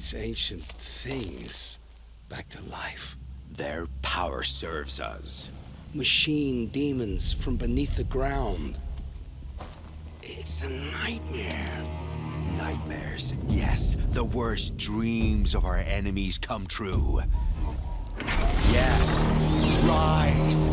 these ancient things back to life. Their power serves us. Machine demons from beneath the ground. It's a nightmare. Nightmares, yes. The worst dreams of our enemies come true. Yes, rise!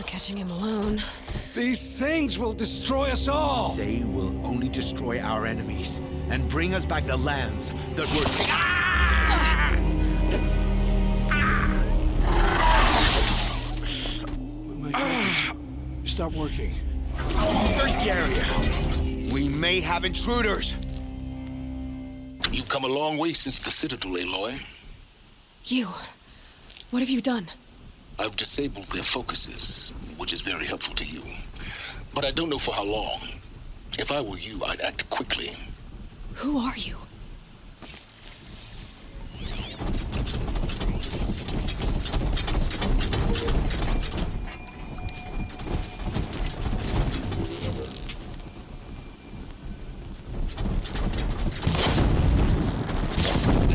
Catching him alone. These things will destroy us all! They will only destroy our enemies and bring us back the lands that were My focus. Stop working. Search the area. We may have intruders. You've come a long way since the Citadel, Aloy. You. What have you done? I've disabled their focuses, which is very helpful to you. But I don't know for how long. If I were you, I'd act quickly. Who are you?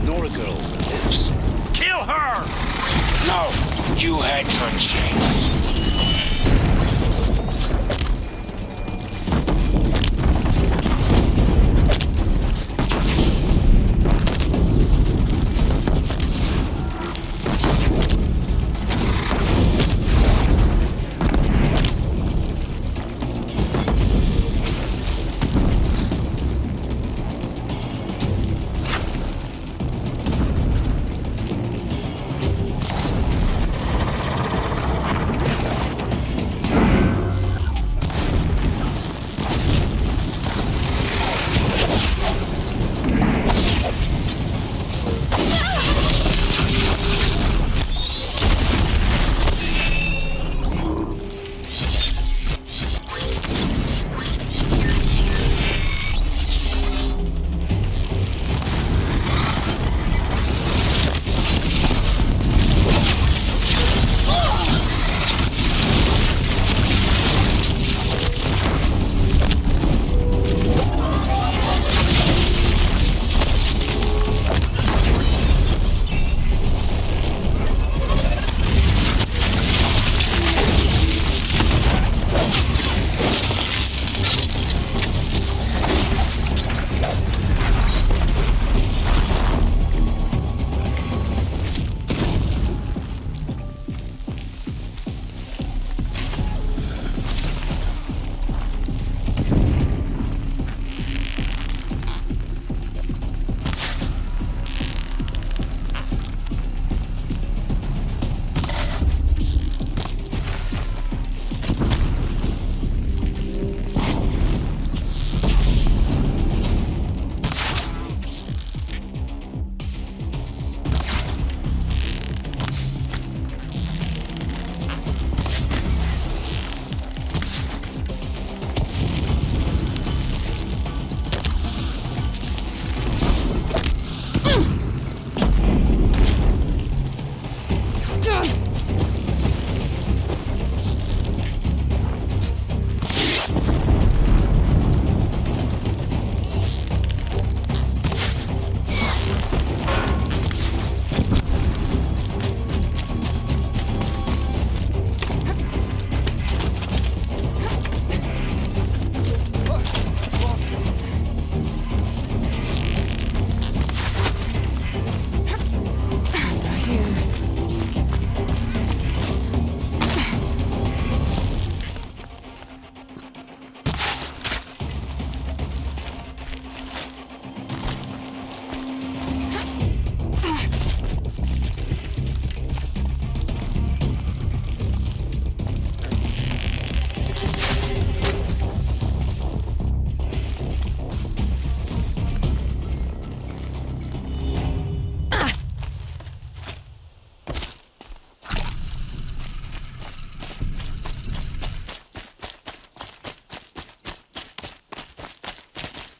Nora girl lives. Kill her! No! You had your chance.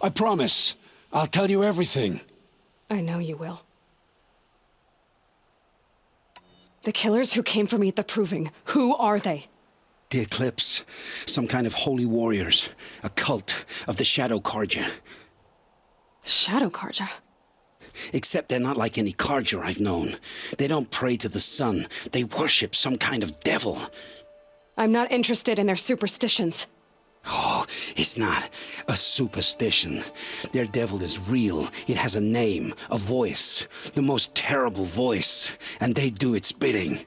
I promise. I'll tell you everything. I know you will. The killers who came for me at the Proving, who are they? The Eclipse. Some kind of holy warriors. A cult of the Shadow Carja. Shadow Carja? Except they're not like any Carja I've known. They don't pray to the sun. They worship some kind of devil. I'm not interested in their superstitions. Oh, it's not a superstition. Their devil is real. It has a name, a voice. The most terrible voice. And they do its bidding.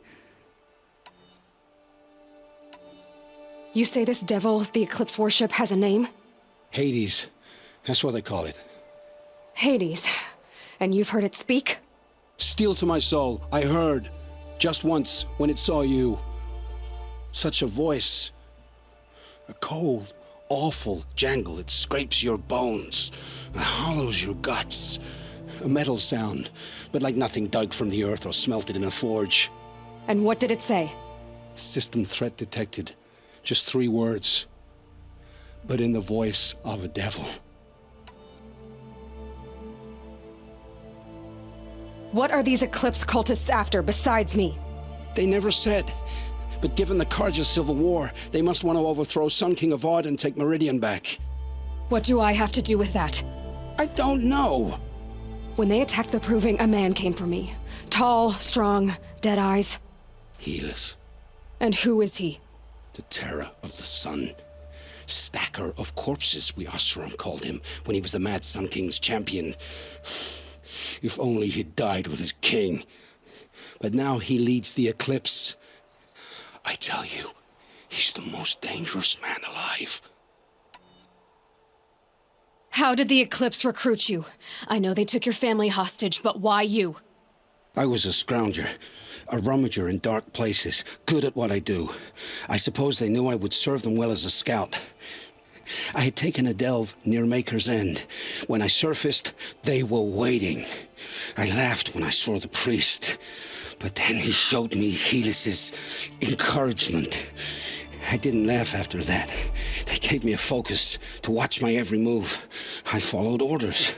You say this devil the Eclipse worship has a name? Hades. That's what they call it. Hades. And you've heard it speak? Steel to my soul. I heard. Just once, when it saw you. Such a voice. A cold, awful jangle. It scrapes your bones. It hollows your guts. A metal sound, but like nothing dug from the earth or smelted in a forge. And what did it say? System threat detected. Just 3 words. But in the voice of a devil. What are these Eclipse cultists after besides me? They never said. But given the Carja civil war, they must want to overthrow Sun King Avad and take Meridian back. What do I have to do with that? I don't know. When they attacked the Proving, a man came for me. Tall, strong, dead eyes. Helis, And who is he? the terror of the sun. Stacker of corpses, we Oseram called him, when he was the Mad Sun King's champion. If only he'd died with his king. But now he leads the Eclipse. I tell you, he's the most dangerous man alive. How did the Eclipse recruit you? I know they took your family hostage, but why you? I was a scrounger, a rummager in dark places, good at what I do. I suppose they knew I would serve them well as a scout. I had taken a delve near Maker's End. When I surfaced, they were waiting. I laughed when I saw the priest, but then he showed me Helis's encouragement. I didn't laugh after that. They gave me a focus to watch my every move. I followed orders.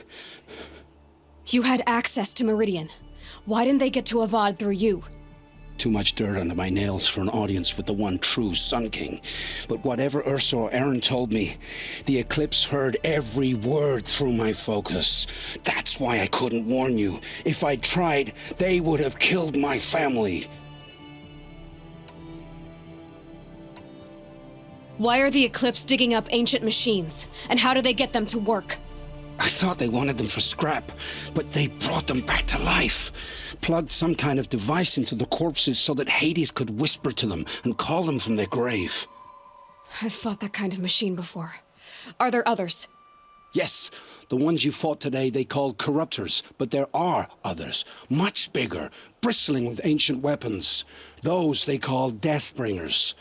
You had access to Meridian. Why didn't they get to Avad through you? Too much dirt under my nails for an audience with the one true Sun King. But whatever Ursa or Aaron told me, the Eclipse heard every word through my focus. That's why I couldn't warn you. If I'd tried, they would have killed my family. Why are the Eclipse digging up ancient machines? And how do they get them to work? I thought they wanted them for scrap, but they brought them back to life. Plugged some kind of device into the corpses so that Hades could whisper to them and call them from their grave. I've fought that kind of machine before. Are there others? Yes, the ones you fought today they called corruptors, but there are others, much bigger, bristling with ancient weapons. Those they call Deathbringers.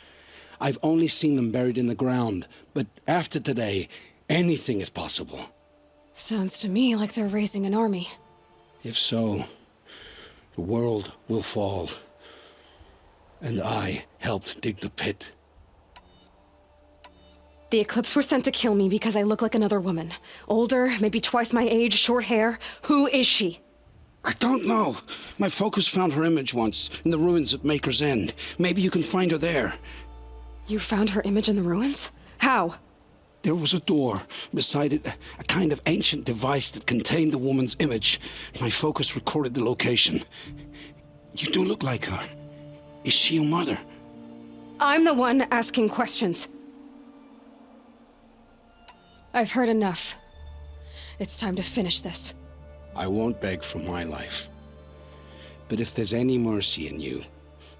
I've only seen them buried in the ground, but after today, anything is possible. Sounds to me like they're raising an army. If so, the world will fall. And I helped dig the pit. The Eclipse were sent to kill me because I look like another woman. Older, maybe twice my age, short hair. Who is she? I don't know. My focus found her image once, in the ruins at Maker's End. Maybe you can find her there. You found her image in the ruins? How? There was a door. Beside it, a kind of ancient device that contained the woman's image. My focus recorded the location. You do look like her. Is she your mother? I'm the one asking questions. I've heard enough. It's time to finish this. I won't beg for my life. But if there's any mercy in you,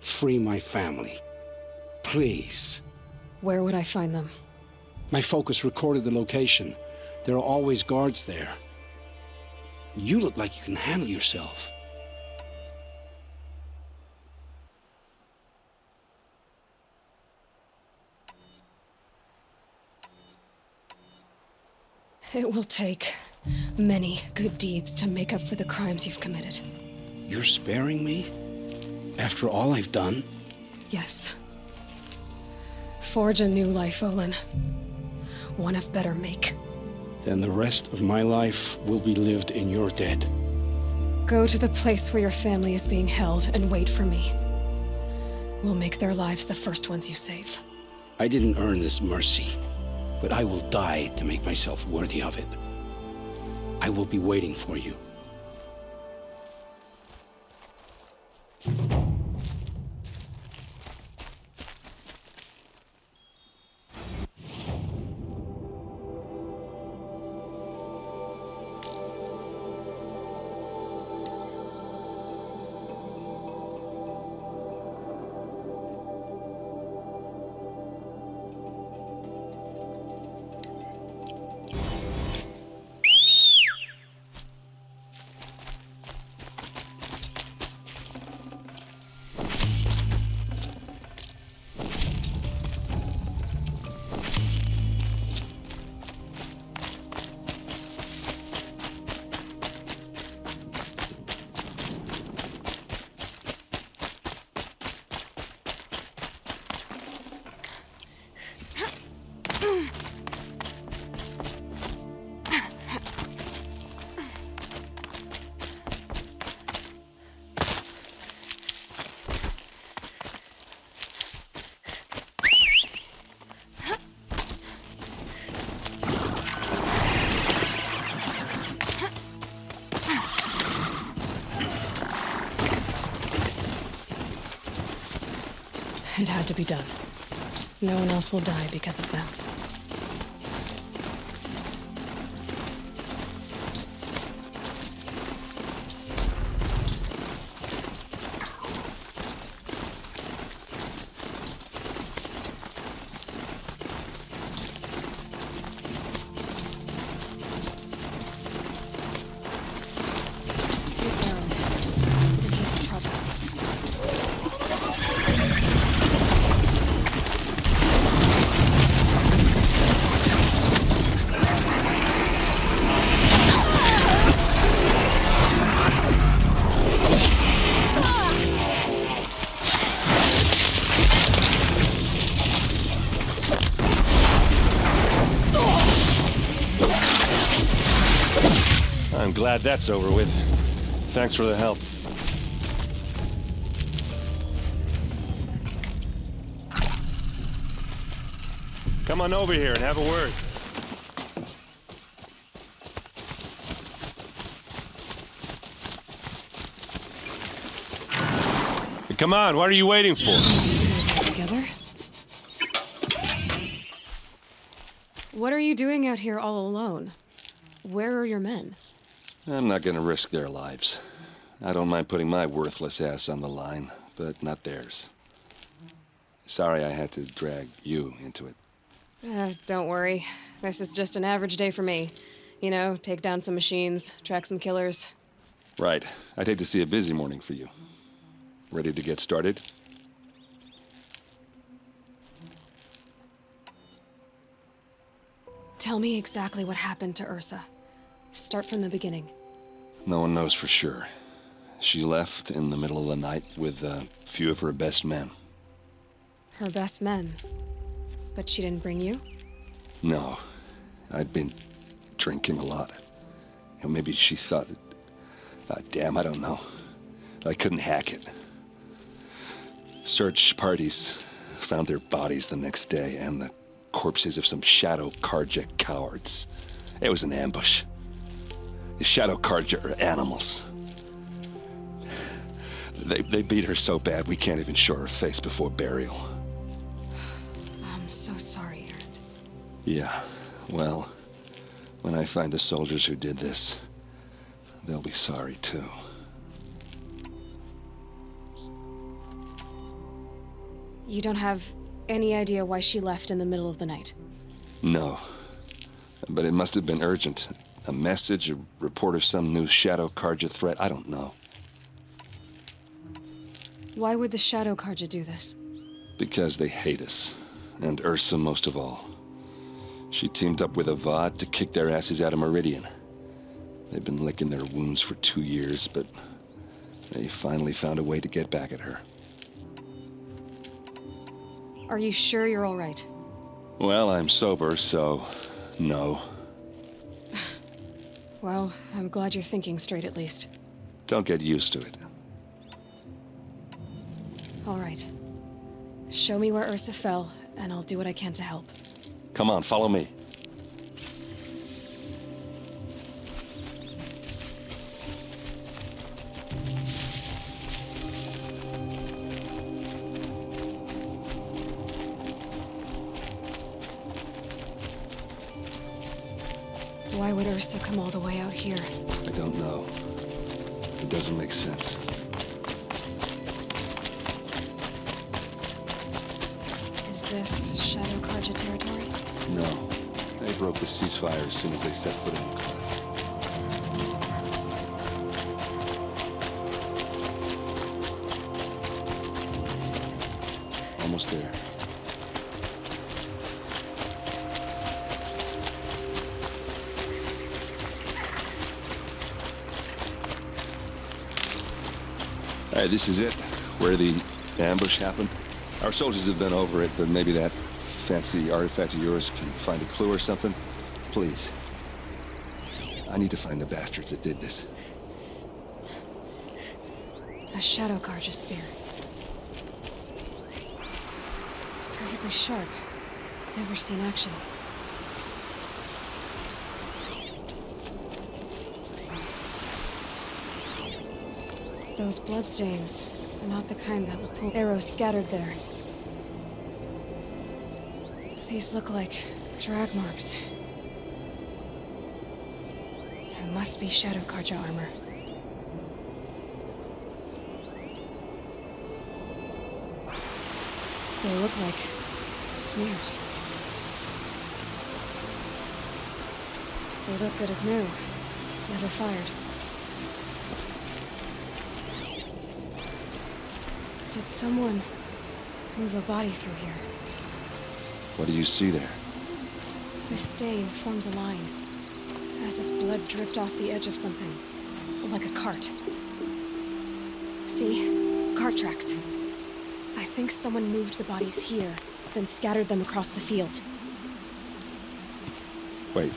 free my family. Please. Where would I find them? My focus recorded the location. There are always guards there. You look like you can handle yourself. It will take many good deeds to make up for the crimes you've committed. You're sparing me? After all I've done? Yes. Forge a new life, Olin. One of better make. then the rest of my life will be lived in your debt. Go to the place where your family is being held and wait for me. We'll make their lives the first ones you save. I didn't earn this mercy, but I will die to make myself worthy of it. I will be waiting for you. It had to be done. No one else will die because of them. It's Aaron. He's in trouble. I'm glad that's over with. Thanks for the help. Come on over here and have a word. Hey, come on, what are you waiting for? Together? What are you doing out here all alone? Where are your men? I'm not gonna risk their lives. I don't mind putting my worthless ass on the line, but not theirs. Sorry I had to drag you into it. Don't worry. This is just an average day for me. You know, take down some machines, track some killers. Right. I'd hate to see a busy morning for you. Ready to get started? Tell me exactly what happened to Ursa. Start from the beginning. No one knows for sure. She left in the middle of the night with a few of her best men. Her best men. But she didn't bring you? No. I'd been drinking a lot. You know, maybe she thought damn, I don't know. I couldn't hack it. Search parties found their bodies the next day and the corpses of some Shadow Karja cowards. It was an ambush. The Shadow Karja are animals. They beat her so bad we can't even show her face before burial. I'm so sorry, Aaron. Yeah, well, when I find the soldiers who did this, they'll be sorry too. You don't have any idea why she left in the middle of the night? No, but it must have been urgent. A message, a report of some new Shadow Karja threat, I don't know. Why would the Shadow Karja do this? Because they hate us, and Ursa most of all. She teamed up with Avad to kick their asses out of Meridian. They've been licking their wounds for 2 years, but they finally found a way to get back at her. Are you sure you're all right? Well, I'm sober, so no. Well, I'm glad you're thinking straight at least. Don't get used to it. All right. Show me where Ursa fell, and I'll do what I can to help. Come on, follow me. Why would Ursa come all the way out here? I don't know. It doesn't make sense. Is this Shadow Karja territory? No. They broke the ceasefire as soon as they set foot in the cliff. Almost there. All right, this is it. Where the ambush happened. Our soldiers have been over it, but maybe that fancy artifact of yours can find a clue or something. Please. I need to find the bastards that did this. A Shadow Karja spear. It's perfectly sharp. Never seen action. Those bloodstains are not the kind that would pull arrows scattered there. These look like drag marks. It must be Shadow Karja armor. They look like smears. They look good as new. Never fired. Did someone move a body through here? What do you see there? This stain forms a line, as if blood dripped off the edge of something, like a cart. See? Cart tracks. I think someone moved the bodies here, then scattered them across the field. Wait.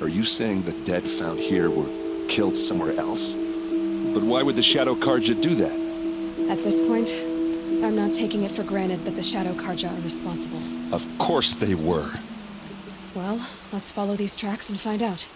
Are you saying the dead found here were killed somewhere else? But why would the Shadow Karja do that? At this point, I'm not taking it for granted that the Shadow Karja are responsible. Of course they were. Well, let's follow these tracks and find out.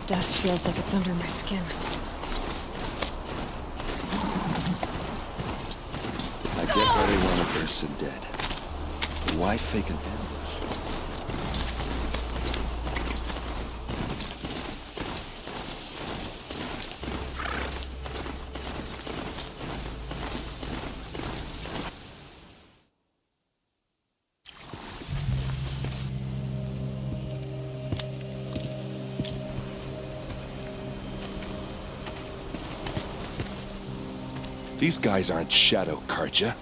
Dust feels like it's under my skin. I get why they wanted Ursa dead. But why fake an ambush? These guys aren't Shadow Karja.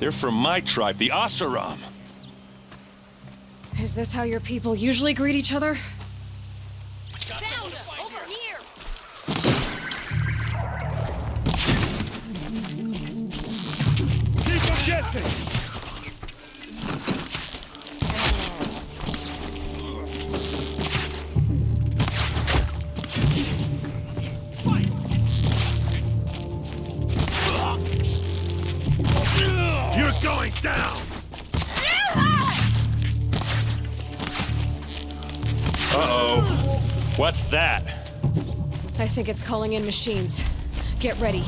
They're from my tribe, the Asaram. Is this how your people usually greet each other? Found him! Over here! Keep them guessing! You're going down! Uh-oh. What's that? I think it's calling in machines. Get ready.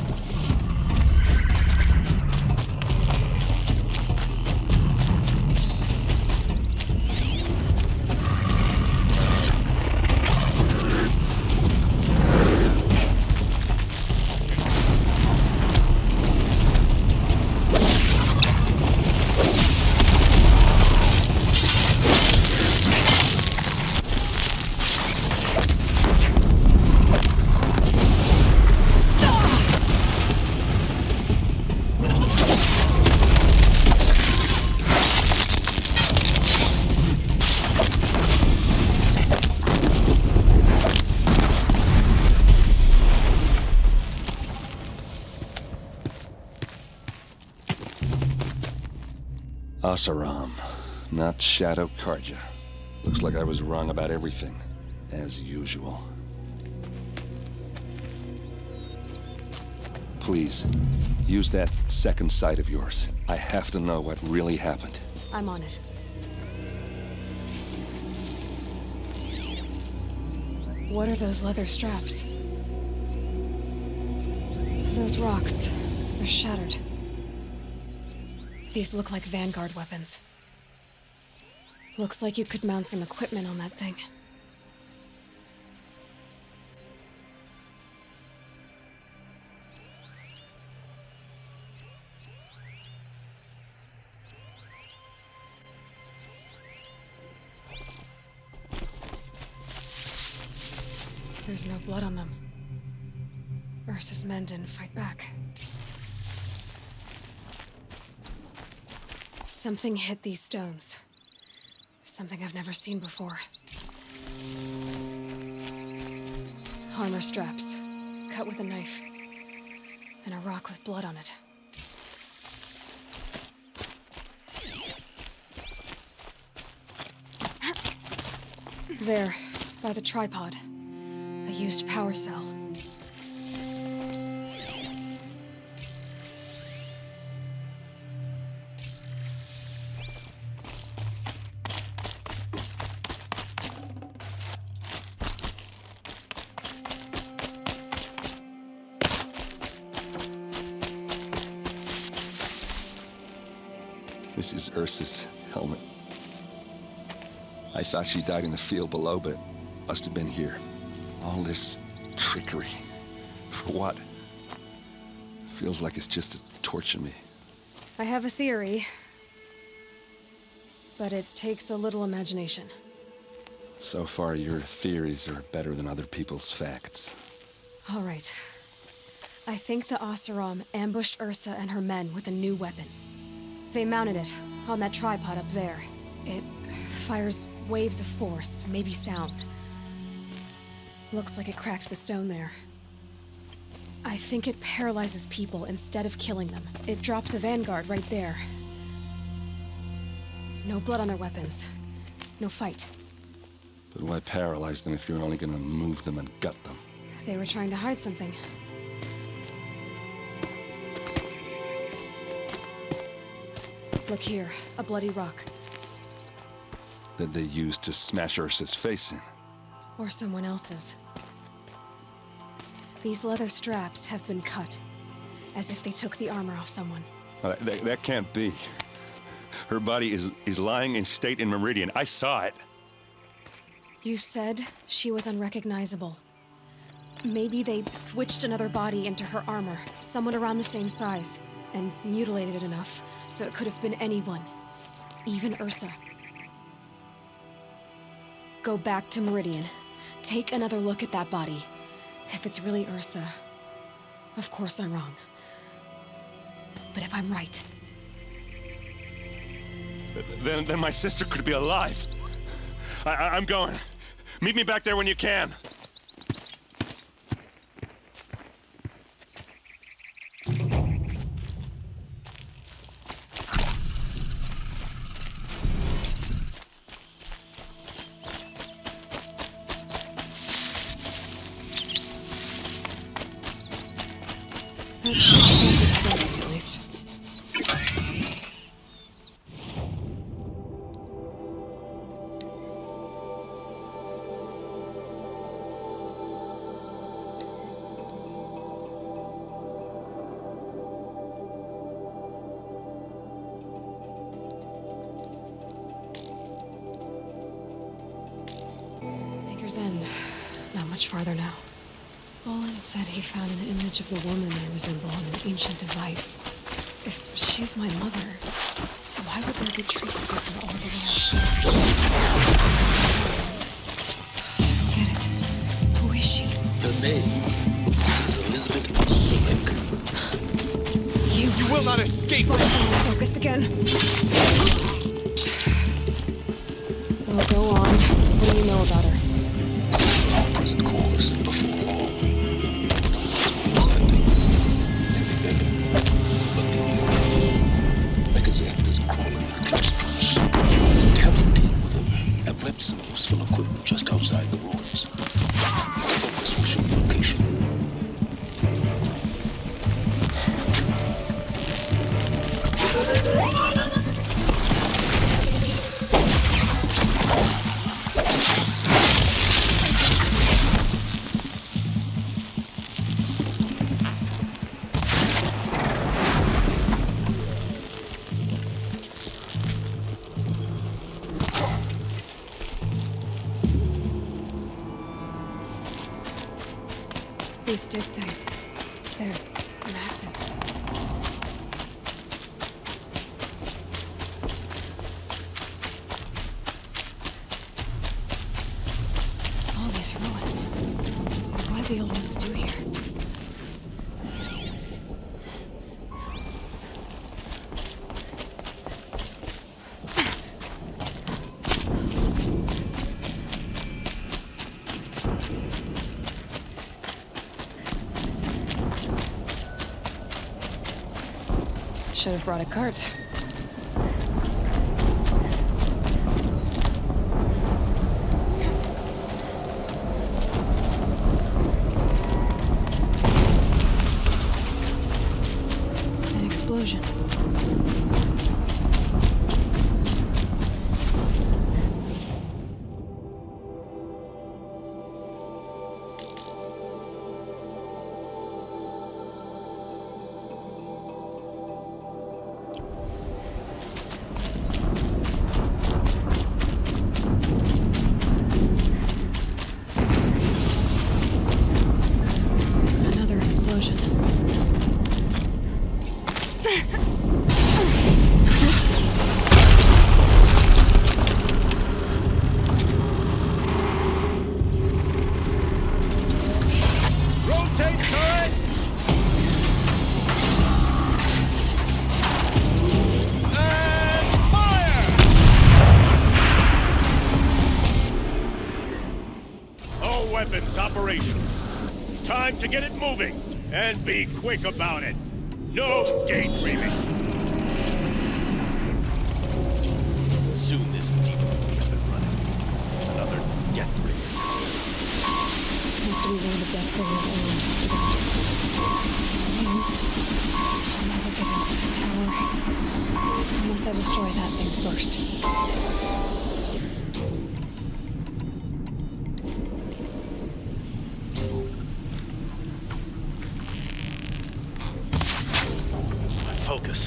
Asaram, not Shadow Karja. Looks like I was wrong about everything, as usual. Please, use that second sight of yours. I have to know what really happened. I'm on it. What are those leather straps? Those rocks, they're shattered. These look like Vanguard weapons. Looks like you could mount some equipment on that thing. There's no blood on them. Ursa's men didn't fight back. Something hit these stones. Something I've never seen before. Armor straps, cut with a knife, and a rock with blood on it. There, by the tripod. A used power cell. This is Ursa's helmet. I thought she died in the field below, but must have been here. All this trickery. For what? Feels like it's just to torture me. I have a theory, but it takes a little imagination. So far, your theories are better than other people's facts. All right. I think the Oseram ambushed Ursa and her men with a new weapon. They mounted it on that tripod up there. It fires waves of force, maybe sound. Looks like it cracked the stone there. I think it paralyzes people instead of killing them. It dropped the Vanguard right there. No blood on their weapons. No fight. But why paralyze them if you're only gonna move them and gut them? They were trying to hide something. Look here, a bloody rock. That they used to smash Ursa's face in. Or someone else's. These leather straps have been cut, as if they took the armor off someone. That can't be. Her body is lying in state in Meridian. I saw it. You said she was unrecognizable. Maybe they switched another body into her armor, someone around the same size, and mutilated it enough so it could have been anyone, even Ursa. Go back to Meridian. Take another look at that body. If it's really Ursa, of course I'm wrong. But if I'm right... Then my sister could be alive. I'm going. Meet me back there when you can. At least. Maker's End. Not much farther now. Olin said he found an image of the woman I resemble on an ancient device. If she's my mother, why would there be traces of her all over the I don't get it. Who is she? Her name is Elizabeth Sulek. You will not escape! Focus again. Well, go on. What do you know about her? Present course before long. Maker's End is crawling with These dig sites, they're massive. All these ruins. What do the old ones do here? Should have brought a cart. An explosion. Another explosion. Rotate turret! And fire! All weapons operational. Time to get it moving, and be quick about it. No daydreaming. Soon this demon will be up and running. Another death bringer. Has to be one of the death bringers Aloy talked about. I'll never get into that tower. Unless I destroy that thing first. Focus.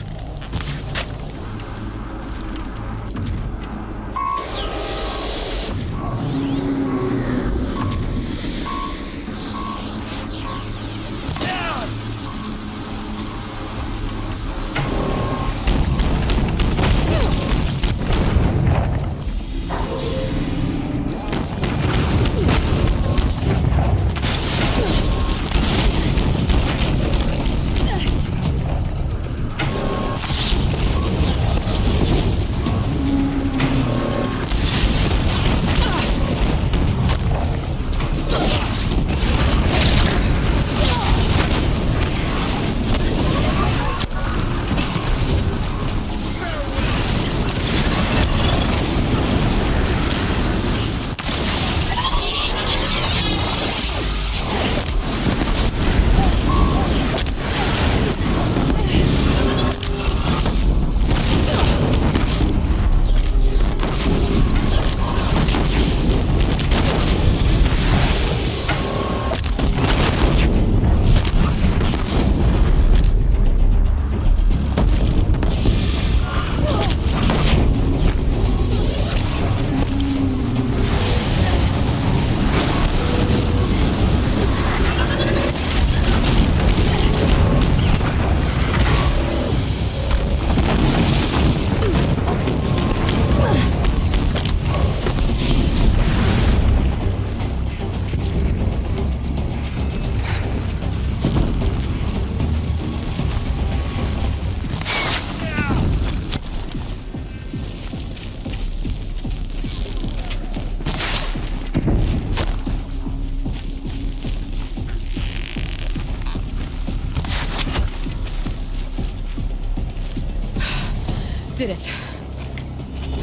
Did it.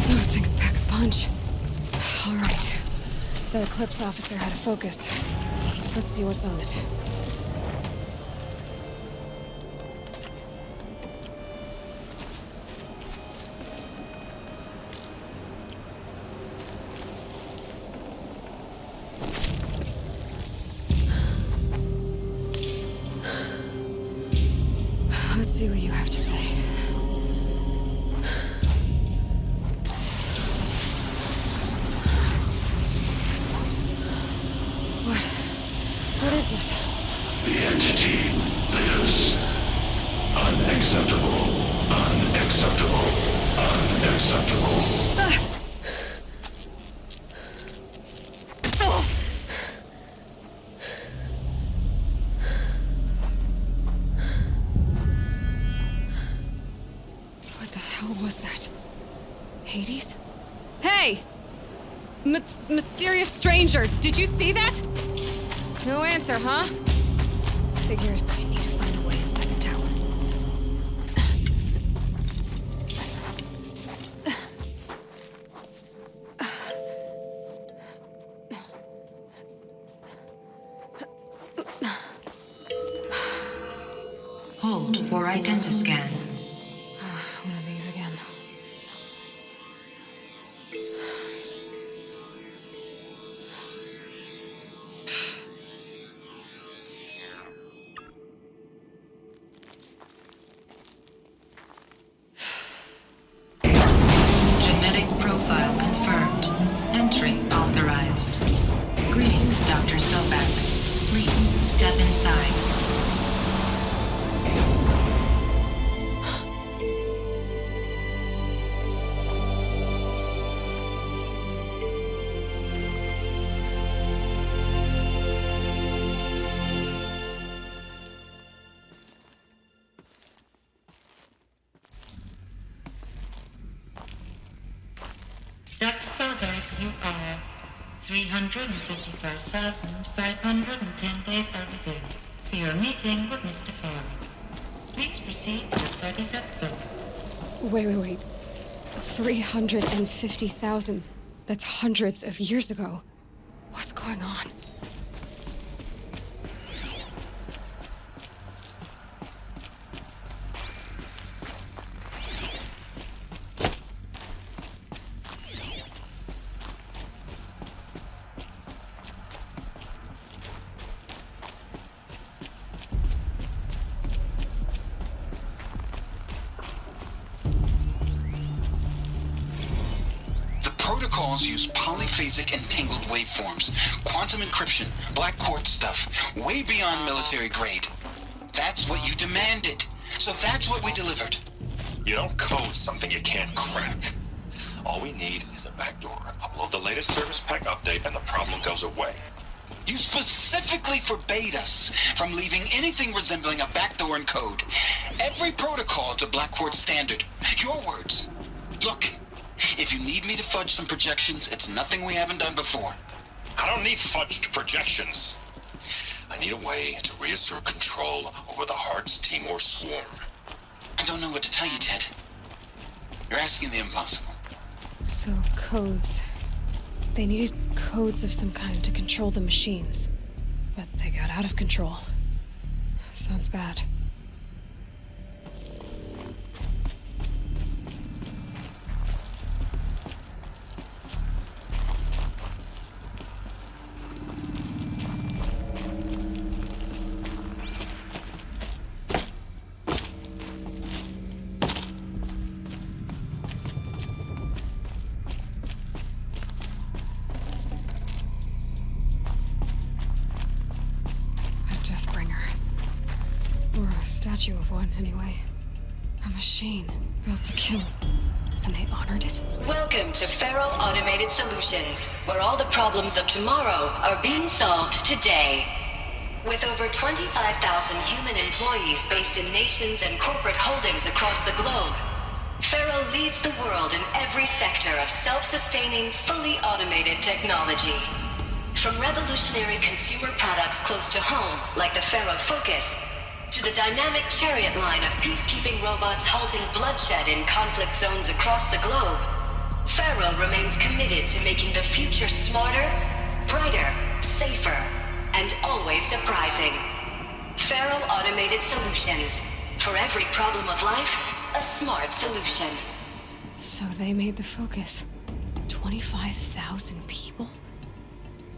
Those things pack a punch. All right. That Eclipse officer had a focus. Let's see what's on it. Let's see what you have to say. What is this? Hades? Hey! Mysterious stranger, did you see that? No answer, huh? Figures I need to find a way inside the tower. Hold for identiscan. One of these again. Genetic profile confirmed. Entry authorized. Greetings, Dr. Sobek. Please step inside. Dr. Sobek, you are 355,510 days overdue for your meeting with Mr. Farr. Please proceed to the 35th floor. Wait. 350,000. That's hundreds of years ago. What's going on? Protocols use polyphasic entangled waveforms, quantum encryption, black quartz stuff, way beyond military grade. That's what you demanded, so that's what we delivered. You don't code something you can't crack. All we need is a backdoor. Upload the latest service pack update and the problem goes away. You specifically forbade us from leaving anything resembling a backdoor in code. Every protocol to black quartz standard. Your words. Look. If you need me to fudge some projections, it's nothing we haven't done before. I don't need fudged projections. I need a way to reassert control over the Heart's Timor swarm. I don't know what to tell you, Ted. You're asking the impossible. So, codes. They needed codes of some kind to control the machines. But they got out of control. Sounds bad. Statue of one, anyway. A machine built to kill. And they honored it? Welcome to Faro Automated Solutions, where all the problems of tomorrow are being solved today. With over 25,000 human employees based in nations and corporate holdings across the globe, Faro leads the world in every sector of self-sustaining, fully automated technology. From revolutionary consumer products close to home, like the Faro Focus, to the dynamic chariot line of peacekeeping robots halting bloodshed in conflict zones across the globe, Faro remains committed to making the future smarter, brighter, safer, and always surprising. Faro Automated Solutions. For every problem of life, a smart solution. So they made the Focus. 25,000 people?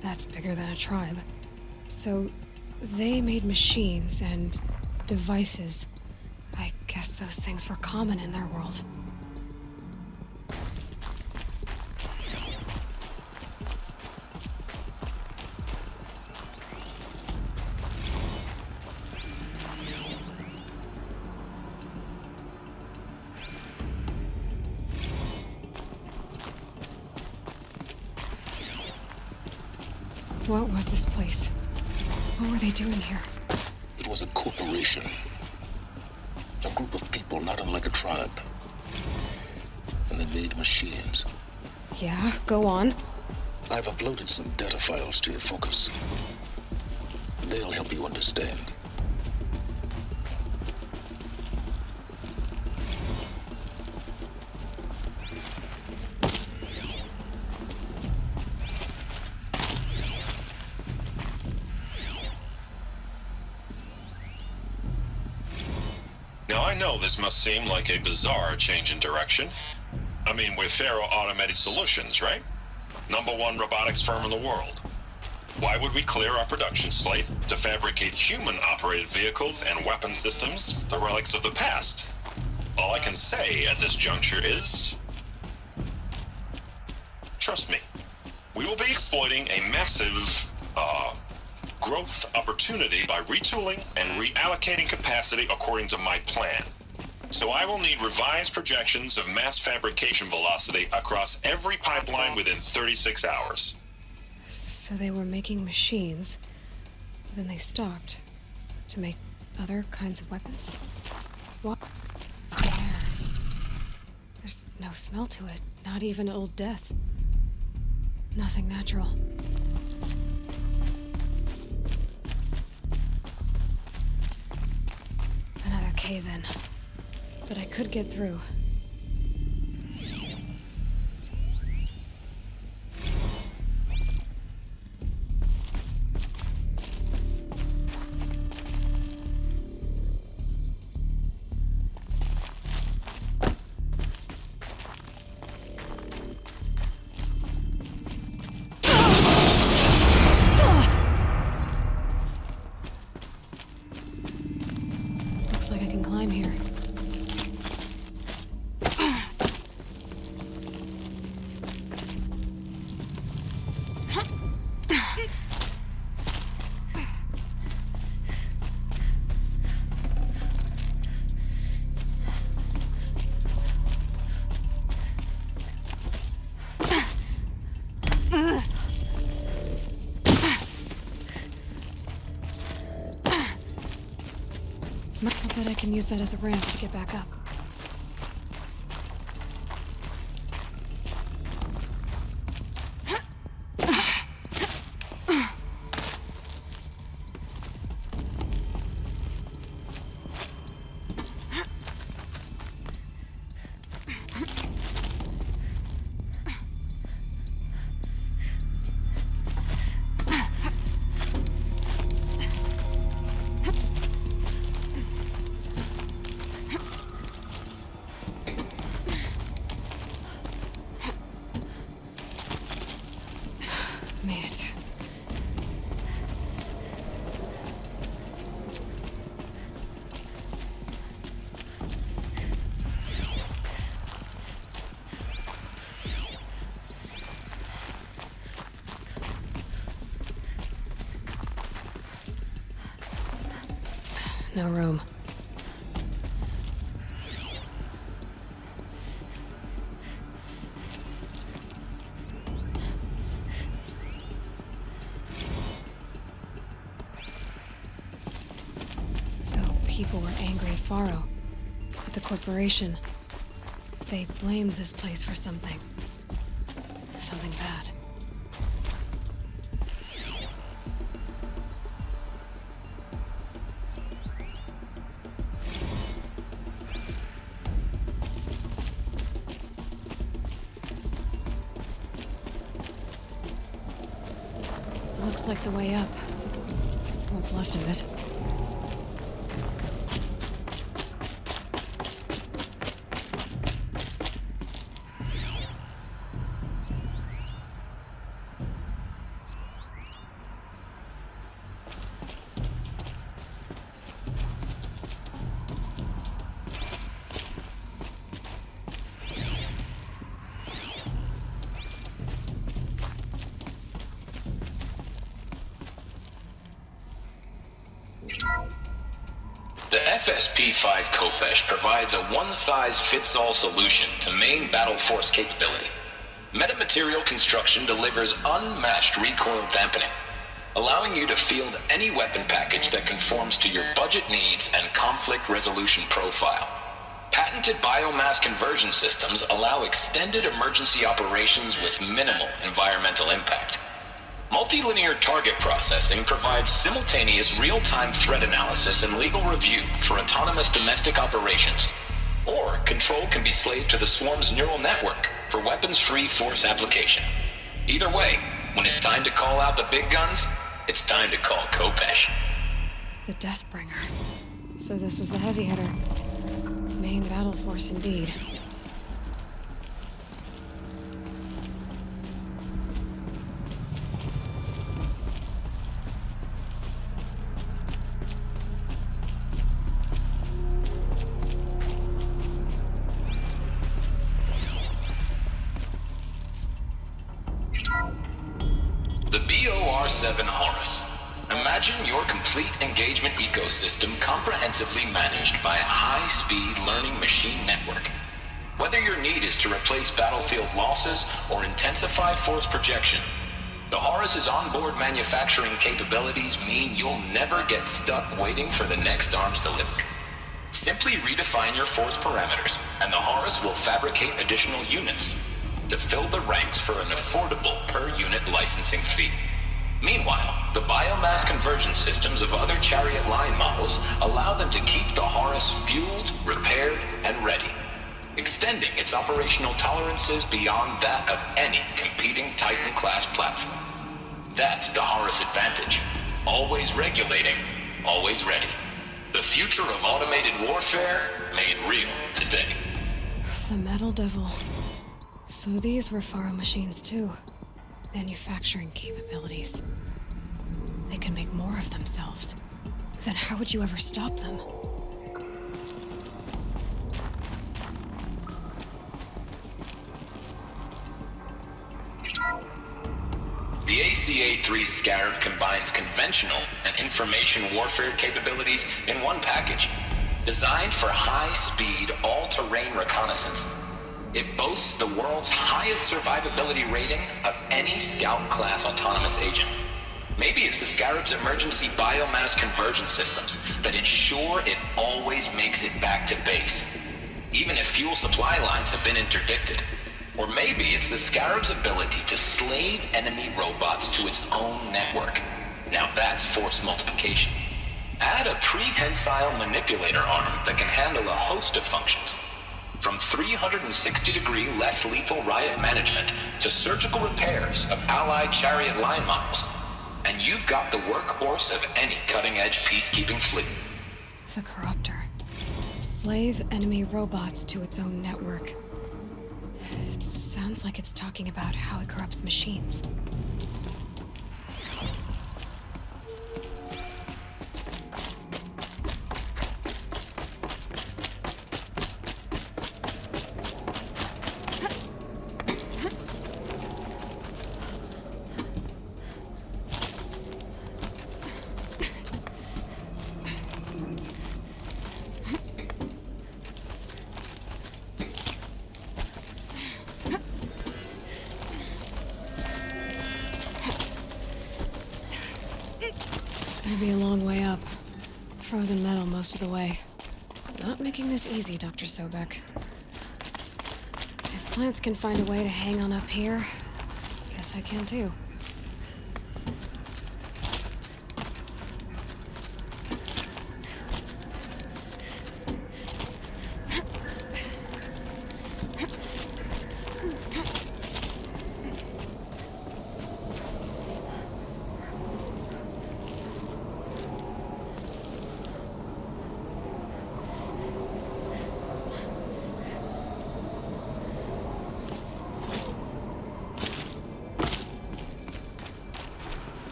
That's bigger than a tribe. So they made machines and devices. I guess those things were common in their world. What was this place? What were they doing here? It was a corporation. A group of people not unlike a tribe. And human-made machines. Yeah, go on. I've uploaded some data files to your focus. They'll help you understand. Now I know this must seem like a bizarre change in direction. I mean, we're Faro Automated Solutions, right? #1 robotics firm in the world. Why would we clear our production slate to fabricate human-operated vehicles and weapon systems, the relics of the past? All I can say at this juncture is... trust me, we will be exploiting a massive, growth opportunity by retooling and reallocating capacity according to my plan. So I will need revised projections of mass fabrication velocity across every pipeline within 36 hours. So they were making machines, but then they stopped to make other kinds of weapons? What? Air. There's no smell to it, not even old death. Nothing natural. Another cave-in. But I could get through. Looks like I can climb here. I bet I can use that as a ramp to get back up. Made it. No room. People were angry at Faro, at the corporation. They blamed this place for something. Something bad. Looks like the way up. What's left of it. The FSP-5 Kopesh provides a one-size-fits-all solution to main battle force capability. Metamaterial construction delivers unmatched recoil dampening, allowing you to field any weapon package that conforms to your budget needs and conflict resolution profile. Patented biomass conversion systems allow extended emergency operations with minimal environmental impact. Multilinear target processing provides simultaneous real-time threat analysis and legal review for autonomous domestic operations. Or control can be slaved to the swarm's neural network for weapons-free force application. Either way, when it's time to call out the big guns, it's time to call Kopesh. The Deathbringer. So this was the heavy hitter. Main battle force indeed. The BOR-7 Horus. Imagine your complete engagement ecosystem comprehensively managed by a high-speed learning machine network. Whether your need is to replace battlefield losses or intensify force projection, the Horus's onboard manufacturing capabilities mean you'll never get stuck waiting for the next arms delivery. Simply redefine your force parameters, and the Horus will fabricate additional units to fill the ranks for an affordable per-unit licensing fee. Meanwhile, the biomass conversion systems of other Chariot line models allow them to keep the Horus fueled, repaired, and ready, extending its operational tolerances beyond that of any competing Titan-class platform. That's the Horus advantage. Always regulating, always ready. The future of automated warfare made real today. The Metal Devil. So these were Faro machines too. Manufacturing capabilities. They can make more of themselves. Then how would you ever stop them? The ACA-3 Scarab combines conventional and information warfare capabilities in one package. Designed for high-speed, all-terrain reconnaissance, it boasts the world's highest survivability rating of any Scout-class autonomous agent. Maybe it's the Scarab's emergency biomass conversion systems that ensure it always makes it back to base, even if fuel supply lines have been interdicted. Or maybe it's the Scarab's ability to slave enemy robots to its own network. Now that's force multiplication. Add a prehensile manipulator arm that can handle a host of functions, from 360-degree less lethal riot management to surgical repairs of allied Chariot line models. And you've got the workhorse of any cutting-edge peacekeeping fleet. The Corruptor. Slave enemy robots to its own network. It sounds like it's talking about how it corrupts machines. Gonna be a long way up. Frozen metal most of the way. Not making this easy, Dr. Sobek. If plants can find a way to hang on up here, guess I can too.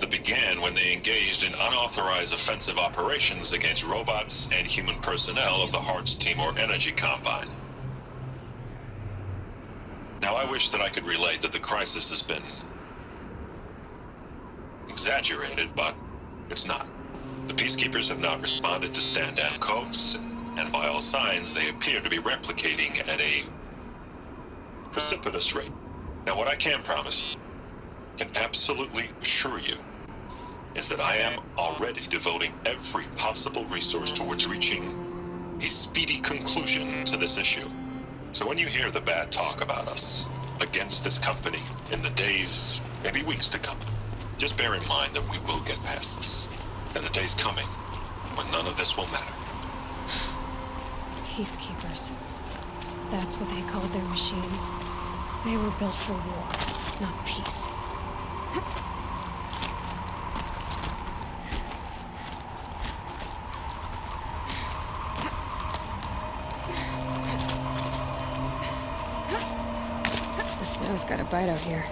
That began when they engaged in unauthorized offensive operations against robots and human personnel of the Hearts Timor Energy Combine. Now, I wish that I could relate that the crisis has been exaggerated, but it's not. The Peacekeepers have not responded to stand-down codes, and by all signs, they appear to be replicating at a precipitous rate. Now, what I can promise, can absolutely assure you, is that I am already devoting every possible resource towards reaching a speedy conclusion to this issue. So when you hear the bad talk about us against this company in the days, maybe weeks to come, just bear in mind that we will get past this. And the day's coming when none of this will matter. Peacekeepers. That's what they called their machines. They were built for war, not peace. The snow's got a bite out here.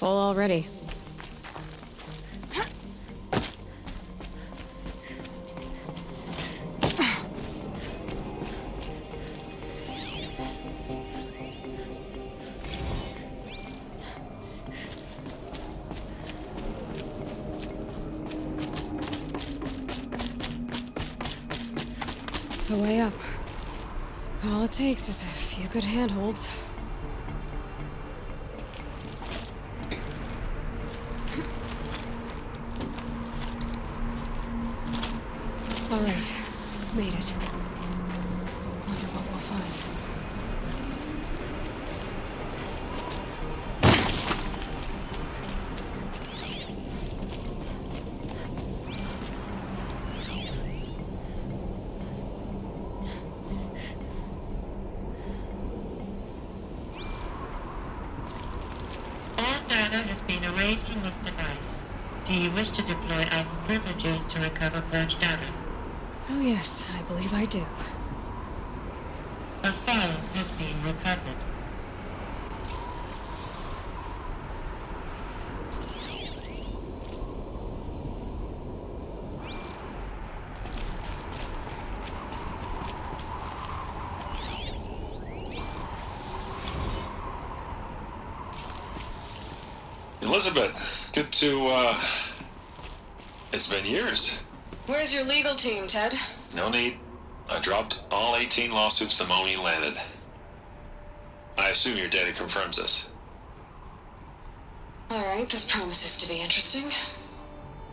Full already. The way up. All it takes is a few good handholds. All right, made it. Wonder what we'll find. All data has been erased from this device. Do you wish to deploy Alpha privileges to recover purged data? Oh yes, I believe I do. A file has been recovered. Elizabeth, good to, it's been years. Where's your legal team, Ted? No need. I dropped all 18 lawsuits the moment you landed. I assume your data confirms this. All right, this promises to be interesting.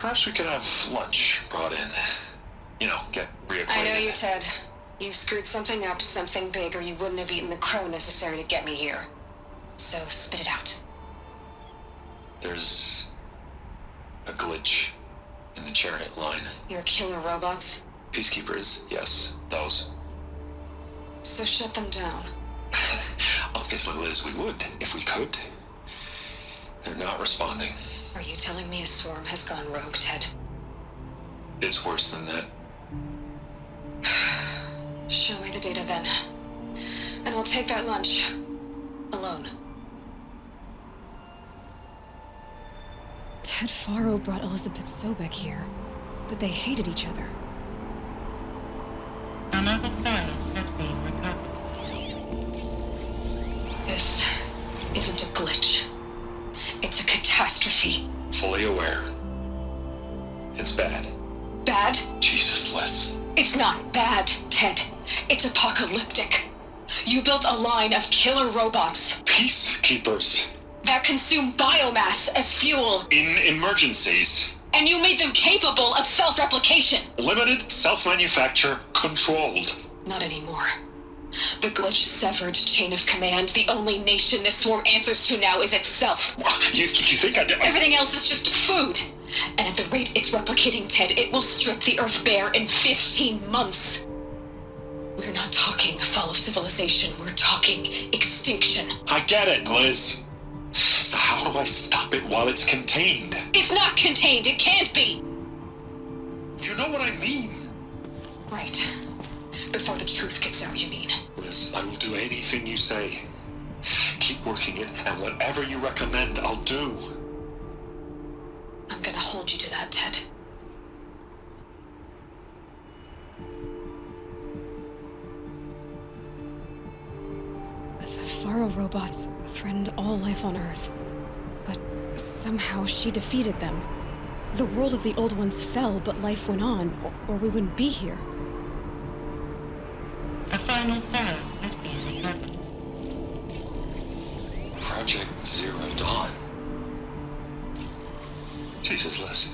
Perhaps we could have lunch brought in. You know, get reacquainted. I know you, Ted. You screwed something up, something big, or you wouldn't have eaten the crow necessary to get me here. So spit it out. There's a glitch in the chariot line. You're killing robots? Peacekeepers, yes, those. So shut them down. Obviously, Liz, we would, if we could. They're not responding. Are you telling me a swarm has gone rogue, Ted? It's worse than that. Show me the data then. And I'll take that lunch. Alone. Ted Faro brought Elizabeth Sobek here, but they hated each other. Another file has been recovered. This isn't a glitch. It's a catastrophe. Fully aware. It's bad. Bad? Jesus, Liz. It's not bad, Ted. It's apocalyptic. You built a line of killer robots. Peacekeepers. That consume biomass as fuel. In emergencies. And you made them capable of self-replication. Limited, self-manufacture, controlled. Not anymore. The glitch severed chain of command. The only nation this swarm answers to now is itself. You think I did? Everything else is just food. And at the rate it's replicating, Ted, it will strip the Earth bare in 15 months. We're not talking fall of civilization. We're talking extinction. I get it, Liz. So how do I stop it while it's contained? It's not contained. It can't be. You know what I mean? Right. Before the truth gets out, you mean? Liz, I will do anything you say. Keep working it, and whatever you recommend, I'll do. I'm gonna hold you to that, Ted. The Faro robots threatened all life on Earth. But somehow she defeated them. The world of the old ones fell, but life went on, or we wouldn't be here. The final file has been recovered. Project Zero Dawn. Jesus, Liz.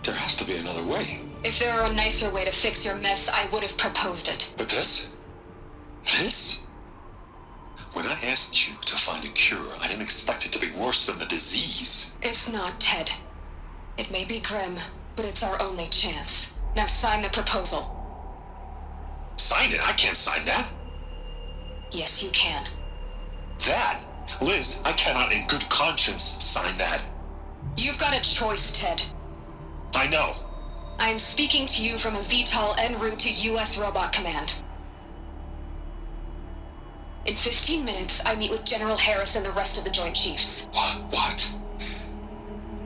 There has to be another way. If there were a nicer way to fix your mess, I would have proposed it. But this? This? When I asked you to find a cure, I didn't expect it to be worse than the disease. It's not, Ted. It may be grim, but it's our only chance. Now sign the proposal. Sign it? I can't sign that. Yes, you can. That? Liz, I cannot in good conscience sign that. You've got a choice, Ted. I know. I am speaking to you from a VTOL en route to U.S. Robot Command. In 15 minutes, I meet with General Harris and the rest of the Joint Chiefs. What?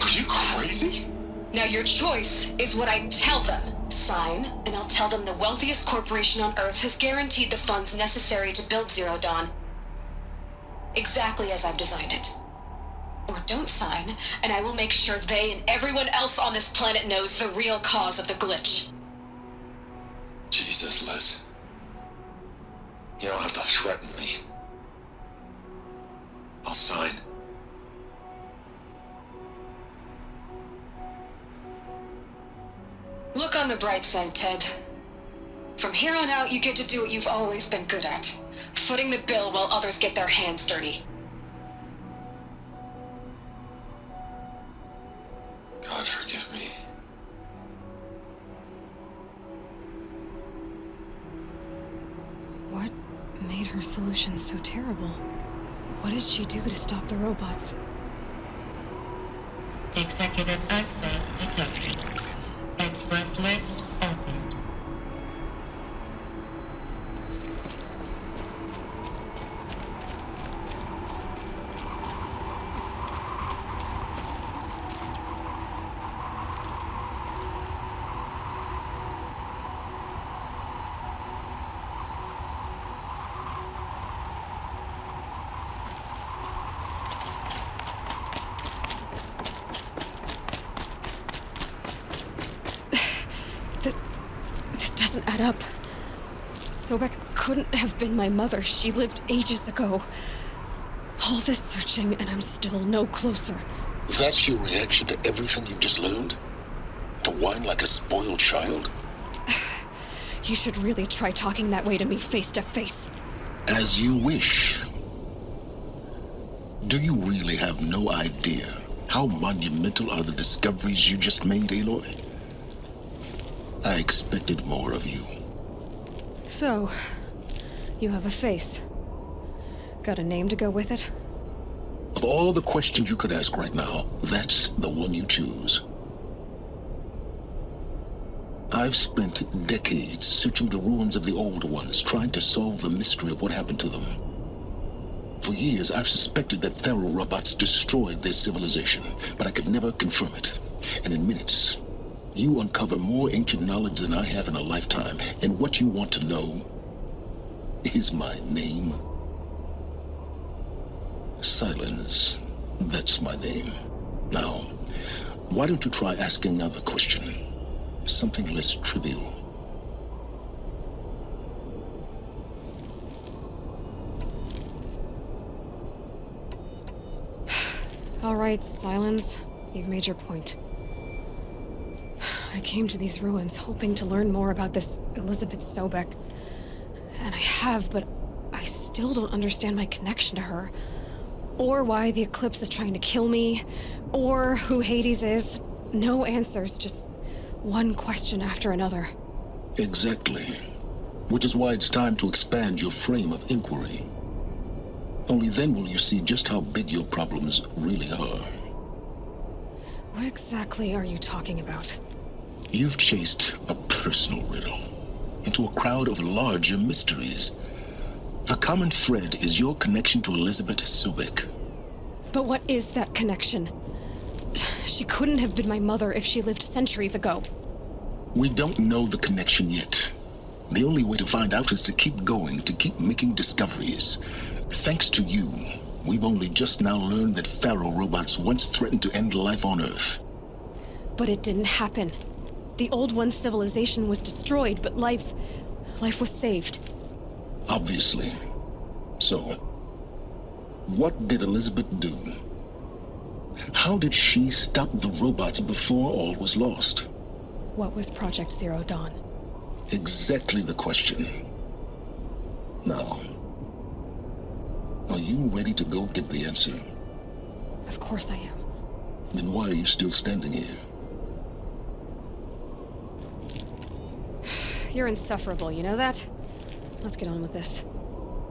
Are you crazy? Now your choice is what I tell them. Sign, and I'll tell them the wealthiest corporation on Earth has guaranteed the funds necessary to build Zero Dawn. Exactly as I've designed it. Or don't sign, and I will make sure they and everyone else on this planet knows the real cause of the glitch. Jesus, Liz. You don't have to threaten me. I'll sign. Look on the bright side, Ted. From here on out, you get to do what you've always been good at. Footing the bill while others get their hands dirty. God forgive me. What made her solution so terrible? What did she do to stop the robots? Executive access detected. Express lift opened. This doesn't add up. Sobek couldn't have been my mother. She lived ages ago. All this searching, and I'm still no closer. That's your reaction to everything you've just learned? To whine like a spoiled child? You should really try talking that way to me face to face. As you wish. Do you really have no idea how monumental are the discoveries you just made, Aloy? I expected more of you. So, you have a face. Got a name to go with it? Of all the questions you could ask right now, that's the one you choose. I've spent decades searching the ruins of the old ones, trying to solve the mystery of what happened to them. For years, I've suspected that Faro robots destroyed their civilization, but I could never confirm it. And in minutes, You uncover more ancient knowledge than I have in a lifetime, and what you want to know is my name. Silence. That's my name. Now, why don't you try asking another question? Something less trivial. All right, Silence. You've made your point. I came to these ruins hoping to learn more about this Elizabeth Sobek. And I have, but I still don't understand my connection to her. Or why the Eclipse is trying to kill me. Or who Hades is. No answers, just one question after another. Exactly. Which is why it's time to expand your frame of inquiry. Only then will you see just how big your problems really are. What exactly are you talking about? You've chased a personal riddle into a crowd of larger mysteries. The common thread is your connection to Elizabeth Sobek. But what is that connection? She couldn't have been my mother if she lived centuries ago. We don't know the connection yet. The only way to find out is to keep going, to keep making discoveries. Thanks to you, we've only just now learned that Pharaoh robots once threatened to end life on Earth. But it didn't happen. The Old One's civilization was destroyed, but life was saved. Obviously. So, what did Elizabeth do? How did she stop the robots before all was lost? What was Project Zero Dawn? Exactly the question. Now, are you ready to go get the answer? Of course I am. Then why are you still standing here? You're insufferable, you know that? Let's get on with this.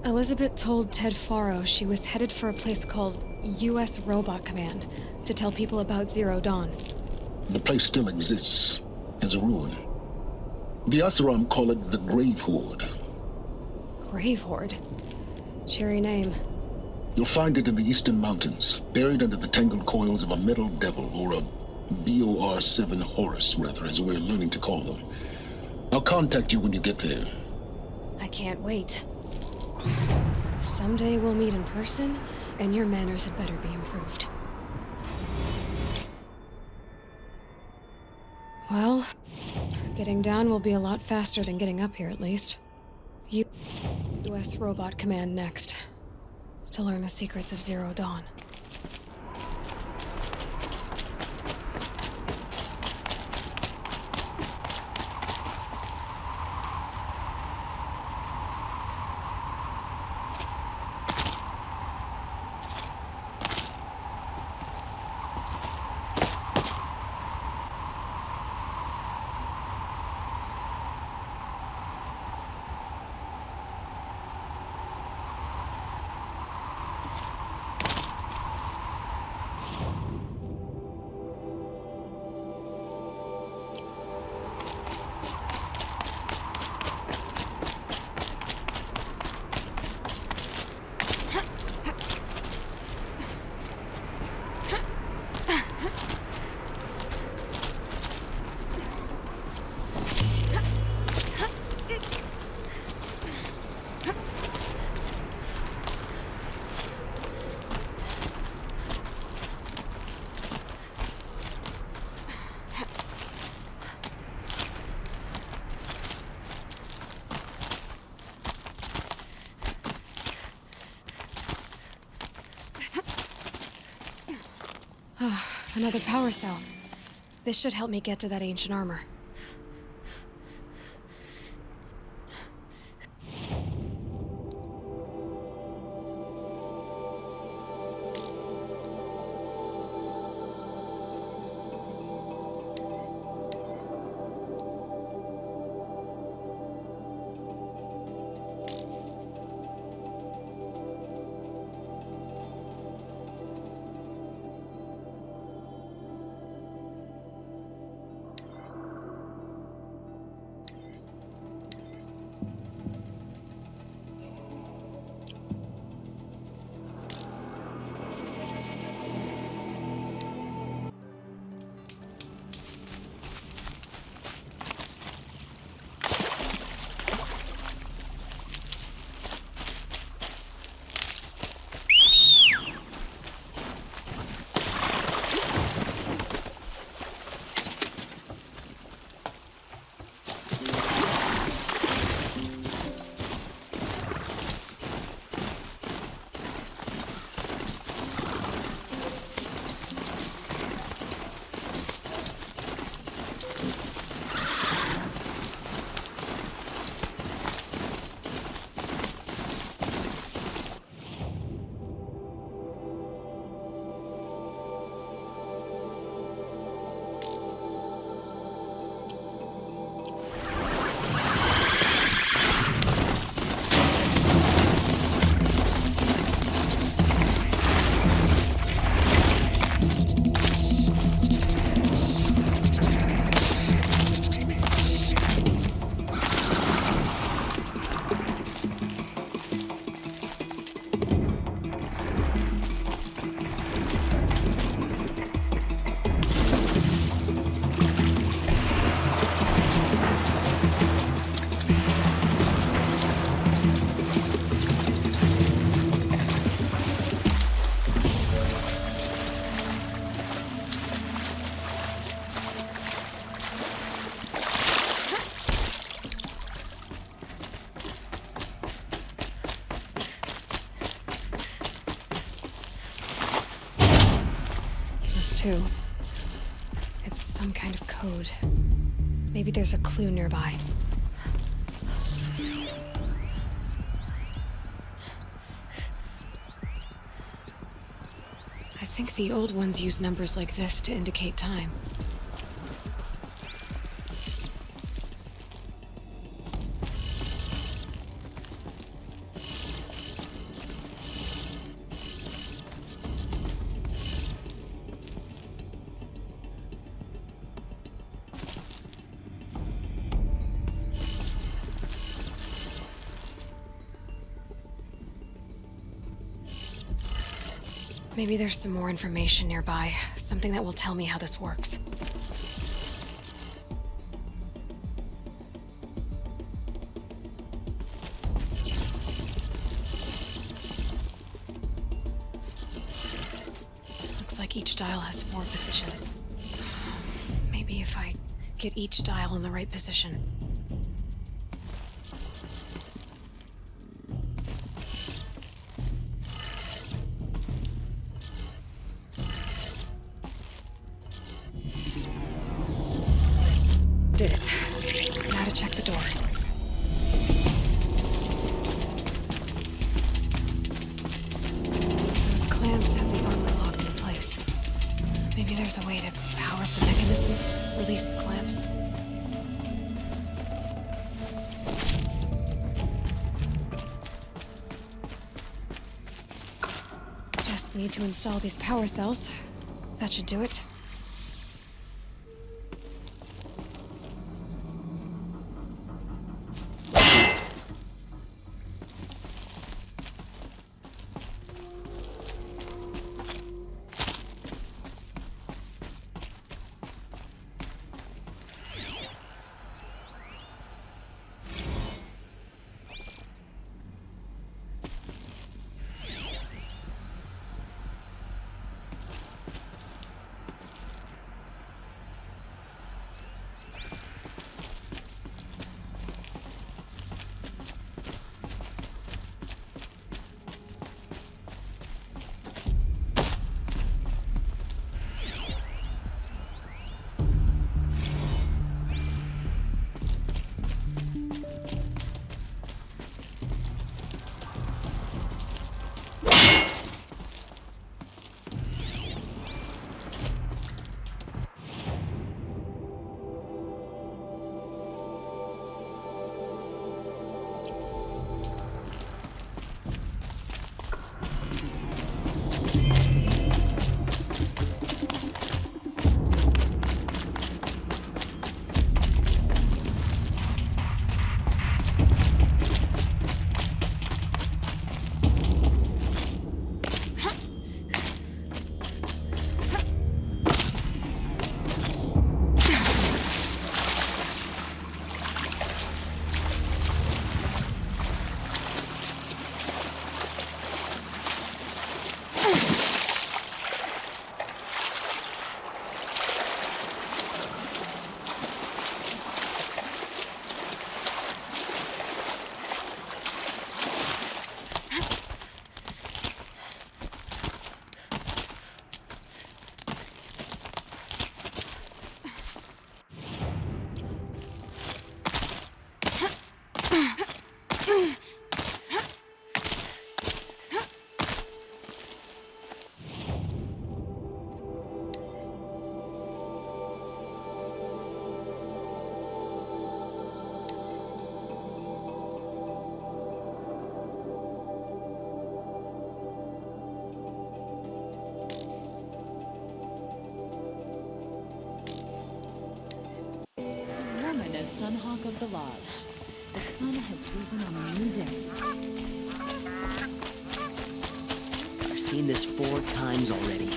Elizabeth told Ted Faro she was headed for a place called U.S. Robot Command to tell people about Zero Dawn. The place still exists as a ruin. The Oseram call it the Grave Horde. Grave Horde? Cheery name. You'll find it in the Eastern Mountains, buried under the tangled coils of a metal devil, or a BOR-7 Horus, rather, as we're learning to call them. I'll contact you when you get there. I can't wait. Someday we'll meet in person, and your manners had better be improved. Well, getting down will be a lot faster than getting up here, at least. U.S. Robot Command next, to learn the secrets of Zero Dawn. Another power cell. This should help me get to that ancient armor. too. It's some kind of code. Maybe there's a clue nearby. I think the old ones use numbers like this to indicate time. Maybe there's some more information nearby, something that will tell me how this works. Looks like each dial has 4 positions. Maybe if I get each dial in the right position. Did it. Now to check the door. Those clamps have the armor locked in place. Maybe there's a way to power up the mechanism, release the clamps. Just need to install these power cells. That should do it. Sunhawk of the Lodge. The sun has risen on a new day. I've seen this 4 times already.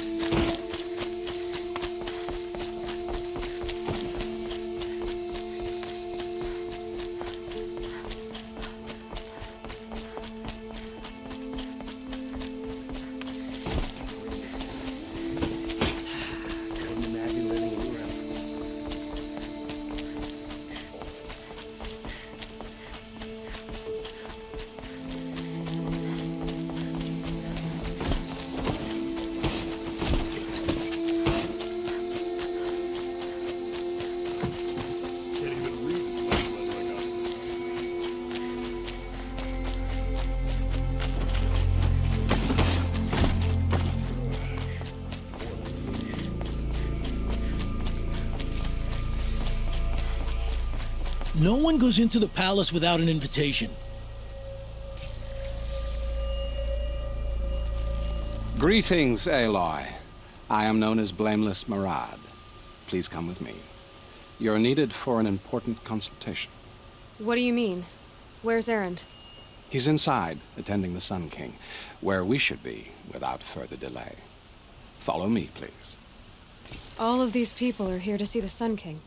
Couldn't imagine living anywhere else. No one goes into the palace without an invitation. Greetings, Aloy. I am known as Blameless Murad. Please come with me. You're needed for an important consultation. What do you mean? Where's Erend? He's inside, attending the Sun King, where we should be without further delay. Follow me, please. All of these people are here to see the Sun King.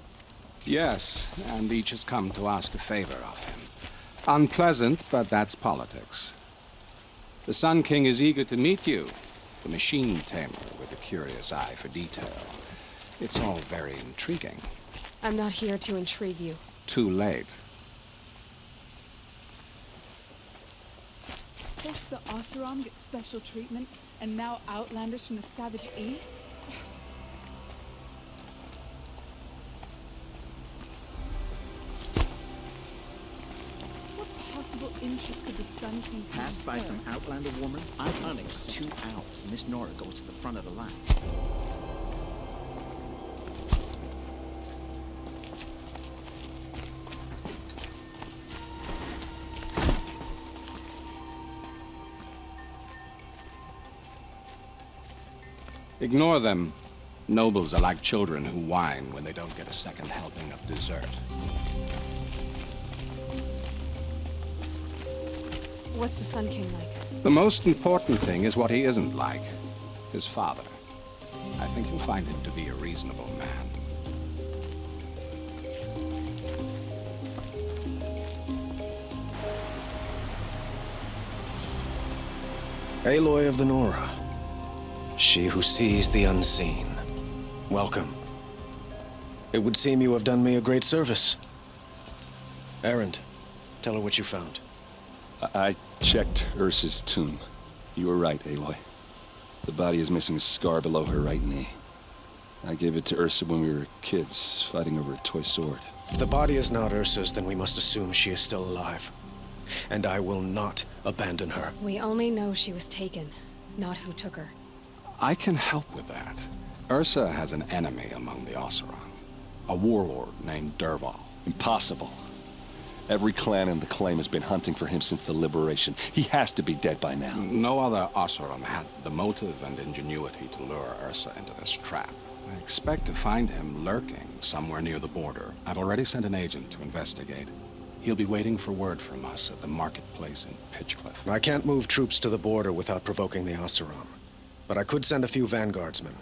Yes, and each has come to ask a favor of him. Unpleasant, but that's politics. The Sun King is eager to meet you, the machine tamer with a curious eye for detail. It's all very intriguing. I'm not here to intrigue you. Too late. First the Oseram get special treatment, and now Outlanders from the Savage East? What possible interest could the Sun King have? Passed by some Outlander woman? I'm Onyx, 2 owls, and this Nora goes to the front of the line. Ignore them. Nobles are like children who whine when they don't get a second helping of dessert. What's the Sun King like? The most important thing is what he isn't like. His father. I think you'll find him to be a reasonable man. Aloy of the Nora. She who sees the unseen. Welcome. It would seem you have done me a great service. Erend, tell her what you found. I checked Ursa's tomb. You were right, Aloy. The body is missing a scar below her right knee. I gave it to Ursa when we were kids, fighting over a toy sword. If the body is not Ursa's, then we must assume she is still alive. And I will not abandon her. We only know she was taken, not who took her. I can help with that. Ursa has an enemy among the Oseram. A warlord named Dervahl. Impossible. Every clan in the claim has been hunting for him since the liberation. He has to be dead by now. No other Oseram had the motive and ingenuity to lure Ursa into this trap. I expect to find him lurking somewhere near the border. I've already sent an agent to investigate. He'll be waiting for word from us at the marketplace in Pitchcliff. I can't move troops to the border without provoking the Oseram. But I could send a few vanguardsmen.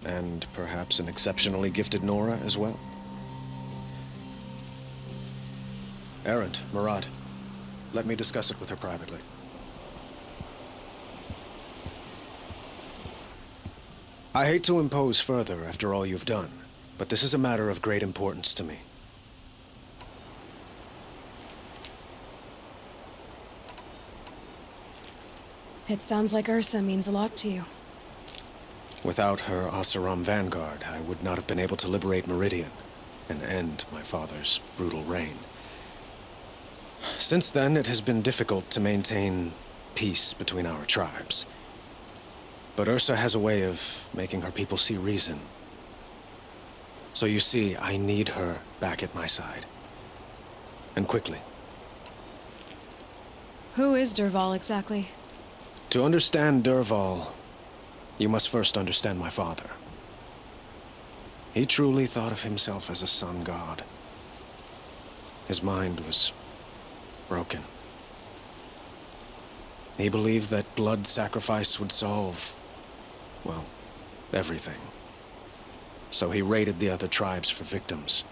And perhaps an exceptionally gifted Nora as well. Erend, Murad, let me discuss it with her privately. I hate to impose further after all you've done, but this is a matter of great importance to me. It sounds like Ursa means a lot to you. Without her Oseram vanguard, I would not have been able to liberate Meridian and end my father's brutal reign. Since then, it has been difficult to maintain peace between our tribes. But Ursa has a way of making her people see reason. So you see, I need her back at my side. And quickly. Who is Dervahl exactly? To understand Dervahl, you must first understand my father. He truly thought of himself as a sun god. His mind was broken. He believed that blood sacrifice would solve, well, everything. So he raided the other tribes for victims,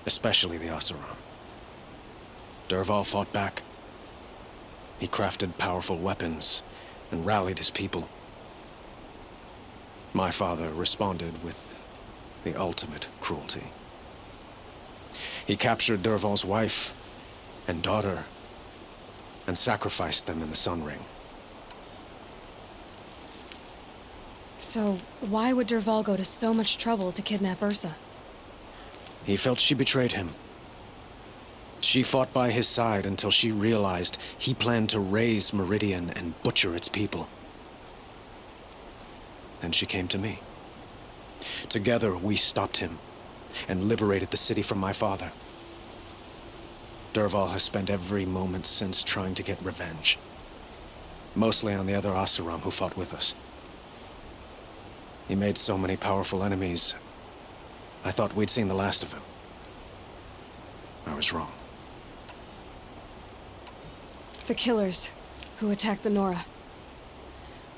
especially the Oseram. Dervahl fought back. He crafted powerful weapons and rallied his people. My father responded with the ultimate cruelty. He captured Dervahl's wife and daughter and sacrificed them in the Sun Ring. So, why would Dervahl go to so much trouble to kidnap Ursa? He felt she betrayed him. She fought by his side until she realized he planned to raise Meridian and butcher its people. Then she came to me. Together, we stopped him and liberated the city from my father. Dervahl has spent every moment since trying to get revenge. Mostly on the other Oseram who fought with us. He made so many powerful enemies, I thought we'd seen the last of him. I was wrong. The killers who attacked the Nora.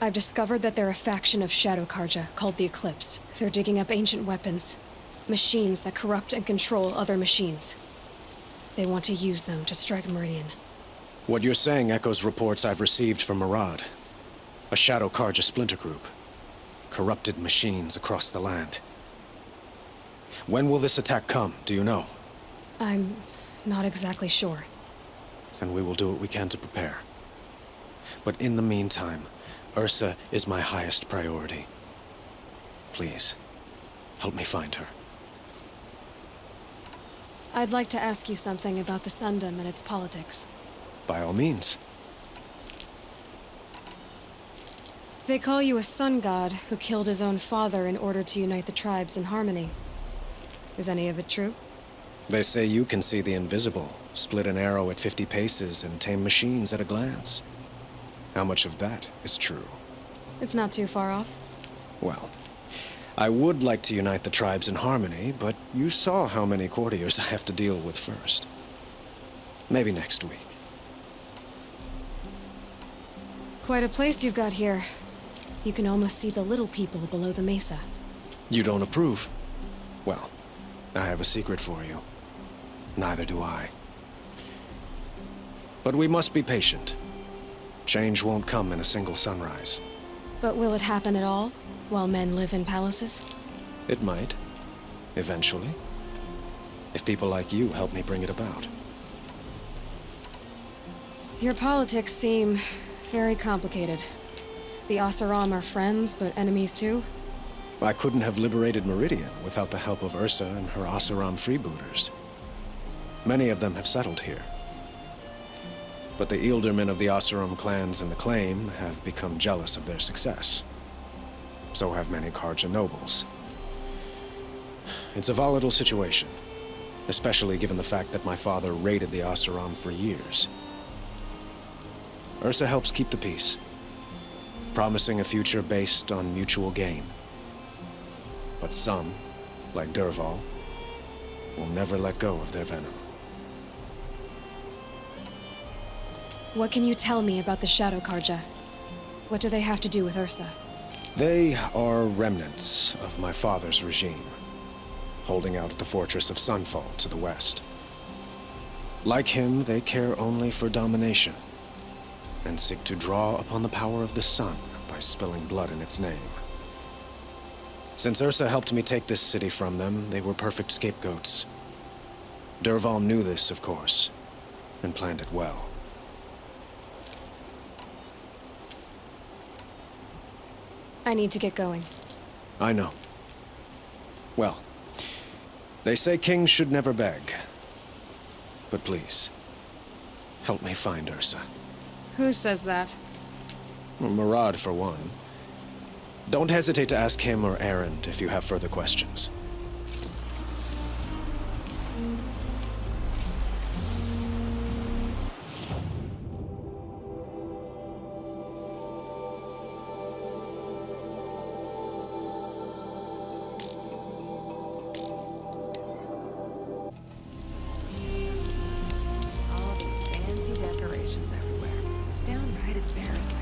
I've discovered that they're a faction of Shadow Karja called the Eclipse. They're digging up ancient weapons. Machines that corrupt and control other machines. They want to use them to strike Meridian. What you're saying echoes reports I've received from Murad. A Shadow Karja splinter group. Corrupted machines across the land. When will this attack come, do you know? I'm not exactly sure. Then we will do what we can to prepare. But in the meantime, Ursa is my highest priority. Please, help me find her. I'd like to ask you something about the Sundom and its politics. By all means. They call you a sun god who killed his own father in order to unite the tribes in harmony. Is any of it true? They say you can see the invisible, split an arrow at 50 paces, and tame machines at a glance. How much of that is true? It's not too far off. Well, I would like to unite the tribes in harmony, but you saw how many courtiers I have to deal with first. Maybe next week. Quite a place you've got here. You can almost see the little people below the mesa. You don't approve? Well, I have a secret for you. Neither do I. But we must be patient. Change won't come in a single sunrise. But will it happen at all, while men live in palaces? It might. Eventually. If people like you help me bring it about. Your politics seem very complicated. The Oseram are friends, but enemies too? I couldn't have liberated Meridian without the help of Ursa and her Oseram freebooters. Many of them have settled here. But the Ealdormen of the Oseram clans and the Claim have become jealous of their success. So have many Karja nobles. It's a volatile situation, especially given the fact that my father raided the Oseram for years. Ursa helps keep the peace, promising a future based on mutual gain. But some, like Dervahl, will never let go of their venom. What can you tell me about the Shadow Karja? What do they have to do with Ursa? They are remnants of my father's regime, holding out at the fortress of Sunfall to the west. Like him, they care only for domination, and seek to draw upon the power of the sun by spilling blood in its name. Since Ursa helped me take this city from them, they were perfect scapegoats. Dervahl knew this, of course, and planned it well. I need to get going. I know. Well, they say kings should never beg. But please, help me find Ursa. Who says that? Murad, for one. Don't hesitate to ask him or Erend if you have further questions. All these fancy decorations everywhere. It's downright embarrassing.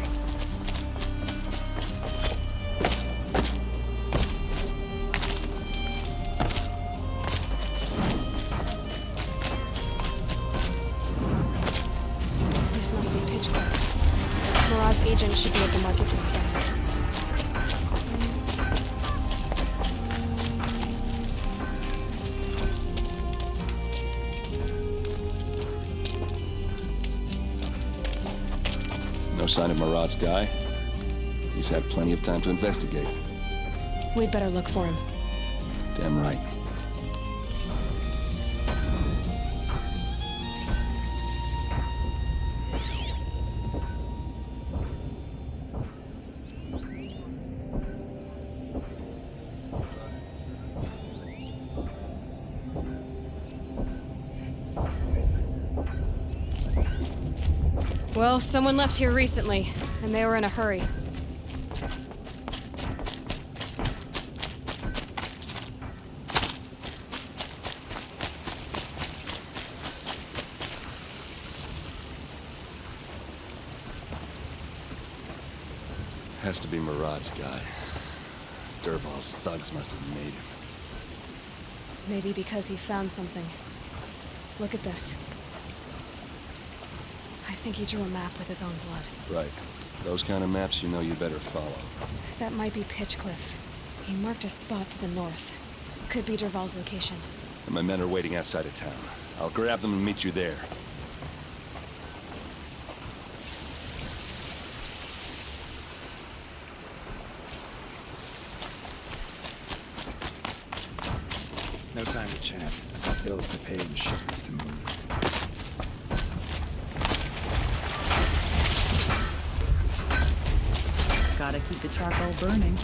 This must be Pitchcliff. Murad's agent should be at the marketplace by now. No sign of Murad's guy. He's had plenty of time to investigate. We'd better look for him. Damn right. Well, someone left here recently, and they were in a hurry. Has to be Murad's guy. Dervahl's thugs must have made him. Maybe because he found something. Look at this. I think he drew a map with his own blood. Right. Those kind of maps you know you better follow. That might be Pitchcliff. He marked a spot to the north. Could be Dervahl's location. And my men are waiting outside of town. I'll grab them and meet you there. No time to chat. I've got bills to pay and shipments to move. Gotta keep the charcoal burning.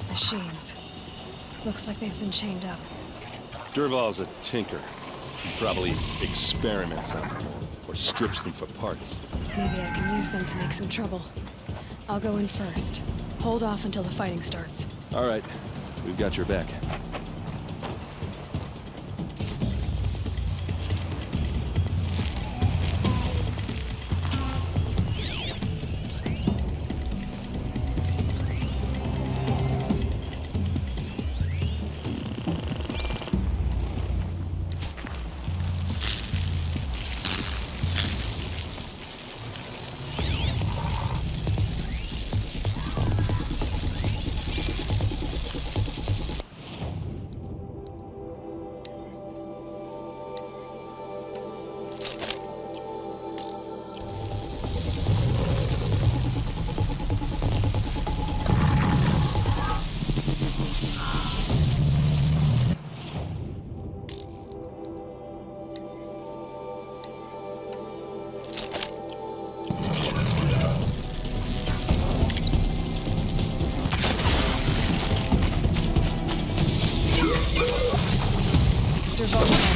Machines. Looks like they've been chained up. Dervahl's a tinker. He probably experiments on them, or strips them for parts. Maybe I can use them to make some trouble. I'll go in first. Hold off until the fighting starts. All right. We've got your back.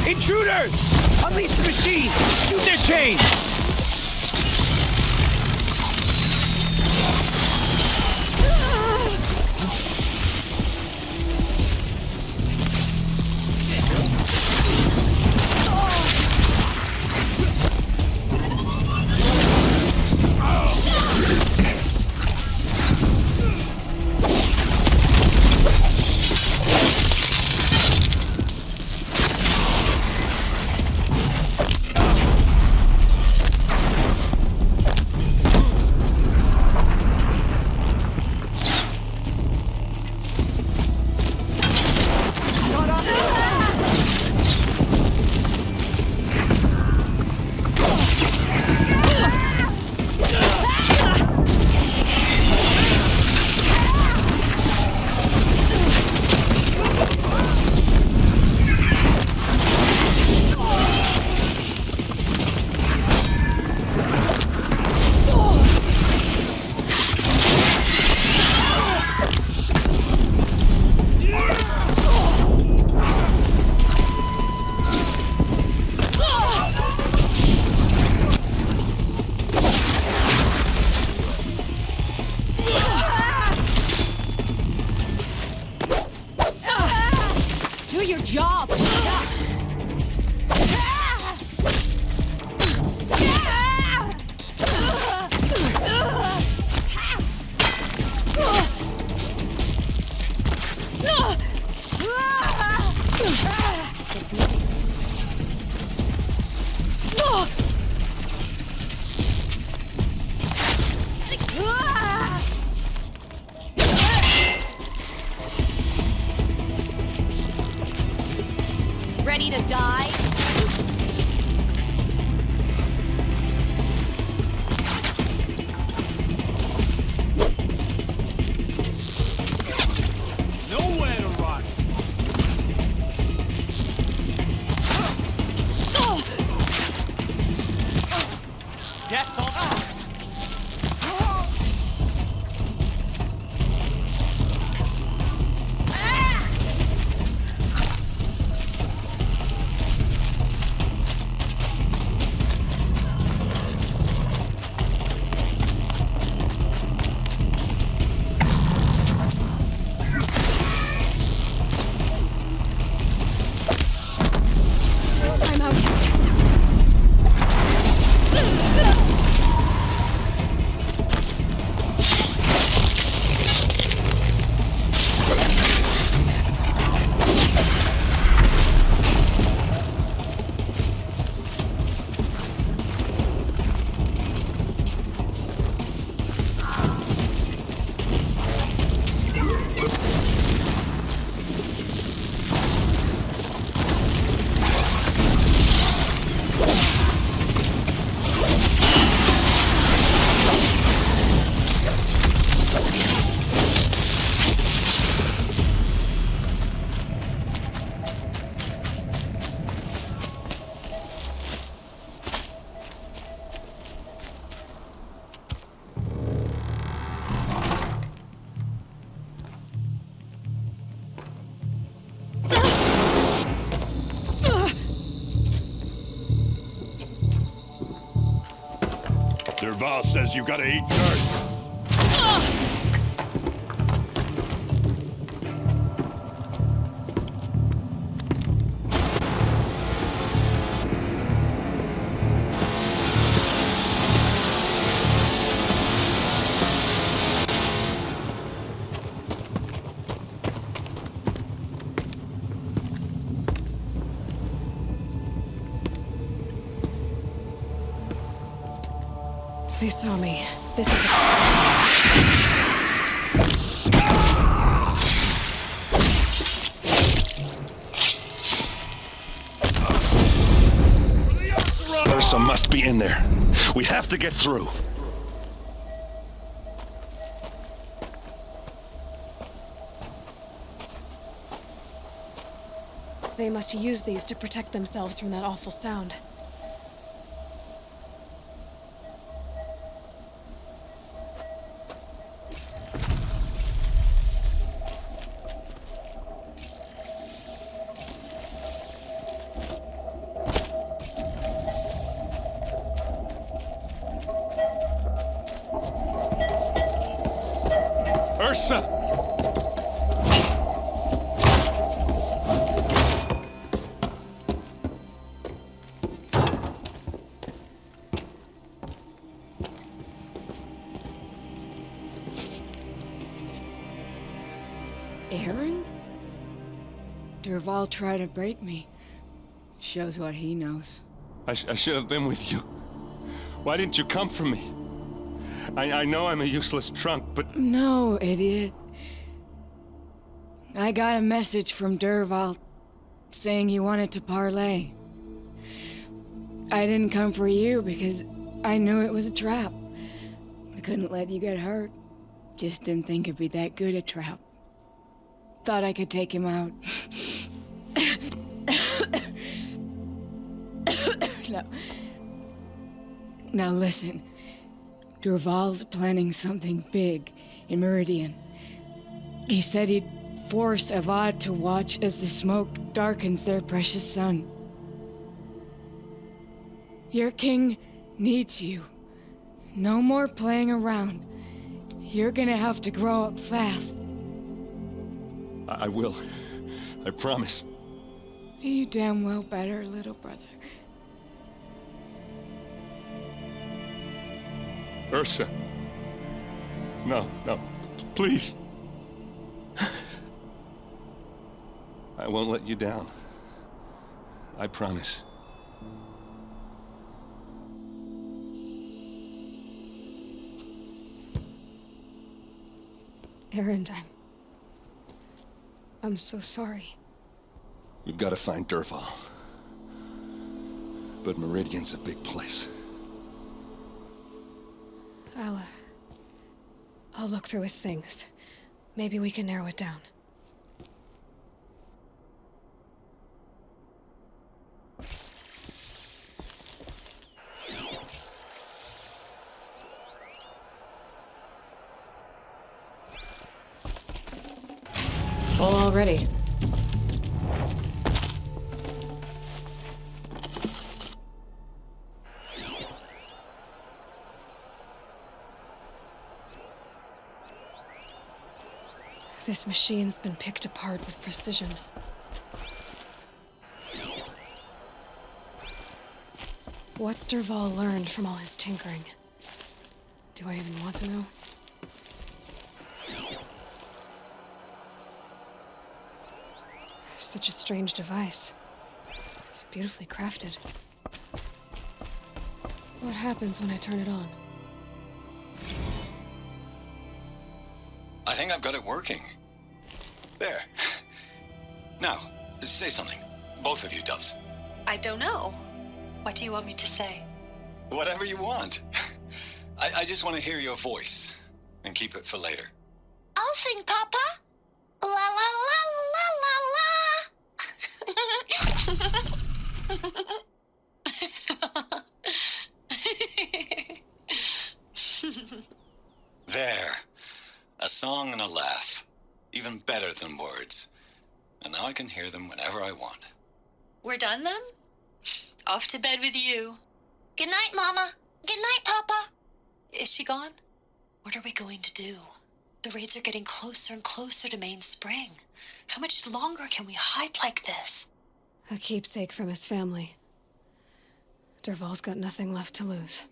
Intruders! Unleash the machine! Shoot their chains! Ready to die? Nowhere to run! Death on I'm out. Derval says you gotta eat dirt. They saw me. This is Ursa must be in there. We have to get through. They must use these to protect themselves from that awful sound. Ursa! Aaron? Derval tried to break me. Shows what he knows. I should have been with you. Why didn't you come for me? I know I'm a useless trunk, but... No, idiot. I got a message from Derval saying he wanted to parlay. I didn't come for you because I knew it was a trap. I couldn't let you get hurt. Just didn't think it'd be that good a trap. Thought I could take him out. Now listen. Derval's planning something big in Meridian. He said he'd force Avad to watch as the smoke darkens their precious sun. Your king needs you. No more playing around. You're gonna have to grow up fast. I will. I promise. You damn well better, little brother. Ursa. No, please. I won't let you down. I promise. Aaron, I'm so sorry. We've got to find Dervahl. But Meridian's a big place. I'll look through his things. Maybe we can narrow it down. Full already. This machine's been picked apart with precision. What's Dervahl learned from all his tinkering? Do I even want to know? Such a strange device. It's beautifully crafted. What happens when I turn it on? I think I've got it working. There. Now, say something. Both of you, Doves. I don't know. What do you want me to say? Whatever you want. I just want to hear your voice. And keep it for later. I'll sing, Papa. La la la la la la. There. A song and a laugh. Even better than words. And now I can hear them whenever I want. We're done then? Off to bed with you. Good night, Mama. Good night, Papa. Is she gone? What are we going to do? The raids are getting closer and closer to Main Spring. How much longer can we hide like this? A keepsake from his family. Dervahl's got nothing left to lose.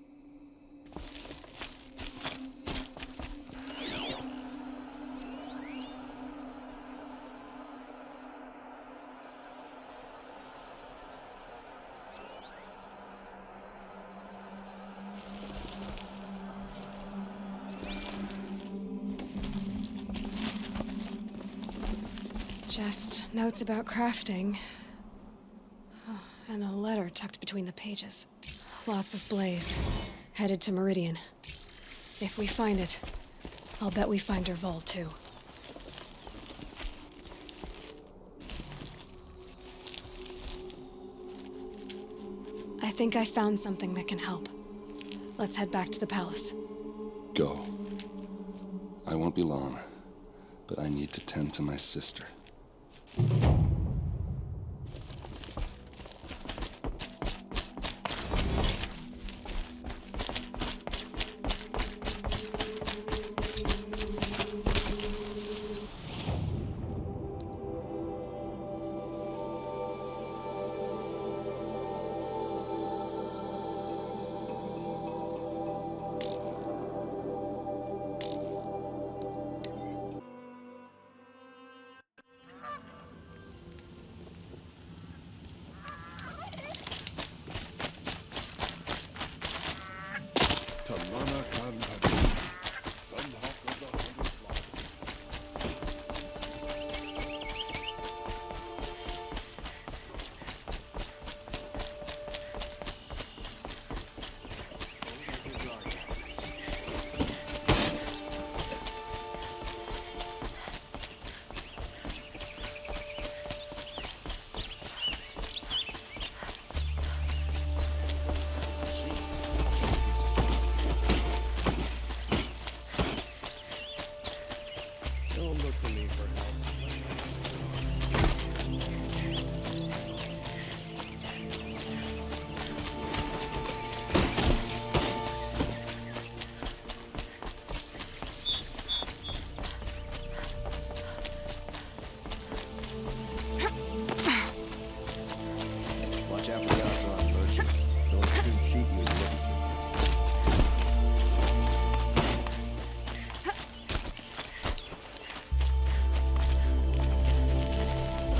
Just notes about crafting. Oh, and a letter tucked between the pages. Lots of blaze. Headed to Meridian. If we find it, I'll bet we find Dervahl too. I think I found something that can help. Let's head back to the palace. Go. I won't be long, but I need to tend to my sister.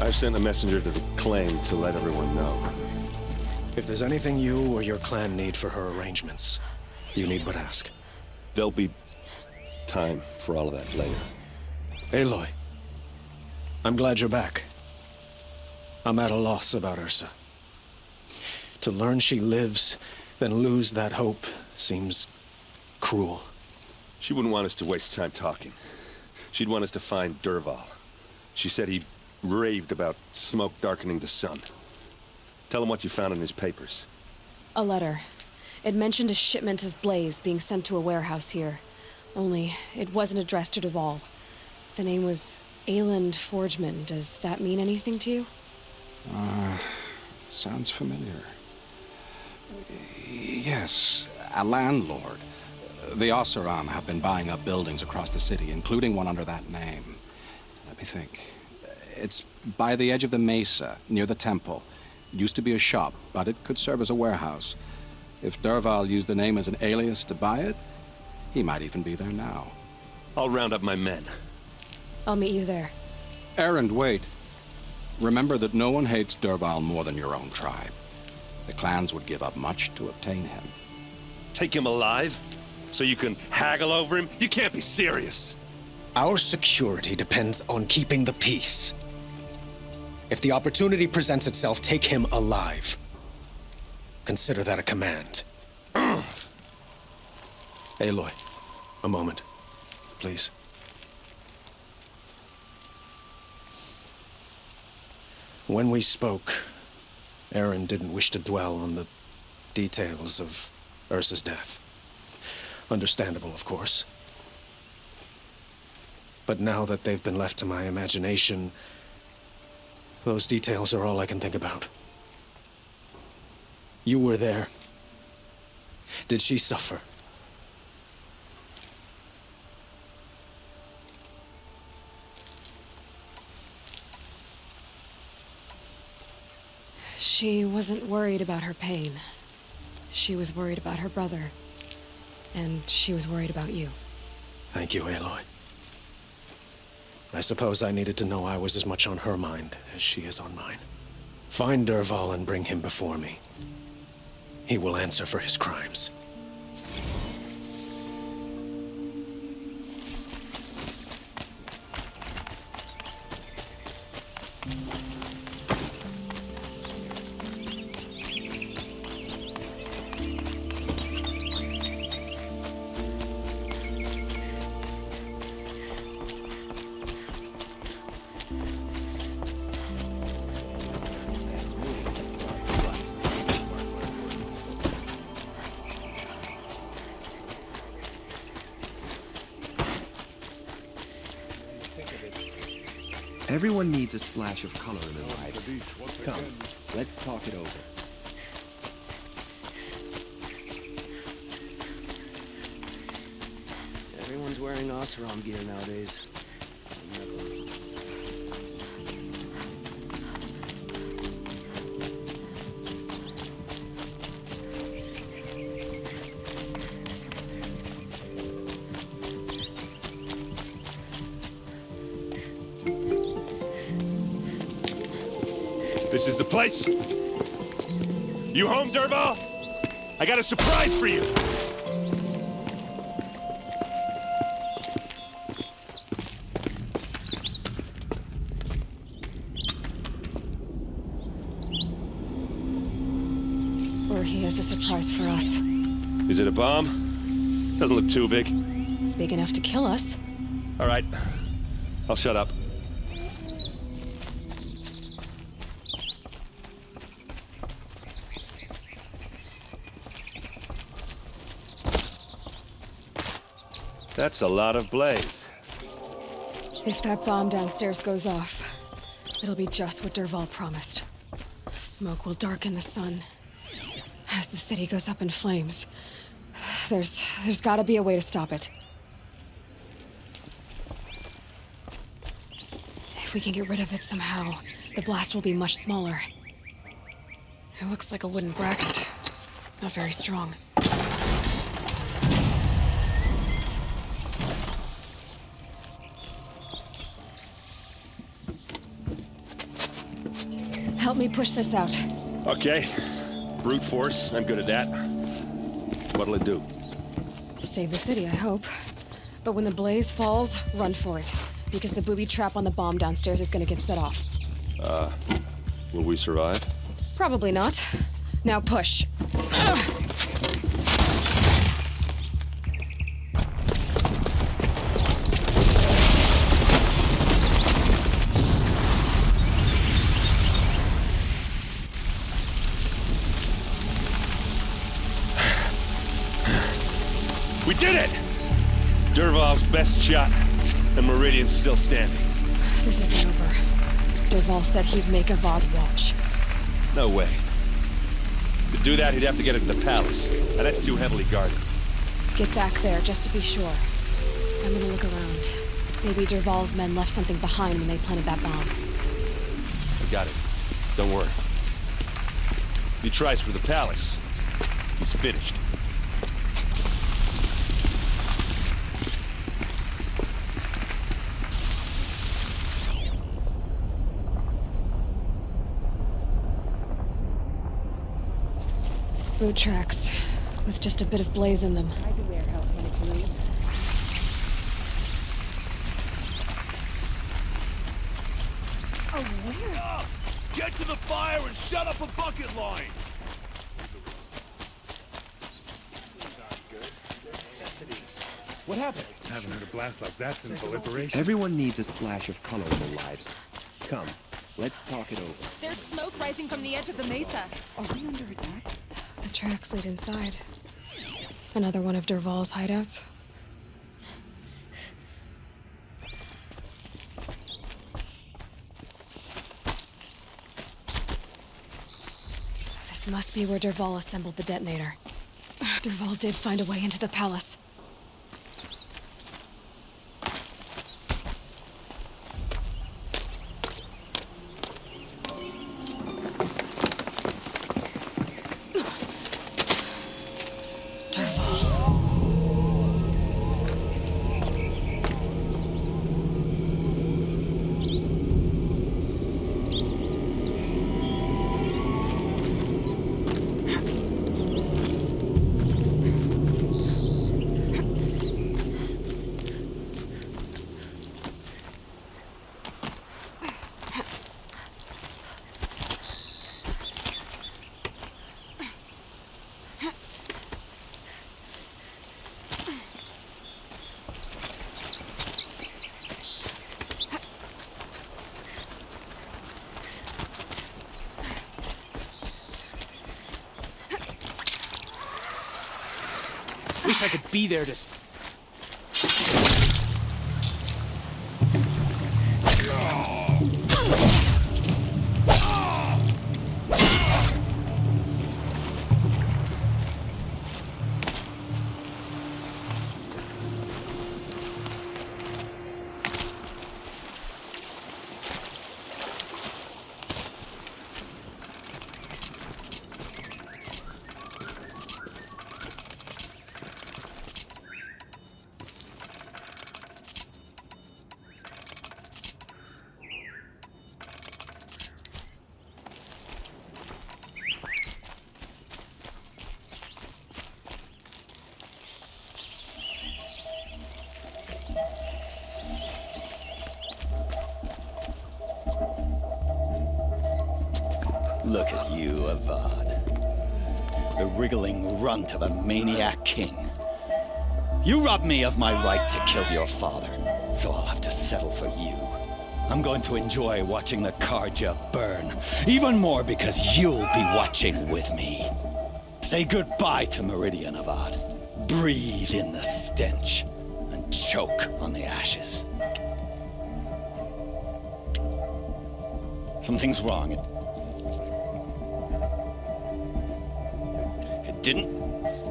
I've sent a messenger to the claim to let everyone know. If there's anything you or your clan need for her arrangements, you need but ask. There'll be time for all of that later. Aloy, I'm glad you're back. I'm at a loss about Ursa. To learn she lives, then lose that hope, seems cruel. She wouldn't want us to waste time talking. She'd want us to find Dervahl. She said he raved about smoke darkening the sun. Tell him what you found in his papers. A letter. It mentioned a shipment of blaze being sent to a warehouse here. Only, it wasn't addressed to Dervahl. The name was Ayland Forgeman. Does that mean anything to you? Sounds familiar. Yes, a landlord. The Oseram have been buying up buildings across the city, including one under that name. Let me think. It's by the edge of the mesa, near the temple. It used to be a shop, but it could serve as a warehouse. If Dervahl used the name as an alias to buy it, he might even be there now. I'll round up my men. I'll meet you there. Erend, wait. Remember that no one hates Dervahl more than your own tribe. The clans would give up much to obtain him. Take him alive? So you can haggle over him? You can't be serious. Our security depends on keeping the peace. If the opportunity presents itself, take him alive. Consider that a command. Aloy, a moment, please. When we spoke, Aaron didn't wish to dwell on the details of Ursa's death. Understandable, of course. But now that they've been left to my imagination, those details are all I can think about. You were there. Did she suffer? She wasn't worried about her pain. She was worried about her brother. And she was worried about you. Thank you, Aloy. I suppose I needed to know I was as much on her mind as she is on mine. Find Dervahl and bring him before me. He will answer for his crimes. Everyone needs a splash of color in their lives. Come, let's talk it over. Everyone's wearing Oseram gear nowadays. This is the place? You home, Dervahl? I got a surprise for you! Or he has a surprise for us. Is it a bomb? Doesn't look too big. It's big enough to kill us. All right. I'll shut up. That's a lot of blaze. If that bomb downstairs goes off, it'll be just what Dervahl promised. Smoke will darken the sun. As the city goes up in flames, there's gotta be a way to stop it. If we can get rid of it somehow, the blast will be much smaller. It looks like a wooden bracket. Not very strong. Help me push this out. Okay. Brute force, I'm good at that. What'll it do? Save the city, I hope. But when the blaze falls, run for it. Because the booby trap on the bomb downstairs is gonna get set off. Will we survive? Probably not. Now push. We did it! Dervahl's best shot, and Meridian's still standing. This isn't over. Dervahl said he'd make Avad watch. No way. To do that, he'd have to get into the palace, and that's too heavily guarded. Get back there, just to be sure. I'm gonna look around. Maybe Dervahl's men left something behind when they planted that bomb. I got it. Don't worry. If he tries for the palace, he's finished. Boot tracks, with just a bit of blaze in them. Get to the fire and shut up a bucket line! What happened? I haven't heard a blast like that since the liberation. Everyone needs a splash of color in their lives. Come, let's talk it over. There's smoke rising from the edge of the mesa. Are we under attack? The tracks lead inside. Another one of Dervahl's hideouts. This must be where Dervahl assembled the detonator. Dervahl did find a way into the palace. Wish I could be there to... Look at you, Avad. The wriggling runt of a maniac king. You robbed me of my right to kill your father, so I'll have to settle for you. I'm going to enjoy watching the Karja burn, even more because you'll be watching with me. Say goodbye to Meridian, Avad. Breathe in the stench, and choke on the ashes. Something's wrong.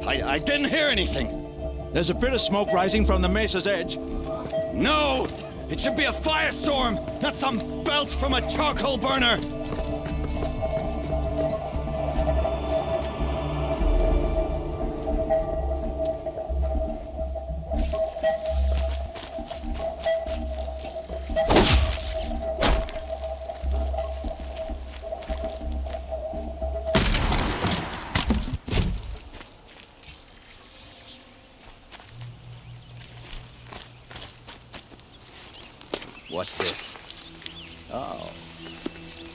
I didn't hear anything. There's a bit of smoke rising from the mesa's edge. No! It should be a firestorm, not some belch from a charcoal burner! What's this? Oh.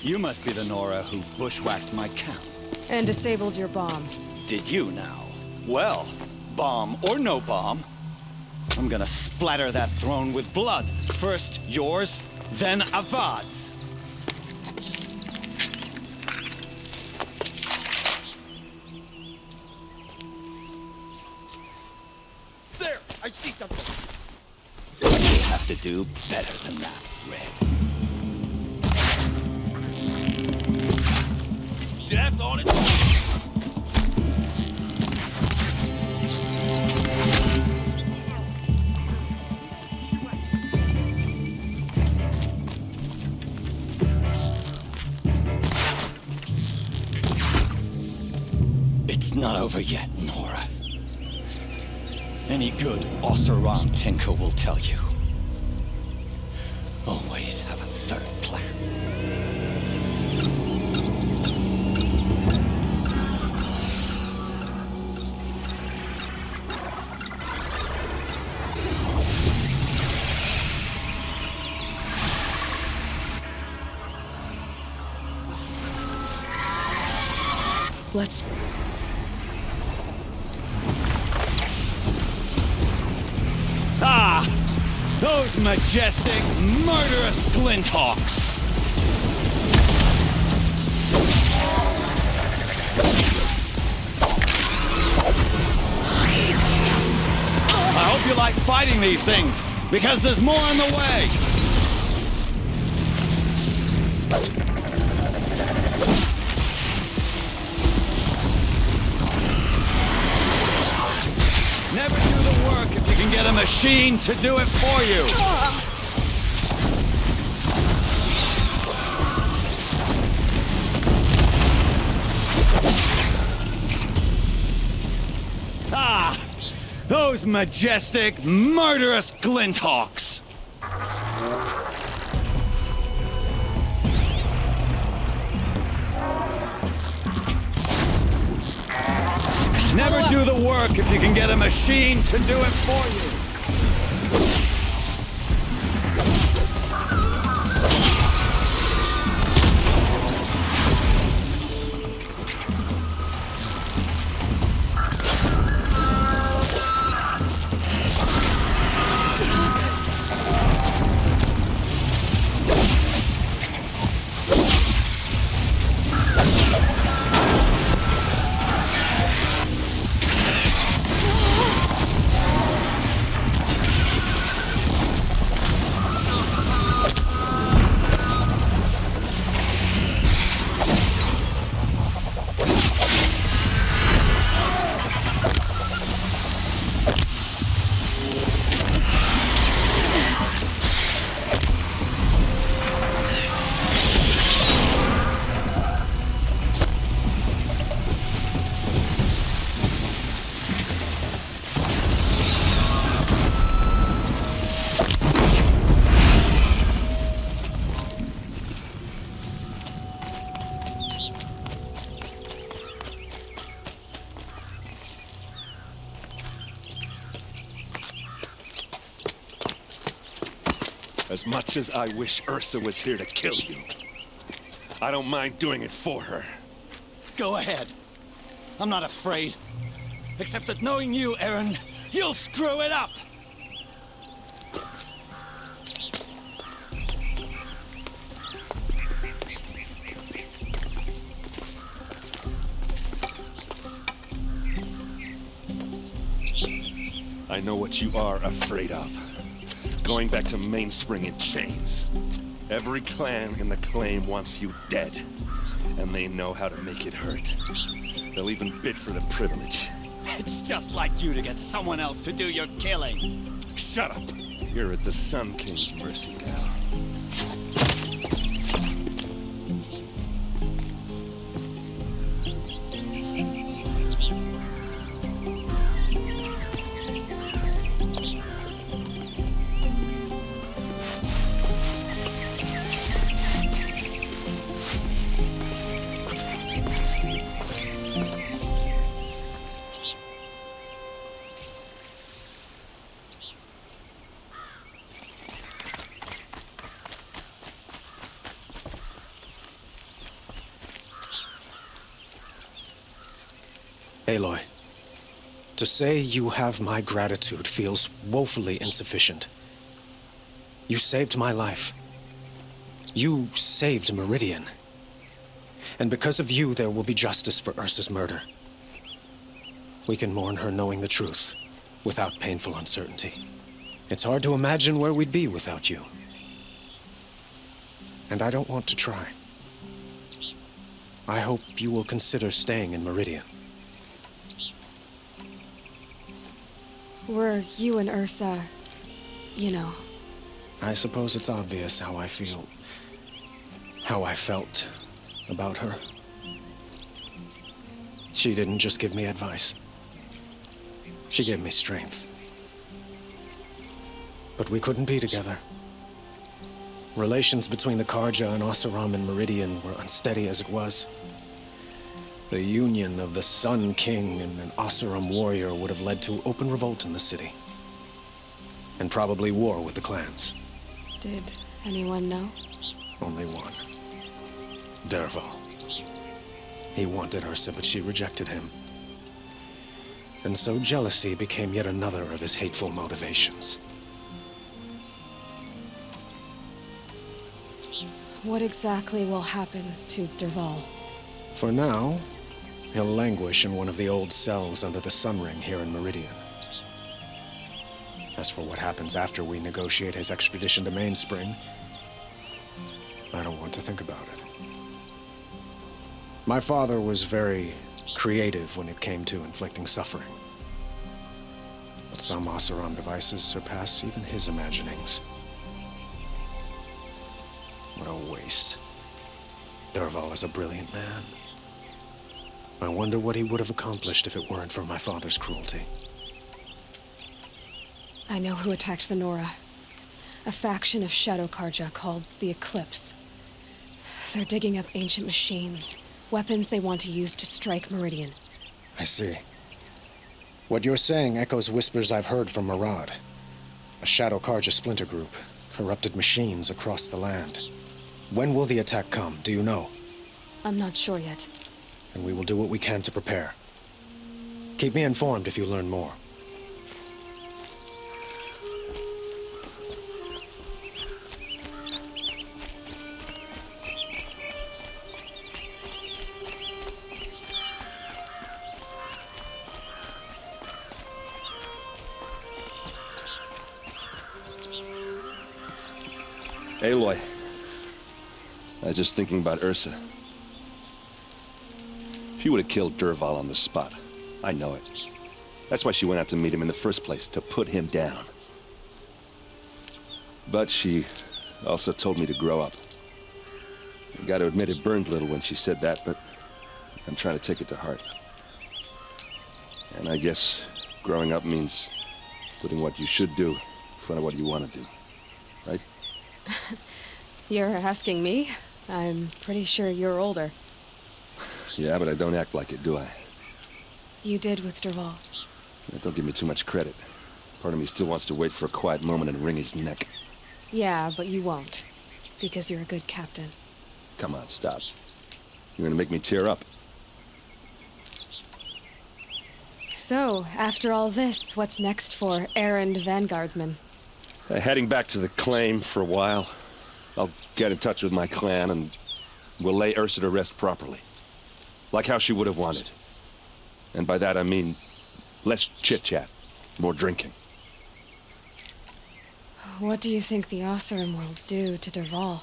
You must be the Nora who bushwhacked my camp. And disabled your bomb. Did you now? Well, bomb or no bomb, I'm gonna splatter that throne with blood. First yours, then Avad's. There! I see something! You have to do better than that, Red. Death on it! It's not over yet, Nora. Any good Oseram tinker will tell you. Always have a third plan. Let's... Ah! Those majestic, murderous glinthawks! I hope you like fighting these things, because there's more on the way! Never do the work if you can get a machine to do it for you. Ah! Those majestic, murderous glinthawks! Never do the work if you can get a machine to do it for you. As much as I wish Ursa was here to kill you, I don't mind doing it for her. Go ahead. I'm not afraid. Except that knowing you, Aaron, you'll screw it up! I know what you are afraid of. Going back to Mainspring in chains. Every clan in the claim wants you dead. And they know how to make it hurt. They'll even bid for the privilege. It's just like you to get someone else to do your killing. Shut up! You're at the Sun King's mercy now. Aloy, to say you have my gratitude feels woefully insufficient. You saved my life. You saved Meridian. And because of you, there will be justice for Ursa's murder. We can mourn her knowing the truth, without painful uncertainty. It's hard to imagine where we'd be without you. And I don't want to try. I hope you will consider staying in Meridian. Were you and Ursa, you know? I suppose it's obvious how I feel, how I felt about her. She didn't just give me advice. She gave me strength. But we couldn't be together. Relations between the Karja and Oseram and Meridian were unsteady as it was. The union of the Sun King and an Oseram warrior would have led to open revolt in the city. And probably war with the clans. Did anyone know? Only one. Dervahl. He wanted Ursa, but she rejected him. And so jealousy became yet another of his hateful motivations. What exactly will happen to Dervahl? For now, he'll languish in one of the old cells under the Sun Ring here in Meridian. As for what happens after we negotiate his extradition to Mainspring, I don't want to think about it. My father was very creative when it came to inflicting suffering. But some Oseram devices surpass even his imaginings. What a waste. Dervahl is a brilliant man. I wonder what he would have accomplished if it weren't for my father's cruelty. I know who attacked the Nora. A faction of Shadow Karja called the Eclipse. They're digging up ancient machines, weapons they want to use to strike Meridian. I see. What you're saying echoes whispers I've heard from Murad. A Shadow Karja splinter group, corrupted machines across the land. When will the attack come, do you know? I'm not sure yet. And we will do what we can to prepare. Keep me informed if you learn more. Aloy. I was just thinking about Ursa. She would have killed Dervahl on the spot. I know it. That's why she went out to meet him in the first place, to put him down. But she also told me to grow up. I gotta admit it burned a little when she said that, but I'm trying to take it to heart. And I guess growing up means putting what you should do in front of what you want to do, right? You're asking me? I'm pretty sure you're older. Yeah, but I don't act like it, do I? You did with Dervahl. Don't give me too much credit. Part of me still wants to wait for a quiet moment and wring his neck. Yeah, but you won't. Because you're a good captain. Come on, stop. You're gonna make me tear up. So, after all this, what's next for errand vanguardsman? Heading back to the claim for a while. I'll get in touch with my clan and we'll lay Ursa to rest properly. Like how she would have wanted. And by that I mean less chit-chat, more drinking. What do you think the Oseram will do to Dervahl?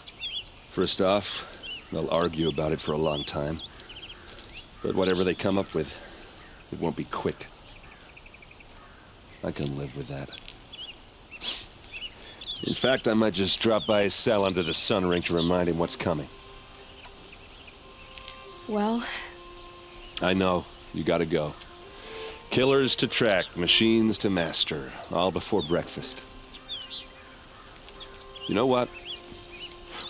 First off, they'll argue about it for a long time. But whatever they come up with, it won't be quick. I can live with that. In fact, I might just drop by his cell under the Sun Ring to remind him what's coming. Well... I know. You gotta go. Killers to track, machines to master. All before breakfast. You know what?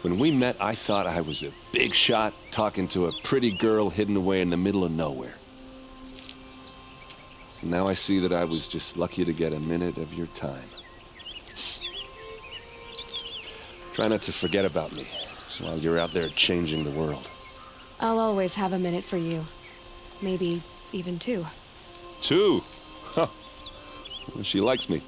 When we met, I thought I was a big shot talking to a pretty girl hidden away in the middle of nowhere. And now I see that I was just lucky to get a minute of your time. Try not to forget about me while you're out there changing the world. I'll always have a minute for you. Maybe Even 2. 2? Huh. She likes me.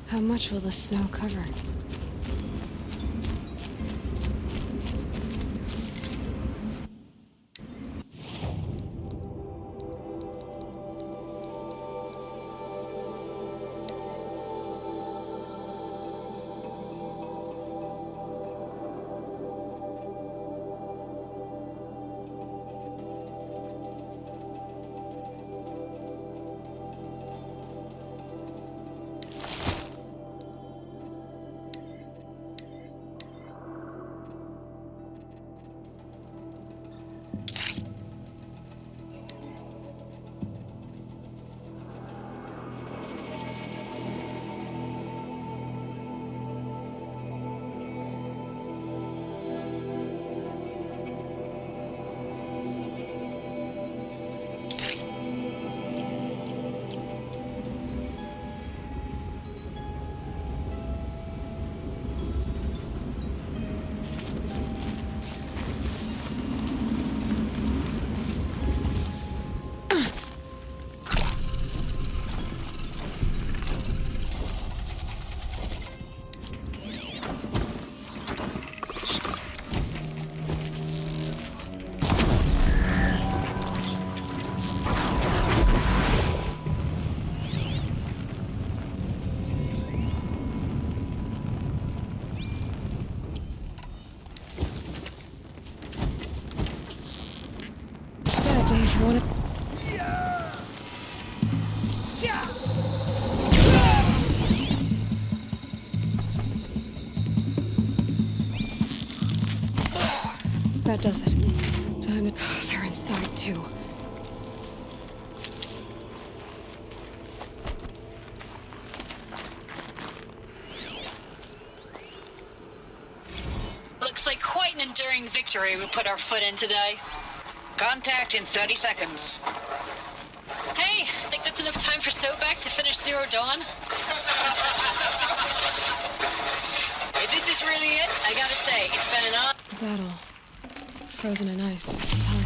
How much will the snow cover? Dave, you wanna... That does it. Time to... They're inside, too. Looks like quite an enduring victory we put our foot in today. Contact in 30 seconds. Hey, think that's enough time for Sobek to finish Zero Dawn? If this is really it, I gotta say, it's been an honor. The battle. Frozen in ice. Time.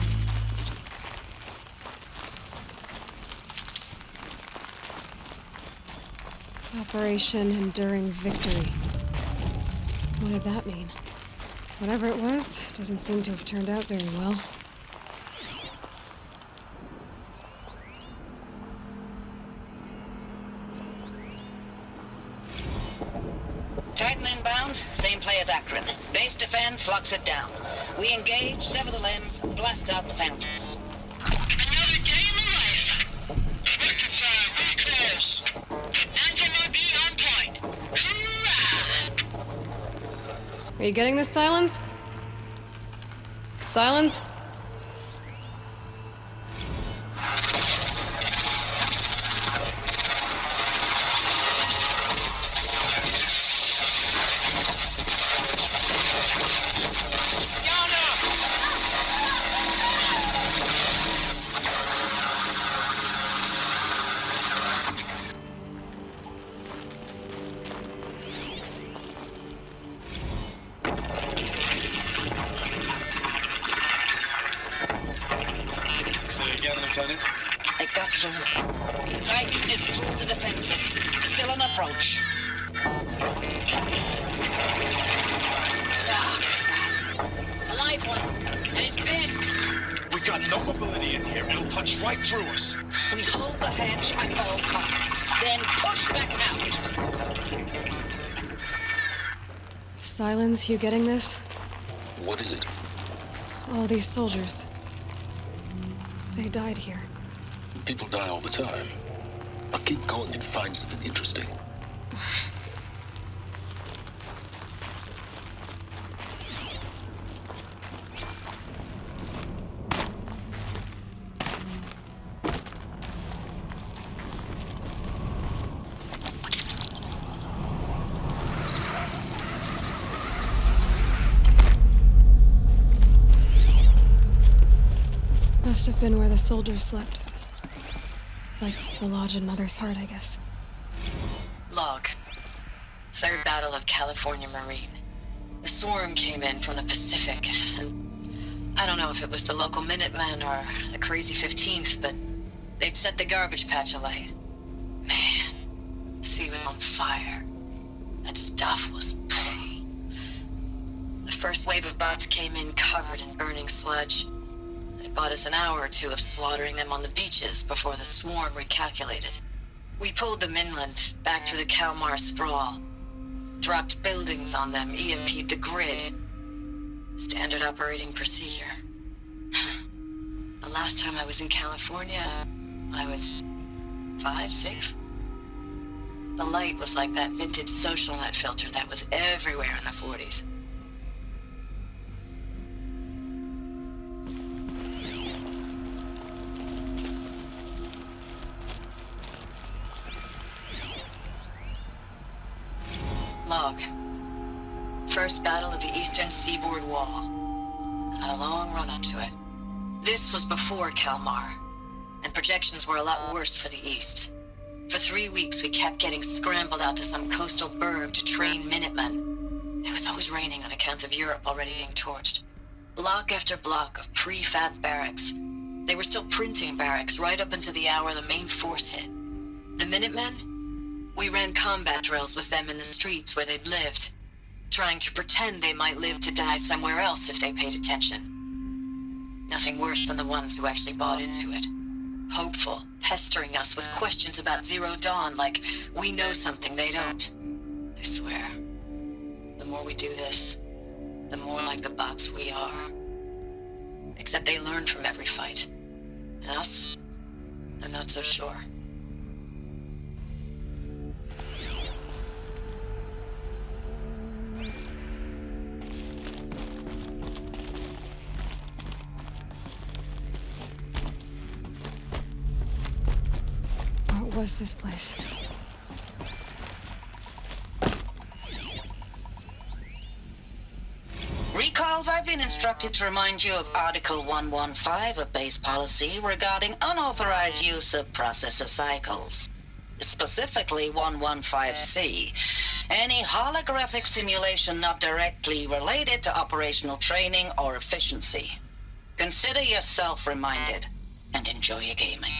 Operation Enduring Victory. What did that mean? Whatever it was, doesn't seem to have turned out very well. Titan inbound, same play as Akron. Base defense locks it down. We engage, sever the limbs, blast out the fountains. Another day in the life. Record time, very close. Engine will be on point. Hoorah! Are you getting this, Silence? Silence? They got through. Titan is through the defenses. Still on approach. A live one. And he's pissed. We've got no mobility in here. It'll punch right through us. We hold the hedge at all costs. Then push back out. Silence, you getting this? What is it? All these soldiers. They died here. People die all the time. I'll keep going and find something interesting. Must have been where the soldiers slept. Like the lodge in Mother's Heart, I guess. Log. Third Battle of California Marine. The swarm came in from the Pacific, and I don't know if it was the local Minutemen or the crazy 15th, but they'd set the garbage patch alight. Man, the sea was on fire. That stuff was... The first wave of bots came in covered in burning sludge. It bought us an hour or two of slaughtering them on the beaches before the swarm recalculated. We pulled them inland, back through the Kalmar sprawl. Dropped buildings on them, EMP'd the grid. Standard operating procedure. The last time I was in California, I was 5, 6? The light was like that vintage social net filter that was everywhere in the 40s. Log. First battle of the eastern seaboard wall. Had a long run up to it. This was before Kalmar, and projections were a lot worse for the east. For 3 weeks, we kept getting scrambled out to some coastal burg to train Minutemen. It was always raining on account of Europe already being torched. Block after block of prefab barracks. They were still printing barracks right up until the hour the main force hit. The Minutemen? We ran combat drills with them in the streets where they'd lived, trying to pretend they might live to die somewhere else if they paid attention. Nothing worse than the ones who actually bought into it. Hopeful, pestering us with questions about Zero Dawn like we know something they don't. I swear, the more we do this, the more like the bots we are. Except they learn from every fight. And us? I'm not so sure. What was this place? Recalls, I've been instructed to remind you of Article 115 of base policy regarding unauthorized use of processor cycles. Specifically 115C. Any holographic simulation not directly related to operational training or efficiency. Consider yourself reminded, and enjoy your gaming.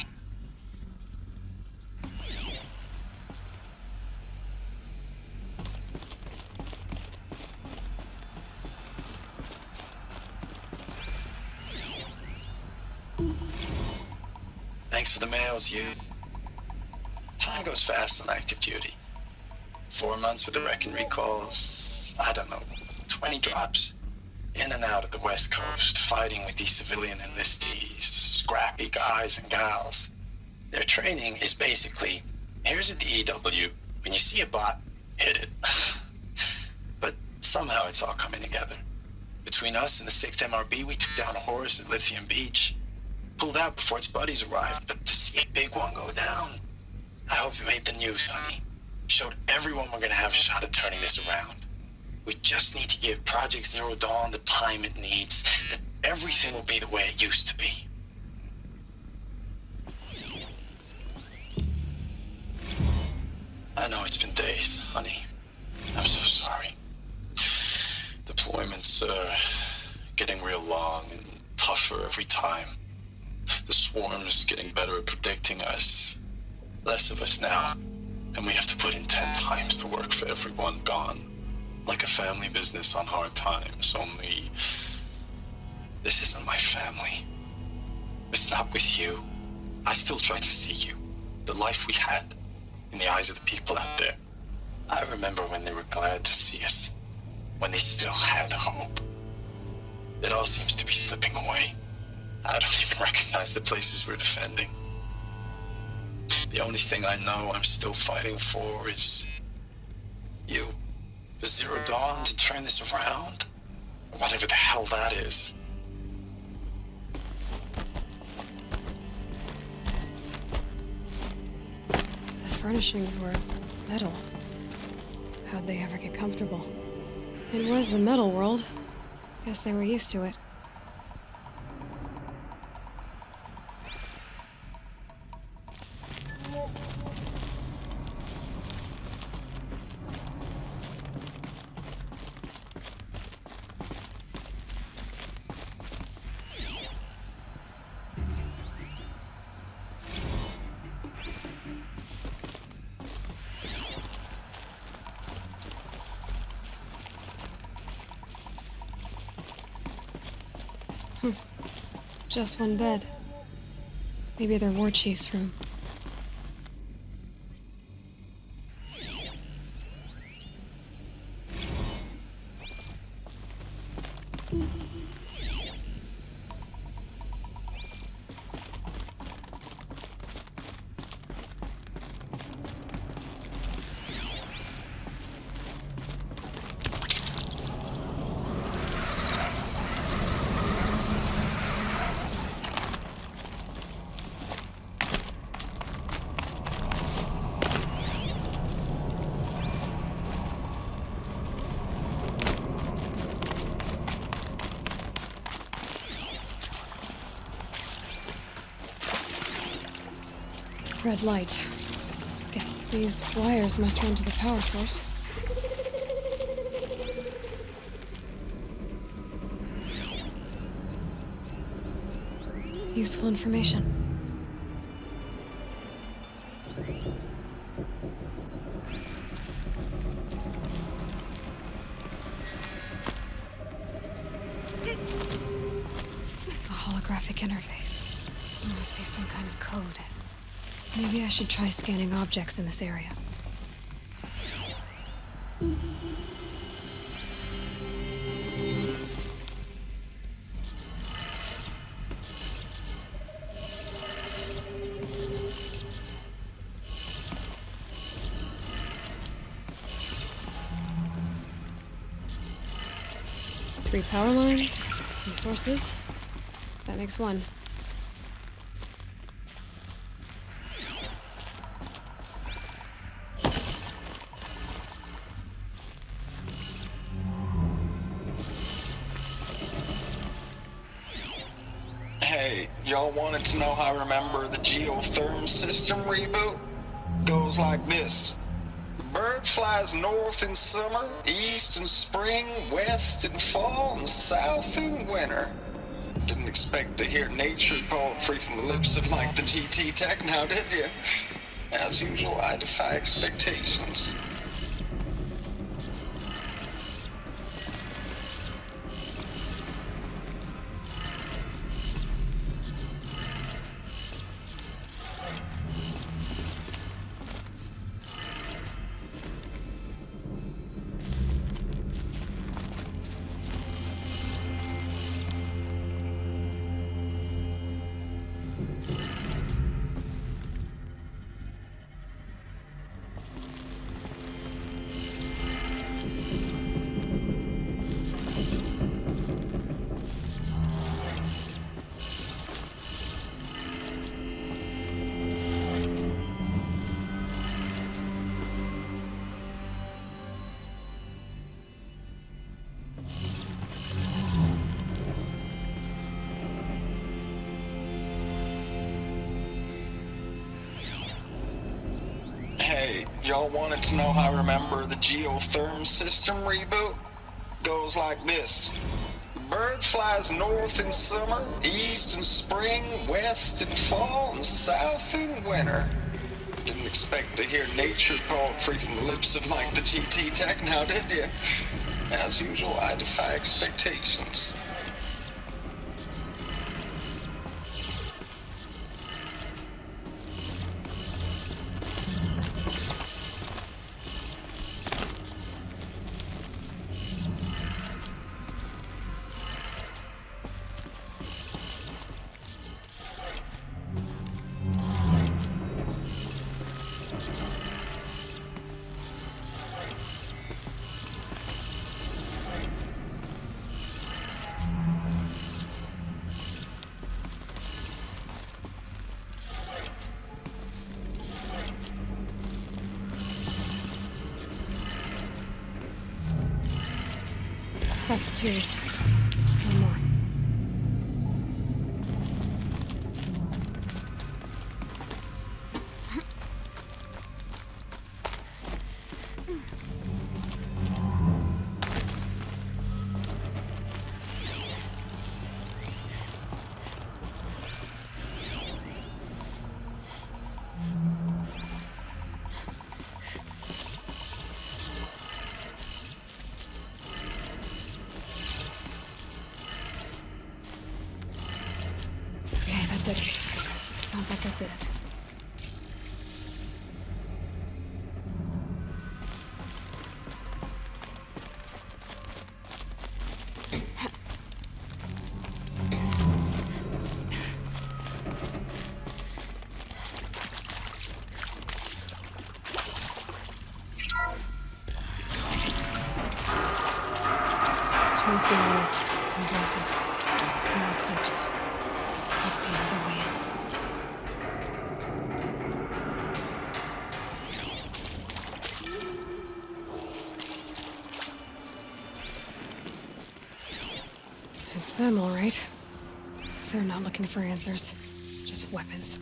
Thanks for the mails, you. Time goes fast on active duty. 4 months with the wreck and recalls, I don't know, 20 drops. In and out of the West Coast, fighting with these civilian enlistees, scrappy guys and gals. Their training is basically, here's a DEW, when you see a bot, hit it. But somehow it's all coming together. Between us and the 6th MRB, we took down a horse at Lithium Beach. Pulled out before its buddies arrived, but to see a big one go down. I hope you made the news, honey. Showed everyone we're gonna have a shot at turning this around. We just need to give Project Zero Dawn the time it needs, that everything will be the way it used to be. I know it's been days, honey. I'm so sorry. Deployments are getting real long and tougher every time. The swarm's getting better at predicting us. Less of us now, and we have to put in 10 times the work for everyone gone. Like a family business on hard times, only this isn't my family. It's not with you. I still try to see you, the life we had, in the eyes of the people out there. I remember when they were glad to see us, when they still had hope. It all seems to be slipping away. I don't even recognize the places we're defending. The only thing I know I'm still fighting for is you. For Zero Dawn to turn this around. Whatever the hell that is. The furnishings were metal. How'd they ever get comfortable? It was the metal world. Guess they were used to it. Just one bed. Maybe their war chief's room. Red light. These wires must run to the power source. Useful information. A holographic interface. There must be some kind of code. Maybe I should try scanning objects in this area. Three power lines, resources. That makes one. Hey, y'all wanted to know how I remember the geotherm system reboot? Goes like this. Bird flies north in summer, east in spring, west in fall, and south in winter. Didn't expect to hear nature's poetry from the lips of Mike the GT Tech now, did you? As usual, I defy expectations. Hey, y'all wanted to know how I remember the geotherm system reboot? Goes like this. Bird flies north in summer, east in spring, west in fall, and south in winter. Didn't expect to hear nature's poetry from the lips of Mike the GT Tech now, did you? As usual, I defy expectations. That's 2. One more. Did it. Sounds like that did it. Tools being used. And dresses. No clips. Must be another way in. It's them, all right. They're not looking for answers. Just weapons.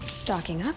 Stocking up.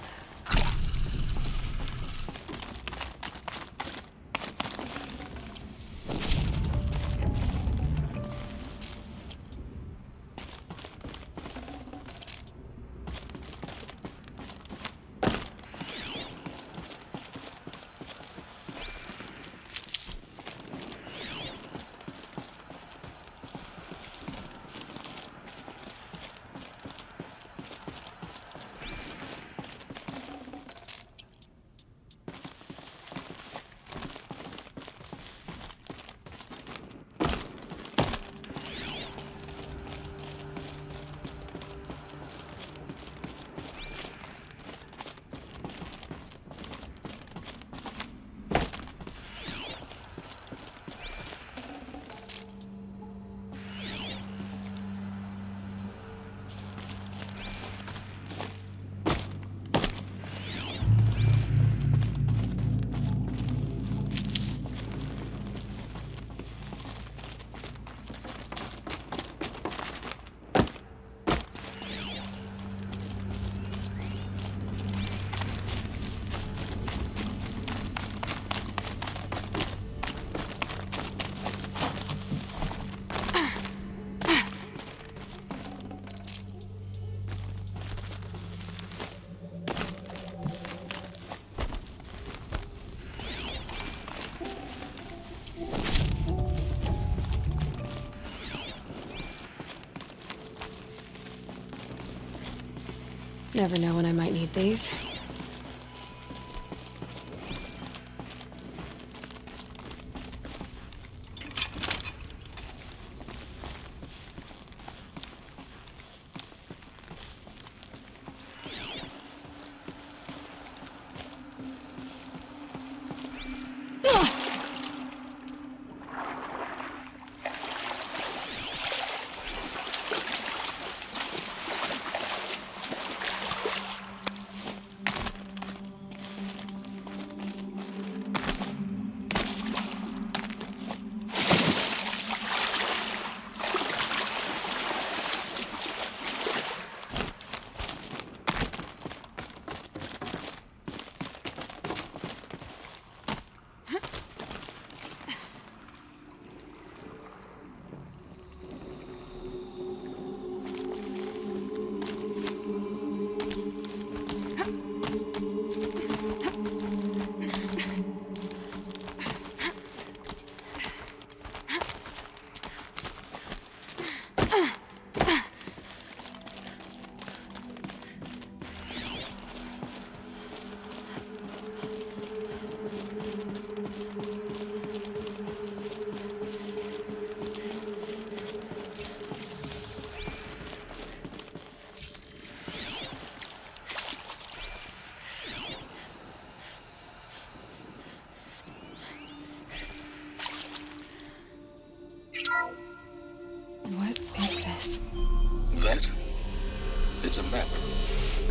Never know when I might need these.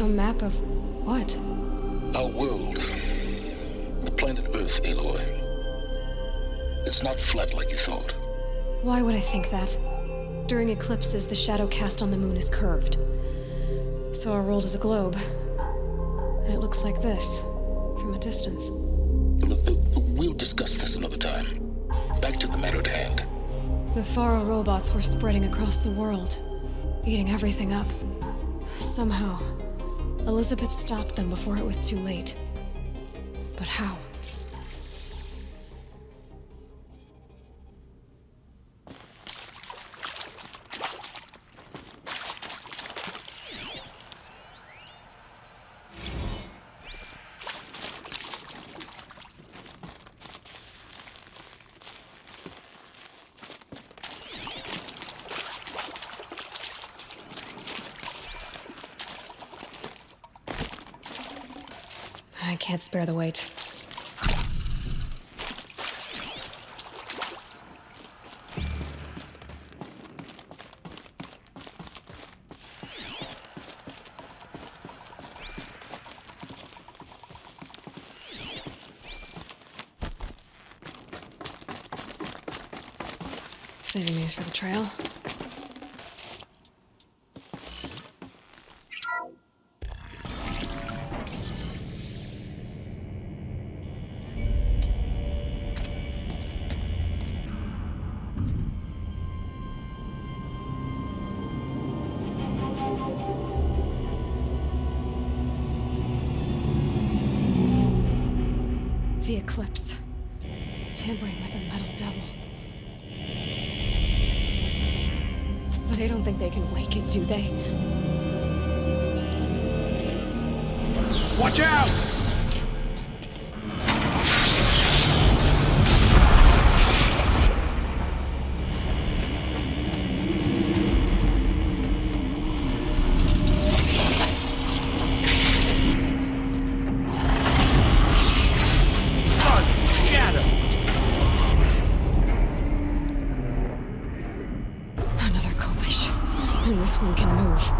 A map of what? Our world. The planet Earth, Aloy. It's not flat like you thought. Why would I think that? During eclipses, the shadow cast on the moon is curved. So our world is a globe. And it looks like this, from a distance. We'll discuss this another time. Back to the matter at hand. The Faro robots were spreading across the world, eating everything up. Somehow, Elizabeth stopped them before it was too late. But how? I can't spare the weight. Saving these for the trail. The eclipse. Tampering with a metal devil. They don't think they can wake it, do they? Watch out! And this one can move.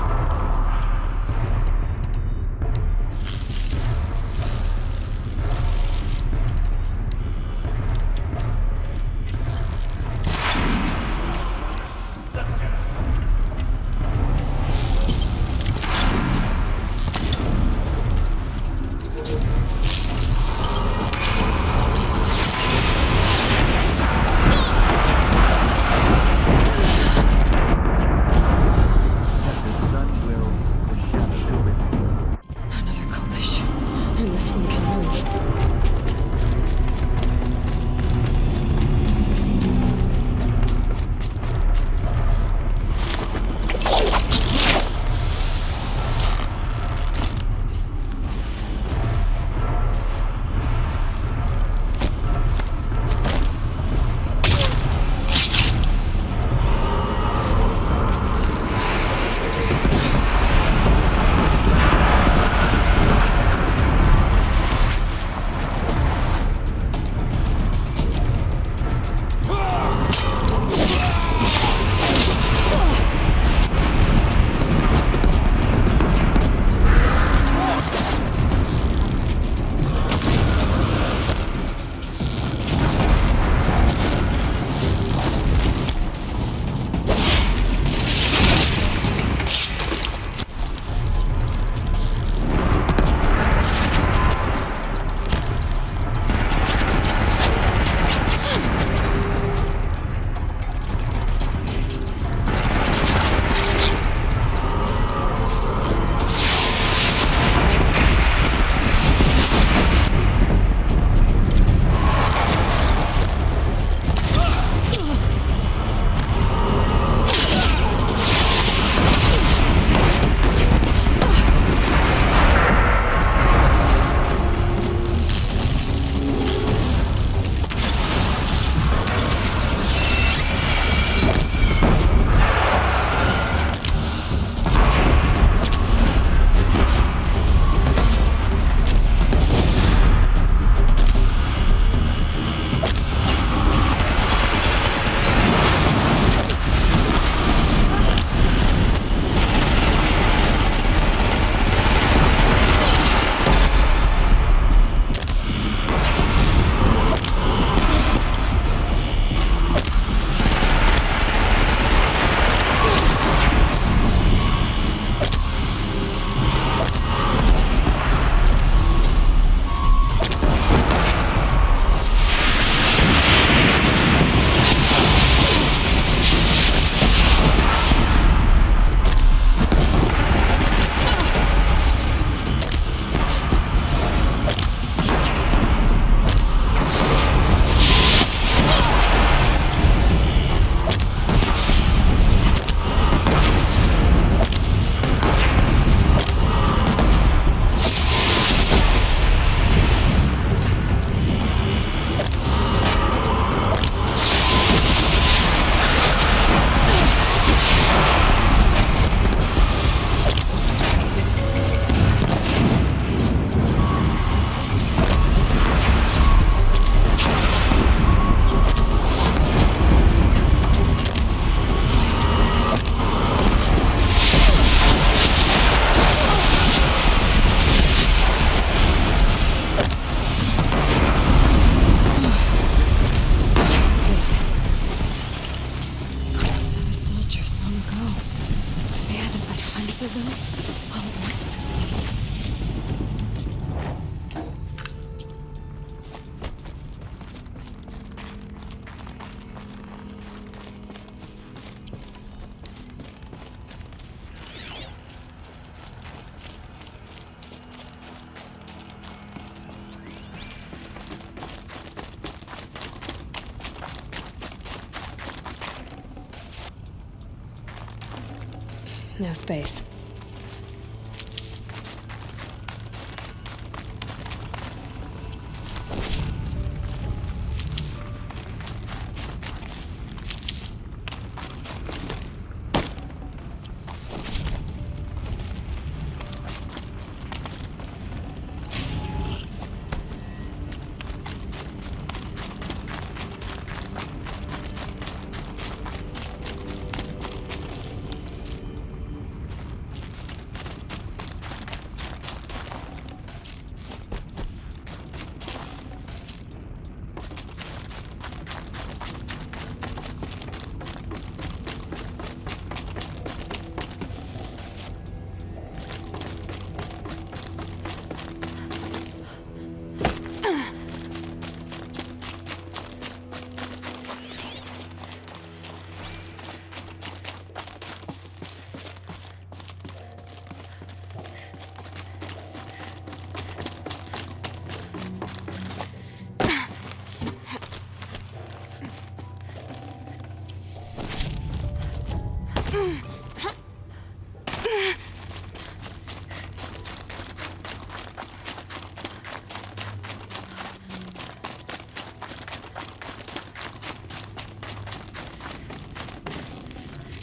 No space.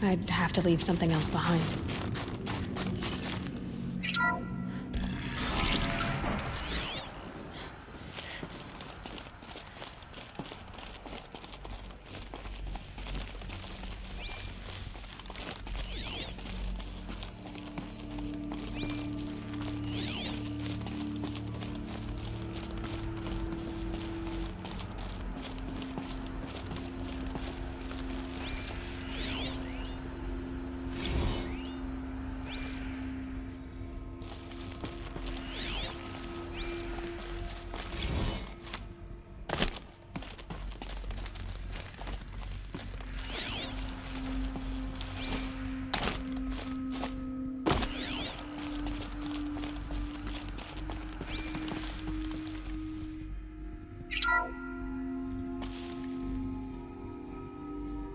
I'd have to leave something else behind.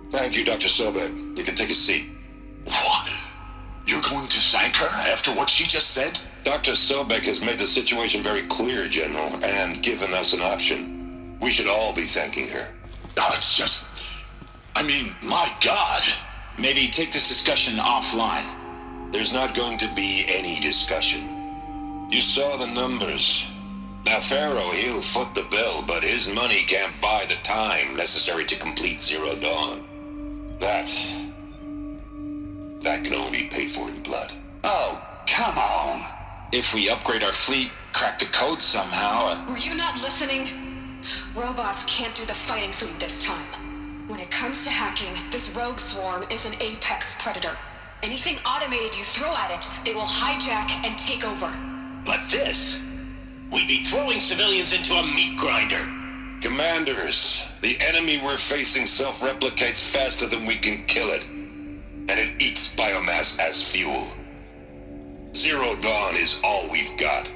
Thank you, Dr. Sobek. You can take a seat. What? You're going to thank her after what she just said? Dr. Sobek has made the situation very clear, General, and given us an option. We should all be thanking her. Oh, it's just... I mean, my God. Maybe take this discussion offline. There's not going to be any discussion. You saw the numbers. Now, Pharaoh, he'll foot the bill, but his money can't buy the time necessary to complete Zero Dawn. That can only be paid for in blood. Oh, come on. If we upgrade our fleet, crack the code somehow... Were you not listening? Robots can't do the fighting for you this time. When it comes to hacking, this rogue swarm is an apex predator. Anything automated you throw at it, they will hijack and take over. But this... we'd be throwing civilians into a meat grinder. Commanders, the enemy we're facing self-replicates faster than we can kill it. And it eats biomass as fuel. Zero Dawn is all we've got.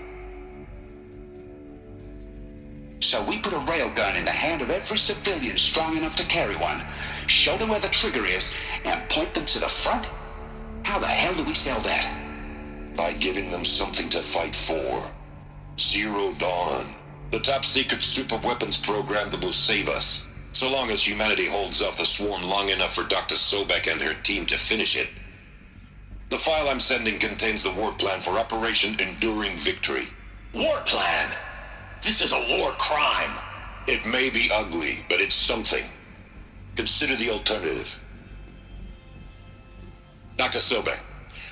So we put a railgun in the hand of every civilian strong enough to carry one, show them where the trigger is, and point them to the front? How the hell do we sell that? By giving them something to fight for. Zero Dawn. The top-secret super-weapons program that will save us. So long as humanity holds off the swarm long enough for Dr. Sobek and her team to finish it. The file I'm sending contains the war plan for Operation Enduring Victory. War plan? This is a war crime. It may be ugly, but it's something. Consider the alternative. Dr. Sobek,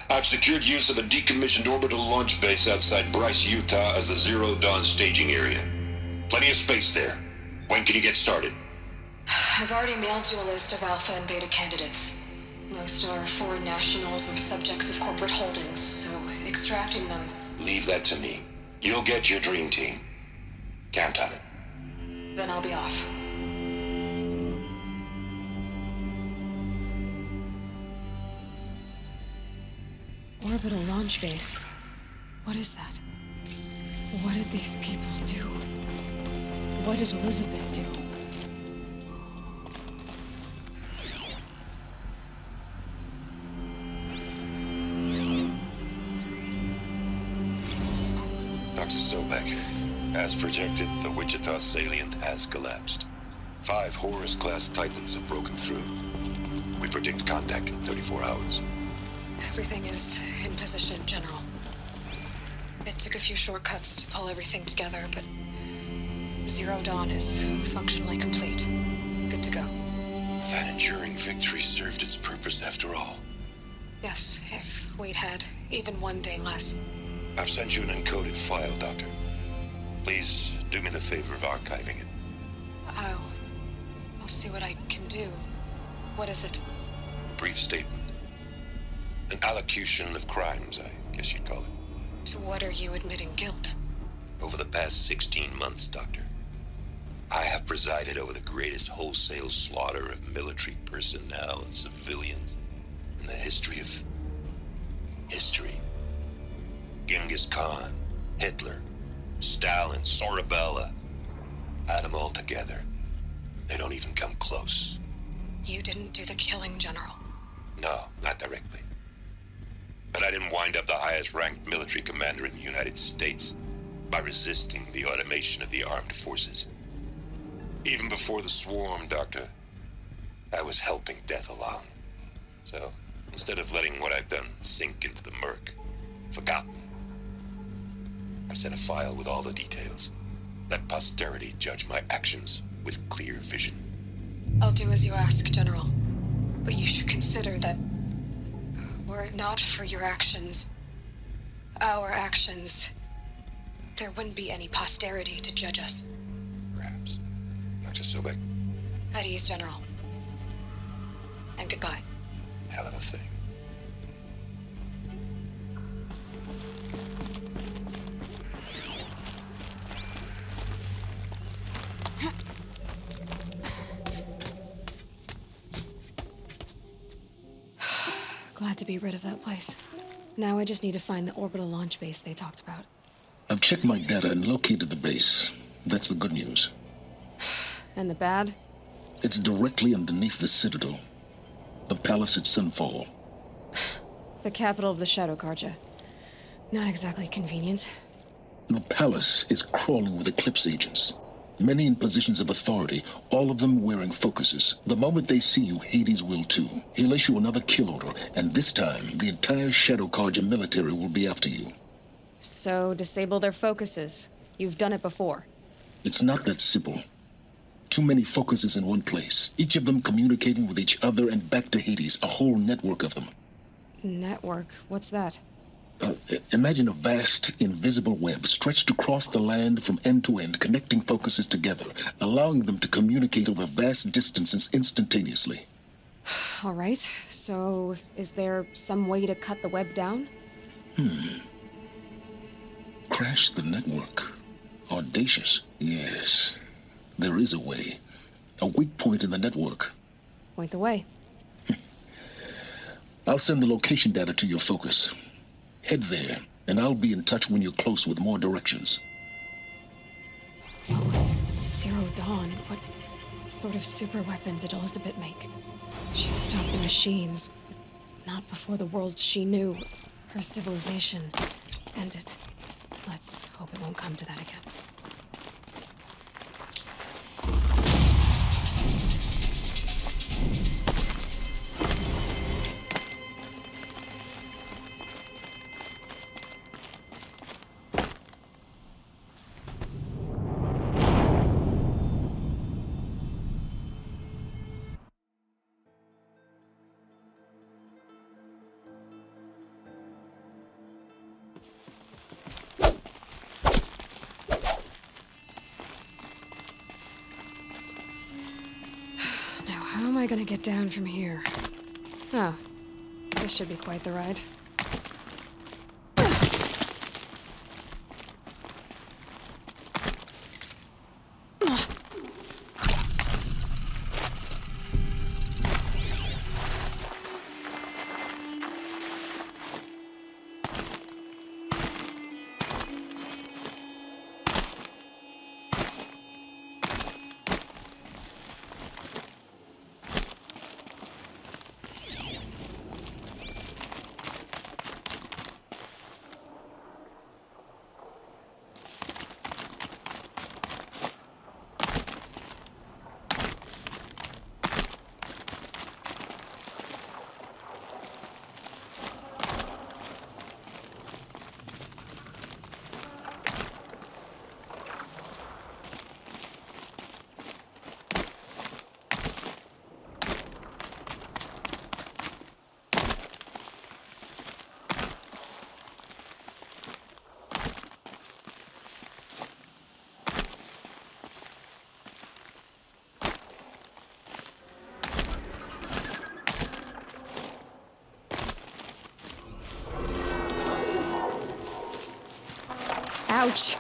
I've secured use of a decommissioned orbital launch base outside Bryce, Utah as the Zero Dawn staging area. Plenty of space there. When can you get started? I've already mailed you a list of alpha and beta candidates. Most are foreign nationals or subjects of corporate holdings, so extracting them... Leave that to me. You'll get your dream team. Count on it. Then I'll be off. Orbital launch base. What is that? What did these people do? What did Elizabeth do? As projected, the Wichita salient has collapsed. 5 Horus-class Titans have broken through. We predict contact in 34 hours. Everything is in position, General. It took a few shortcuts to pull everything together, but Zero Dawn is functionally complete. Good to go. That enduring victory served its purpose after all. Yes, if we'd had even one day less. I've sent you an encoded file, Doctor. Please do me the favor of archiving it. I'll see what I can do. What is it? A brief statement. An allocution of crimes, I guess you'd call it. To what are you admitting guilt? Over the past 16 months, Doctor, I have presided over the greatest wholesale slaughter of military personnel and civilians in the history of history. Genghis Khan, Hitler, Stalin, Sorabella. Add them all together. They don't even come close. You didn't do the killing, General. No, not directly. But I didn't wind up the highest-ranked military commander in the United States by resisting the automation of the armed forces. Even before the swarm, Doctor, I was helping death along. So, instead of letting what I've done sink into the murk, forgotten, I sent a file with all the details. Let posterity judge my actions with clear vision. I'll do as you ask, General. But you should consider that were it not for your actions, our actions, there wouldn't be any posterity to judge us. Perhaps. Dr. Sobek. At ease, General. And goodbye. Hell of a thing. Glad to be rid of that place. Now I just need to find the orbital launch base they talked about. I've checked my data and located the base. That's the good news. And the bad? It's directly underneath the Citadel. The palace at Sunfall. The capital of the Shadow Carja. Not exactly convenient. The palace is crawling with Eclipse agents. Many in positions of authority, all of them wearing focuses. The moment they see you, Hades will too. He'll issue another kill order, and this time, the entire Shadow Carja military will be after you. So, disable their focuses. You've done it before. It's not that simple. Too many focuses in one place, each of them communicating with each other and back to Hades, a whole network of them. Network? What's that? Imagine a vast, invisible web stretched across the land from end to end, connecting focuses together, allowing them to communicate over vast distances instantaneously. All right, so is there some way to cut the web down? Crash the network. Audacious. Yes, there is a way. A weak point in the network. Point the way. I'll send the location data to your focus. Head there, and I'll be in touch when you're close with more directions. What was Zero Dawn? What sort of super weapon did Elizabeth make? She stopped the machines, but not before the world she knew, her civilization, ended. Let's hope it won't come to that again. How am I gonna get down from here? Oh, this should be quite the ride. Ouch.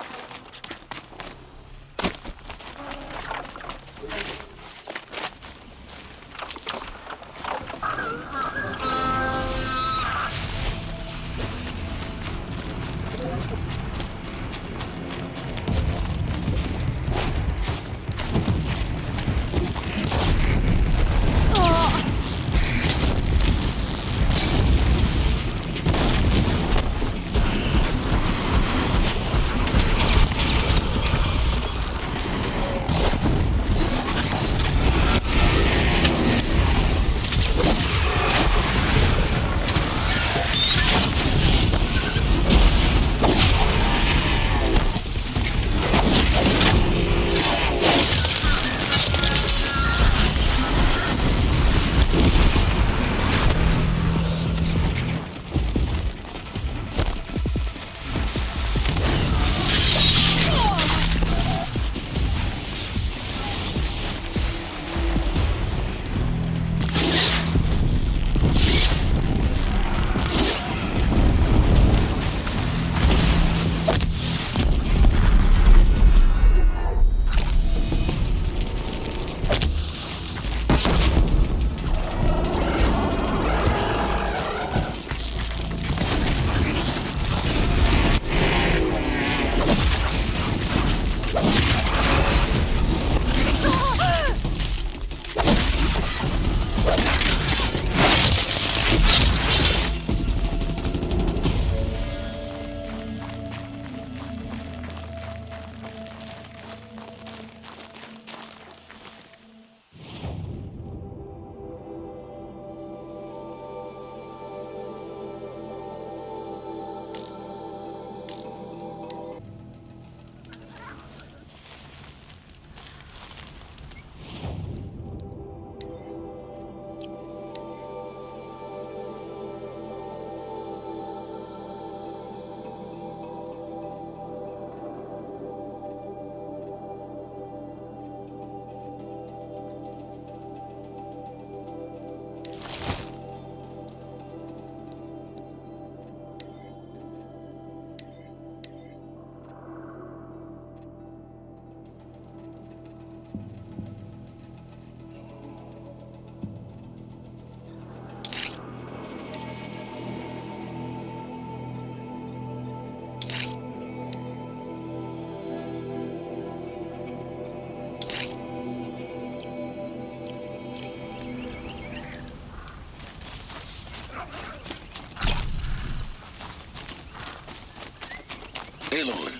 Aloy,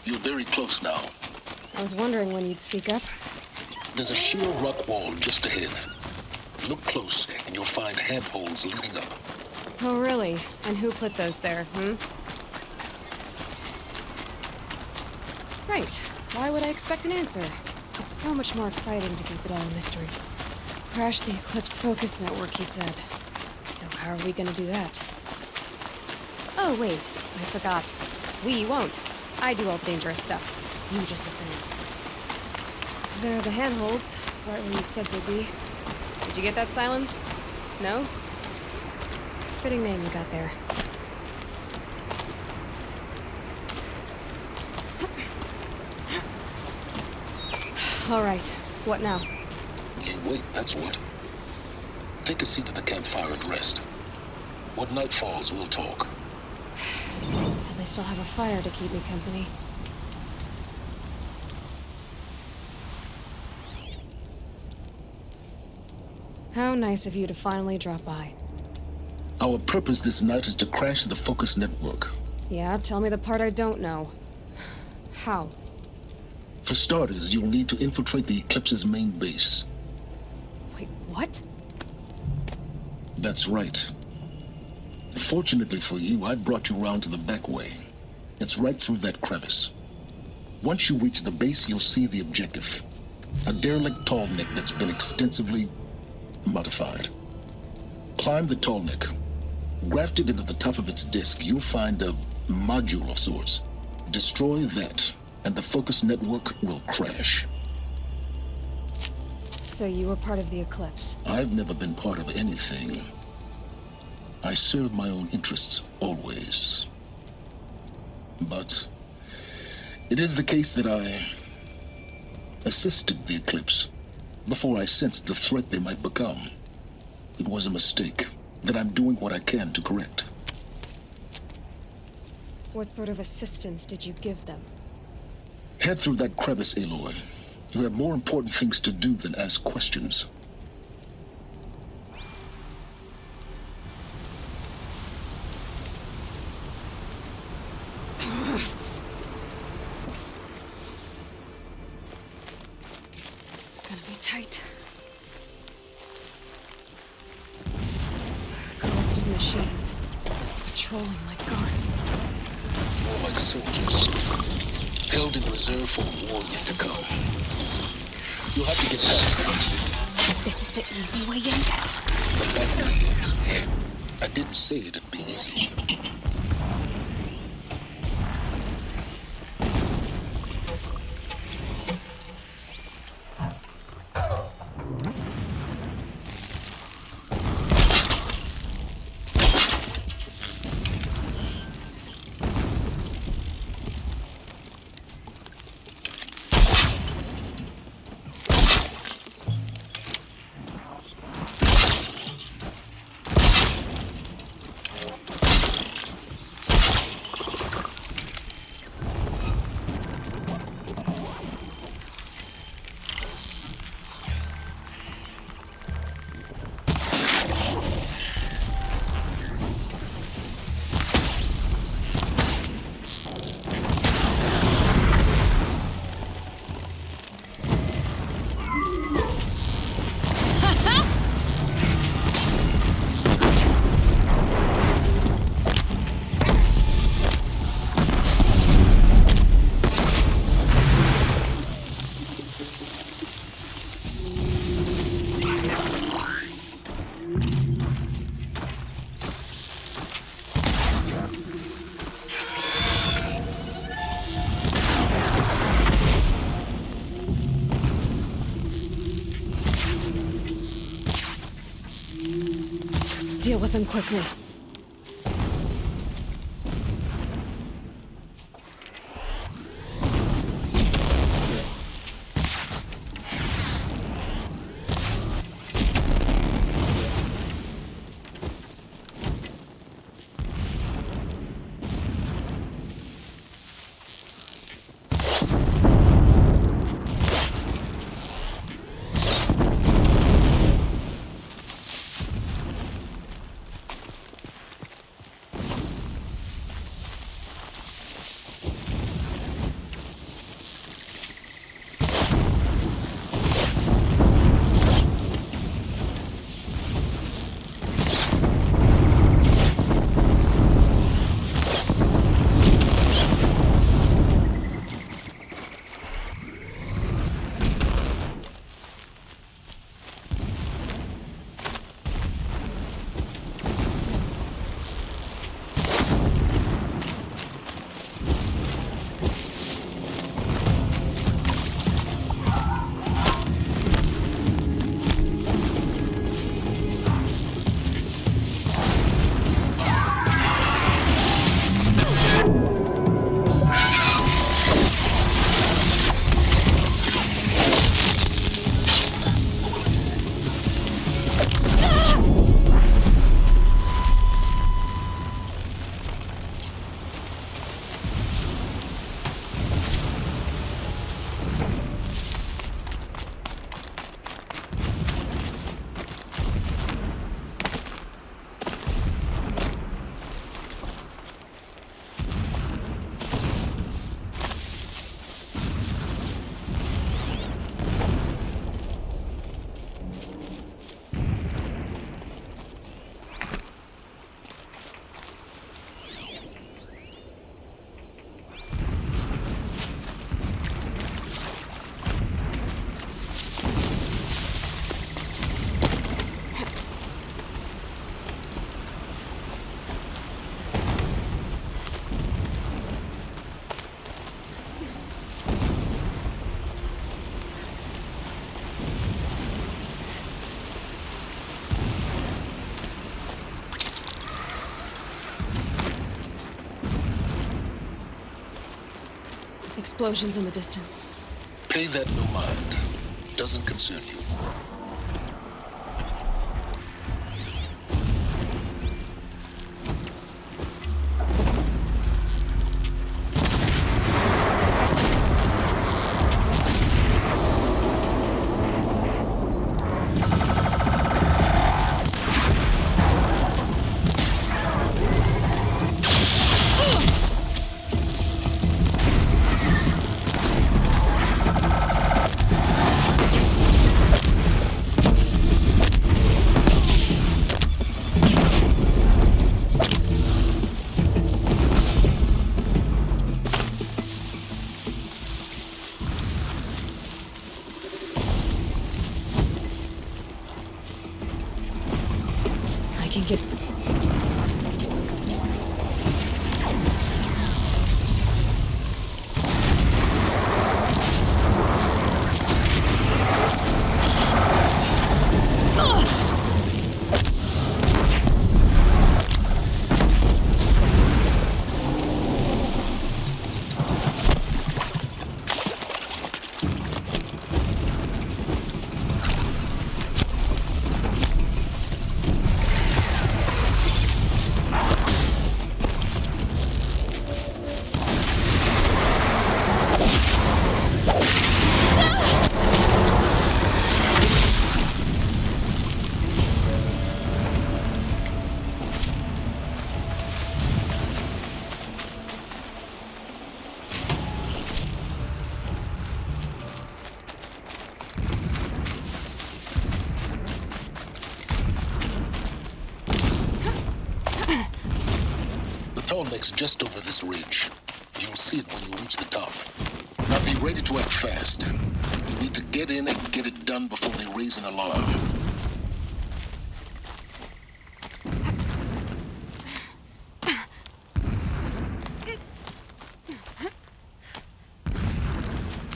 you're very close now. I was wondering when you'd speak up. There's a sheer rock wall just ahead. Look close, and you'll find handholds leading up. Oh, really? And who put those there, Right. Why would I expect an answer? It's so much more exciting to keep it all a mystery. Crash the Eclipse focus network, he said. So how are we gonna do that? Oh, wait. I forgot. We won't. I do all the dangerous stuff. You just listen in. There are the handholds, right where you'd said they'd be. Did you get that, Silence? No? Fitting name you got there. All right. What now? You wait, that's what. Take a seat at the campfire and rest. When night falls, we'll talk. At least I'll have a fire to keep me company. How nice of you to finally drop by. Our purpose this night is to crash the focus network. Yeah, tell me the part I don't know. How? For starters, you'll need to infiltrate the Eclipse's main base. Wait, what? That's right. Fortunately for you, I brought you round to the back way. It's right through that crevice. Once you reach the base, you'll see the objective. A derelict tallneck that's been extensively modified. Climb the tallneck. Grafted into the top of its disk, you'll find a module of sorts. Destroy that, and the focus network will crash. So you were part of the Eclipse? I've never been part of anything. I serve my own interests, always. But It is the case that I assisted the Eclipse before I sensed the threat they might become. It was a mistake that I'm doing what I can to correct. What sort of assistance did you give them? Head through that crevice, Aloy. You have more important things to do than ask questions. Gonna be tight. Corrupted machines. Patrolling like guards. More like soldiers. Held in reserve for a war yet to come. You'll have to get past them. This is the easy way in. But that way, I didn't say it'd be easy. Deal with them quickly. explosions in the distance. Pay that no mind. Doesn't concern you. I can get... Tallneck's just over this ridge. You'll see it when you reach the top. Now be ready to act fast. You need to get in and get it done before they raise an alarm.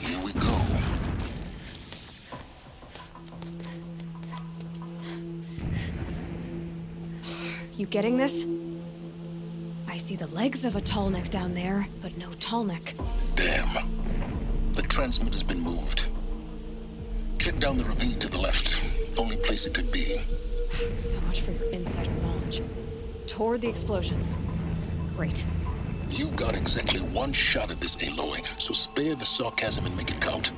Here we go. You getting this? I see the legs of a Tallneck down there, but no Tallneck. Damn. The transmitter's been moved. Check down the ravine to the left. Only place it could be. So much for your insider knowledge. Toward the explosions. Great. You've got exactly one shot at this, Aloy, so spare the sarcasm and make it count.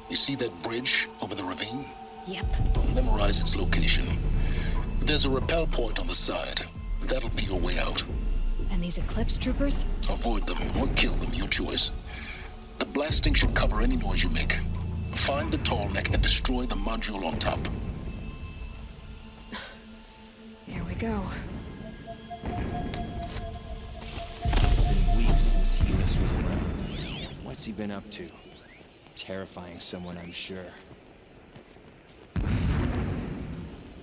You see that bridge over the ravine? Yep. Memorize its location. There's a rappel point on the side. That'll be your way out. And these Eclipse troopers? Avoid them or kill them, your choice. The blasting should cover any noise you make. Find the Tallneck and destroy the module on top. Here we go. It's been weeks since Helix was around. What's he been up to? Terrifying someone, I'm sure.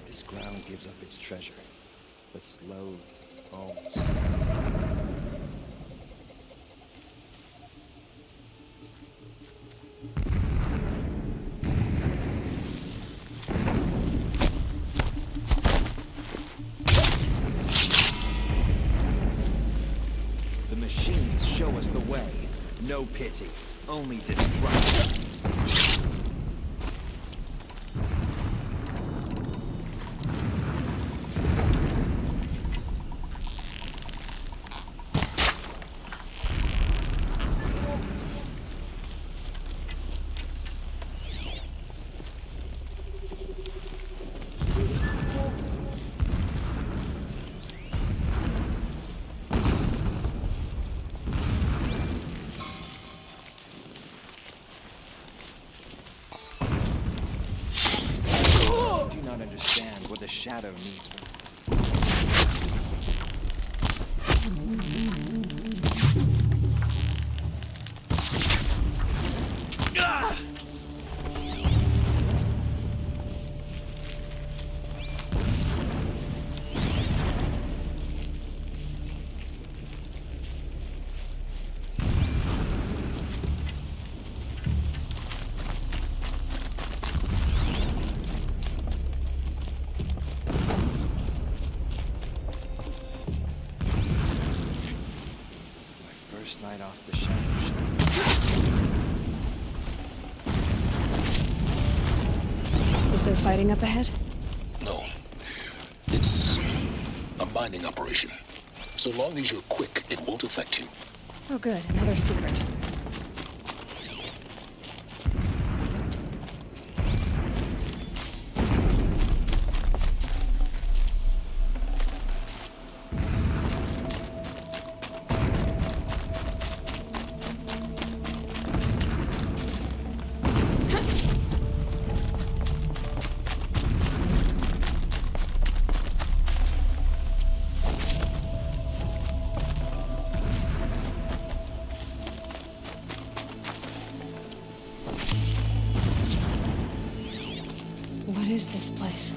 This ground gives up its treasure, but slowly, almost. The machines show us the way. No pity, only destruction. Understand what the shadow needs from night off the shadow. fighting up ahead? No. It's a mining operation. So long as you're quick, it won't affect you. Oh good, another secret. What is this place?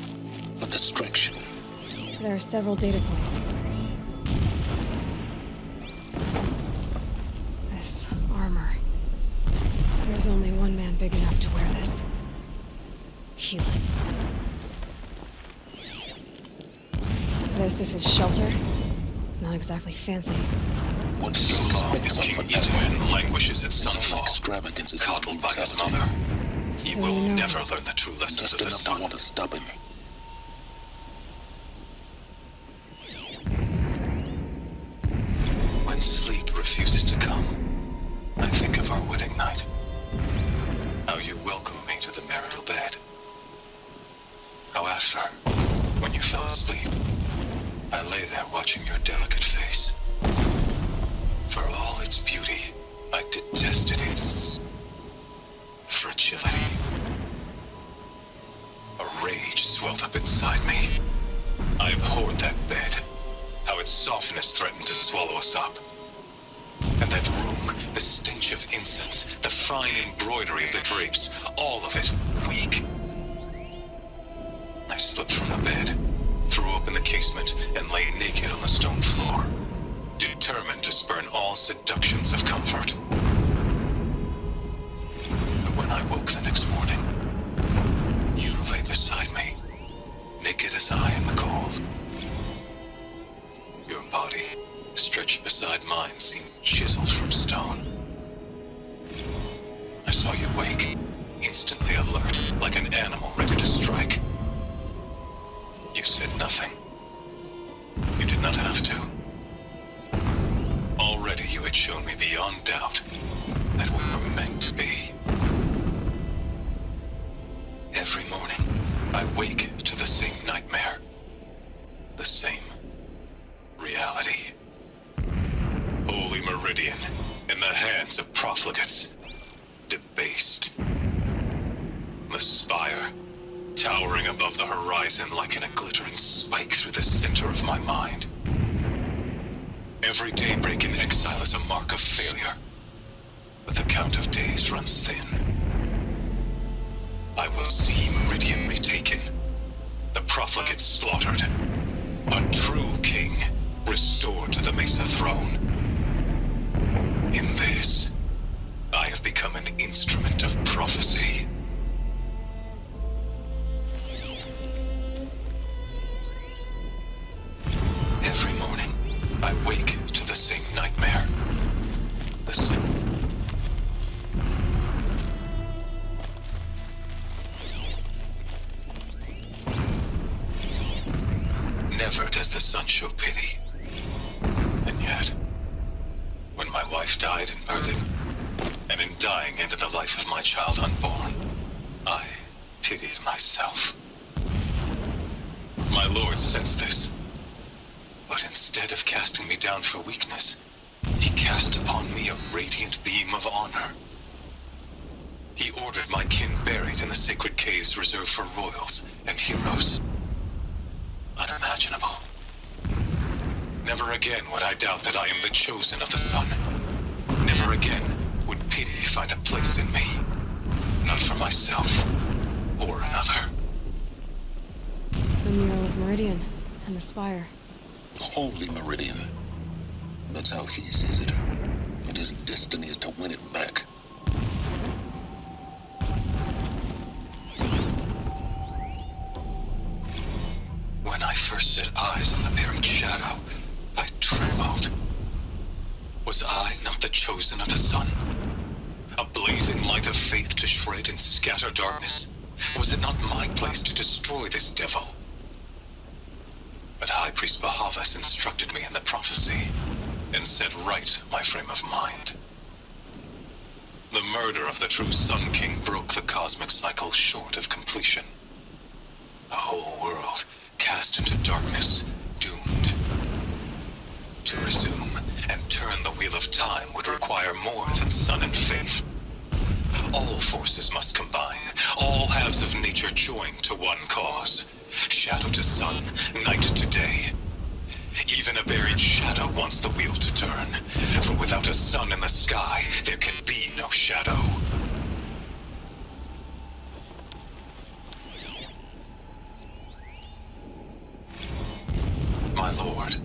A distraction. There are several data points. This armor. There's only one man big enough to wear this. Helis. This is his shelter? Not exactly fancy. Once So long as King Yitwen languishes at sunfall, extravagances coddled by his mother, he will never learn the true lessons just of the enough sun. to want to stop him. When sleep refuses to come, I think of our wedding night. How you welcomed me to the marital bed. How after, when you fell asleep, I lay there watching your delicate face. For all its beauty, I detested its fragility. A rage swelled up inside me. I abhorred that bed. How its softness threatened to swallow us up. And that room, the stench of incense, the fine embroidery of the drapes, all of it weak. I slipped from the bed, threw open the casement, and lay naked on the stone floor, determined to spurn all seductions of comfort. But when I woke the next morning, you lay beside me, naked as I in the cold. Your body, stretched beside mine, seemed chiseled from stone. I saw you wake, instantly alert, like an animal ready to strike. You said nothing. You did not have to. Already you had shown me beyond doubt that we were meant to be. Every morning, I wake to the same nightmare. The same reality. Holy Meridian, in the hands of profligates. Debased. The spire, towering above the horizon like a glittering spike through the center of my mind. Every daybreak in exile is a mark of failure, but the count of days runs thin. I will see Meridian retaken, the profligates slaughtered, a true king restored to the Mesa throne. In this, I have become an instrument of prophecy. Every morning, I wake to the same nightmare. The same. Never does the sun show pity. And yet, when my wife died in birthing, and in dying into the life of my child unborn, I pitied myself. My lord sensed this. But instead of casting me down for weakness, he cast upon me a radiant beam of honor. He ordered my kin buried in the sacred caves reserved for royals and heroes. Unimaginable. Never again would I doubt that I am the chosen of the sun. Never again would pity find a place in me. Not for myself or another. The mural of Meridian and the spire. Holy Meridian. That's how he sees it. And his destiny is to win it back. When I first set eyes on the buried shadow, I trembled. Was I not the chosen of the sun? A blazing light of faith to shred and scatter darkness? Was it not my place to destroy this devil? But High Priest Bahavas instructed me in the prophecy and set right my frame of mind. The murder of the true Sun King broke the cosmic cycle short of completion. The whole world cast into darkness, doomed. To resume and turn the wheel of time would require more than sun and faith. All forces must combine, all halves of nature join to one cause. Shadow to sun, night to day. Even a buried shadow wants the wheel to turn, for without a sun in the sky, there can be no shadow. My lord,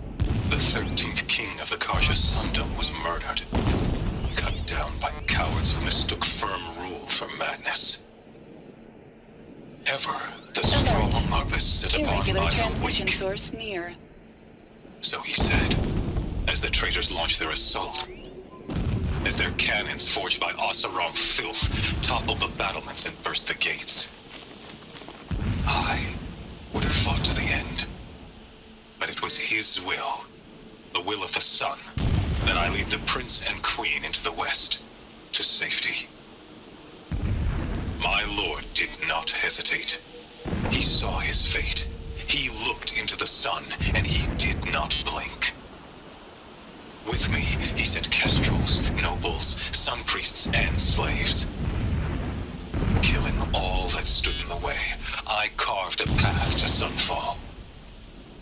the 13th king of the Karja Sundom was murdered, cut down by cowards who mistook firm rule for madness. Ever the strong are beset upon Irregular by the transmission weak. source near. So he said, as the traitors launched their assault. As their cannons, forged by Oseram filth, toppled the battlements and burst the gates. I would have fought to the end. But it was his will, the will of the sun, that I lead the prince and queen into the west, to safety. My lord did not hesitate. He saw his fate. He looked into the sun, and he did not blink. With me, he sent kestrels, nobles, sun priests, and slaves. Killing all that stood in the way, I carved a path to sunfall.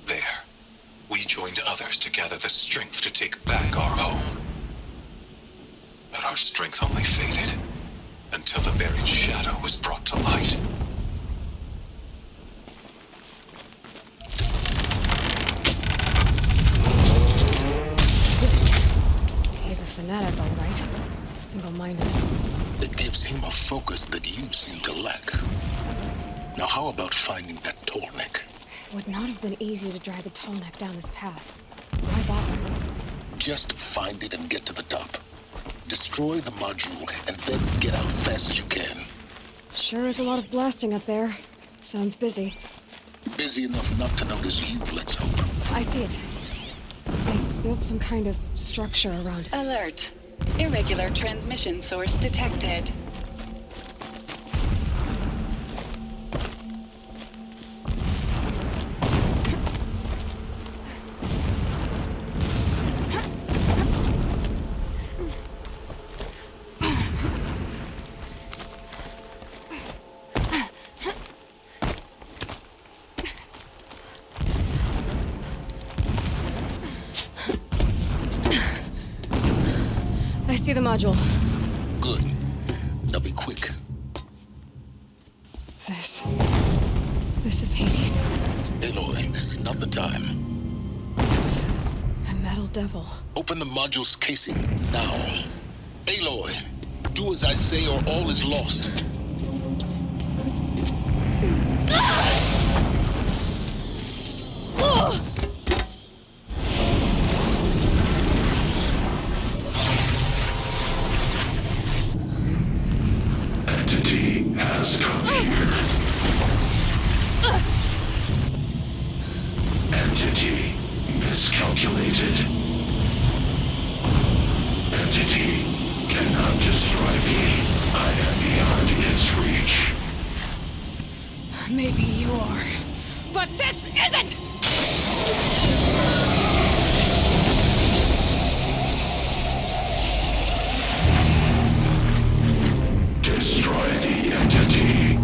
There, we joined others to gather the strength to take back our home. But our strength only faded, until the buried shadow was brought to light. He's a fanatic, all right. Single-minded. It gives him a focus that you seem to lack. Now how about finding that Tallneck? It would not have been easy to drag the Tallneck down this path. Why bother? Just find it and get to the top. Destroy the module, and then get out fast as you can. Sure is a lot of blasting up there. Sounds busy. Busy enough not to notice you, let's hope. I see it. They've built some kind of structure around it. Alert. Irregular transmission source detected. I see the module. Good. Now be quick. This is Hades. Aloy, this is not the time. It's a metal devil. Open the module's casing, now. Aloy, do as I say or all is lost. Entity has come here. Entity miscalculated. Entity cannot destroy me. I am beyond its reach. Maybe you are, but this isn't! Destroy the entity.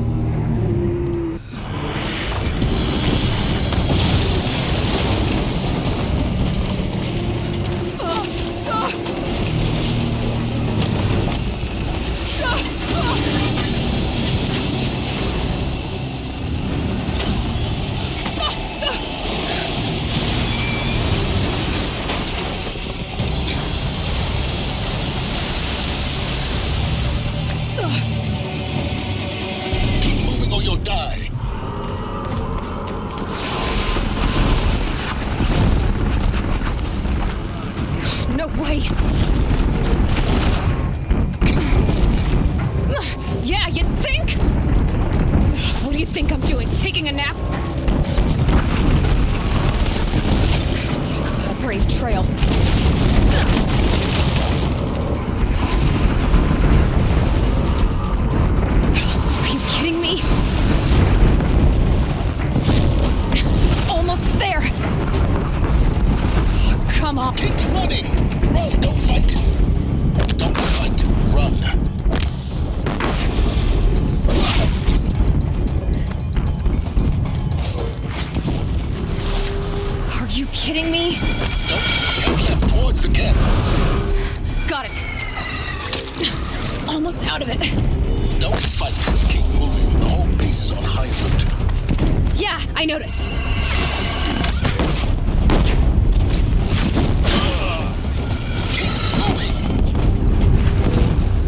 Don't fight. Keep moving. The whole base is on high alert. Yeah, I noticed.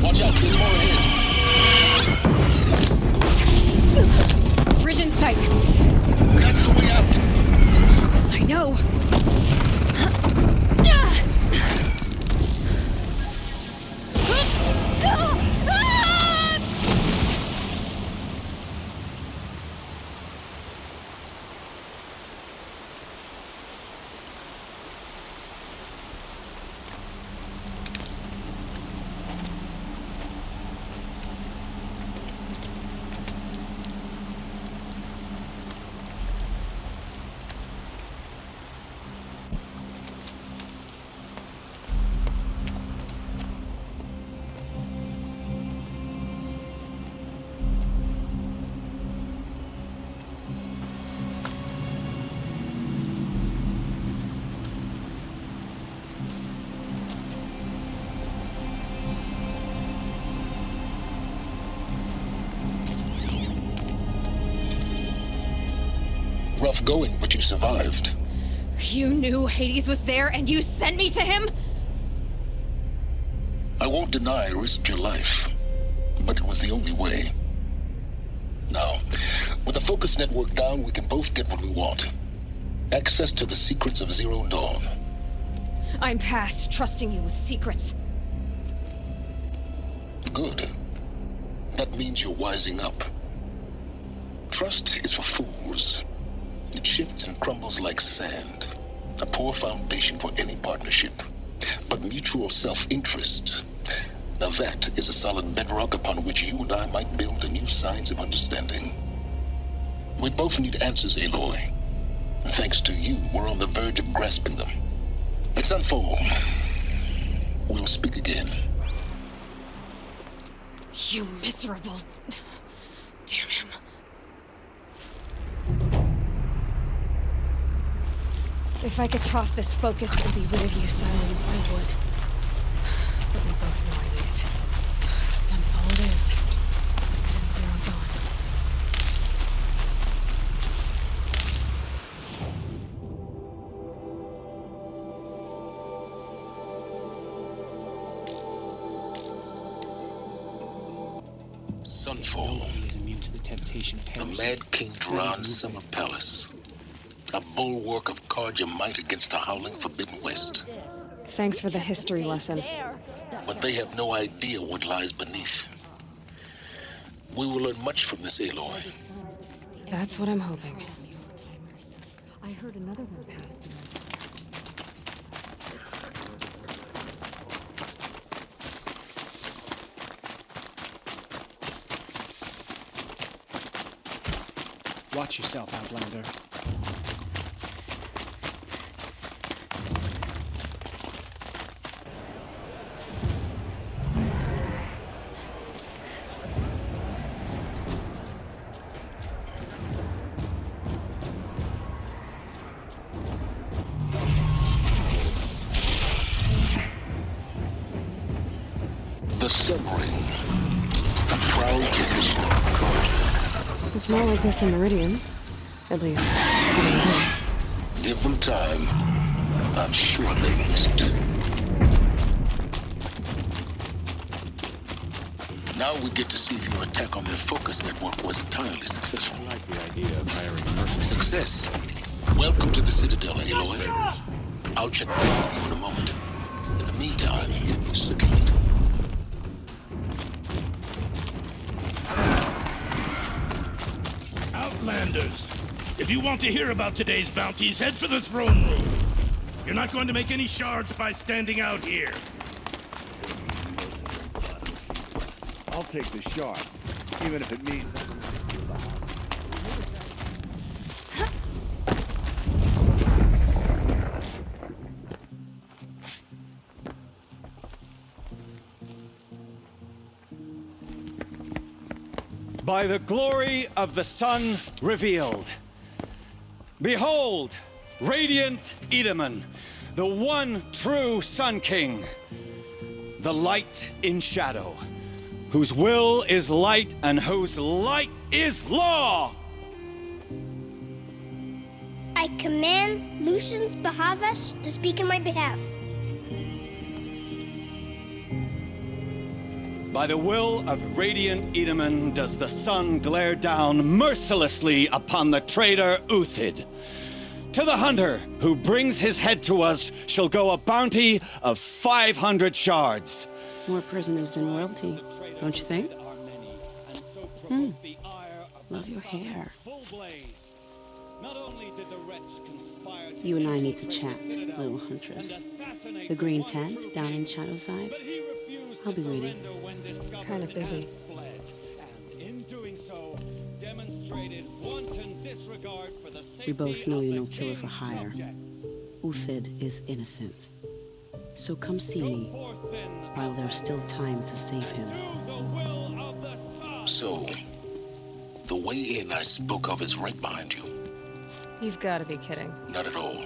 Watch out, there's more ahead. Bridge in sight. That's the way out. I know. Rough going, but you survived. You knew Hades was there and you sent me to him? I won't deny I risked your life, but it was the only way. Now, with the focus network down, we can both get what we want. Access to the secrets of Zero Dawn. I'm past trusting you with secrets. Good. That means you're wising up. Trust is for fools. It shifts and crumbles like sand. A poor foundation for any partnership. But mutual self-interest, now that is a solid bedrock upon which you and I might build a new science of understanding. We both need answers, Aloy. And thanks to you, we're on the verge of grasping them. Let's unfold. We'll speak again. You miserable... Damn him. If I could toss this focus and be rid of you, Silence, I would. But we both know I need it. Sunfall it is. And Zero Dawn. Sunfall. Is immune to the temptation of The Mad King Duran's summer palace. A bulwark of Carja might against the howling Forbidden West. Thanks for the history lesson. But they have no idea what lies beneath. We will learn much from this, Aloy. That's what I'm hoping. I heard another one passed. Watch yourself, Outlander. The Severing. A proud tradition of Carja. It's not like this in Meridian. At least, I don't know. Give them time. I'm sure they missed. Now we get to see if your attack on their focus network was entirely successful. I like the idea of hiring mercenaries. Success. Welcome to the Citadel, Aloy. I'll check back with you in a moment. In the meantime, circulate. Outlanders, if you want to hear about today's bounties, head for the throne room. You're not going to make any shards by standing out here. I'll take the shards, even if it means... By the glory of the sun revealed. Behold, radiant Edaman, the one true Sun King. The light in shadow, whose will is light and whose light is law. I command Lucius Bahavas to speak in my behalf. By the will of radiant Edaman does the sun glare down mercilessly upon the traitor Uthid. To the hunter who brings his head to us shall go a bounty of 500 shards. More prisoners than royalty, don't you think? Love your hair. You and I need to chat, little huntress. The green tent down in Shadowside? I'll be waiting. Kind of busy. We both know you're no killer for hire. Uthid is innocent. So come see me while there's still time to save him. So, the way in I spoke of is right behind you. You've got to be kidding. Not at all.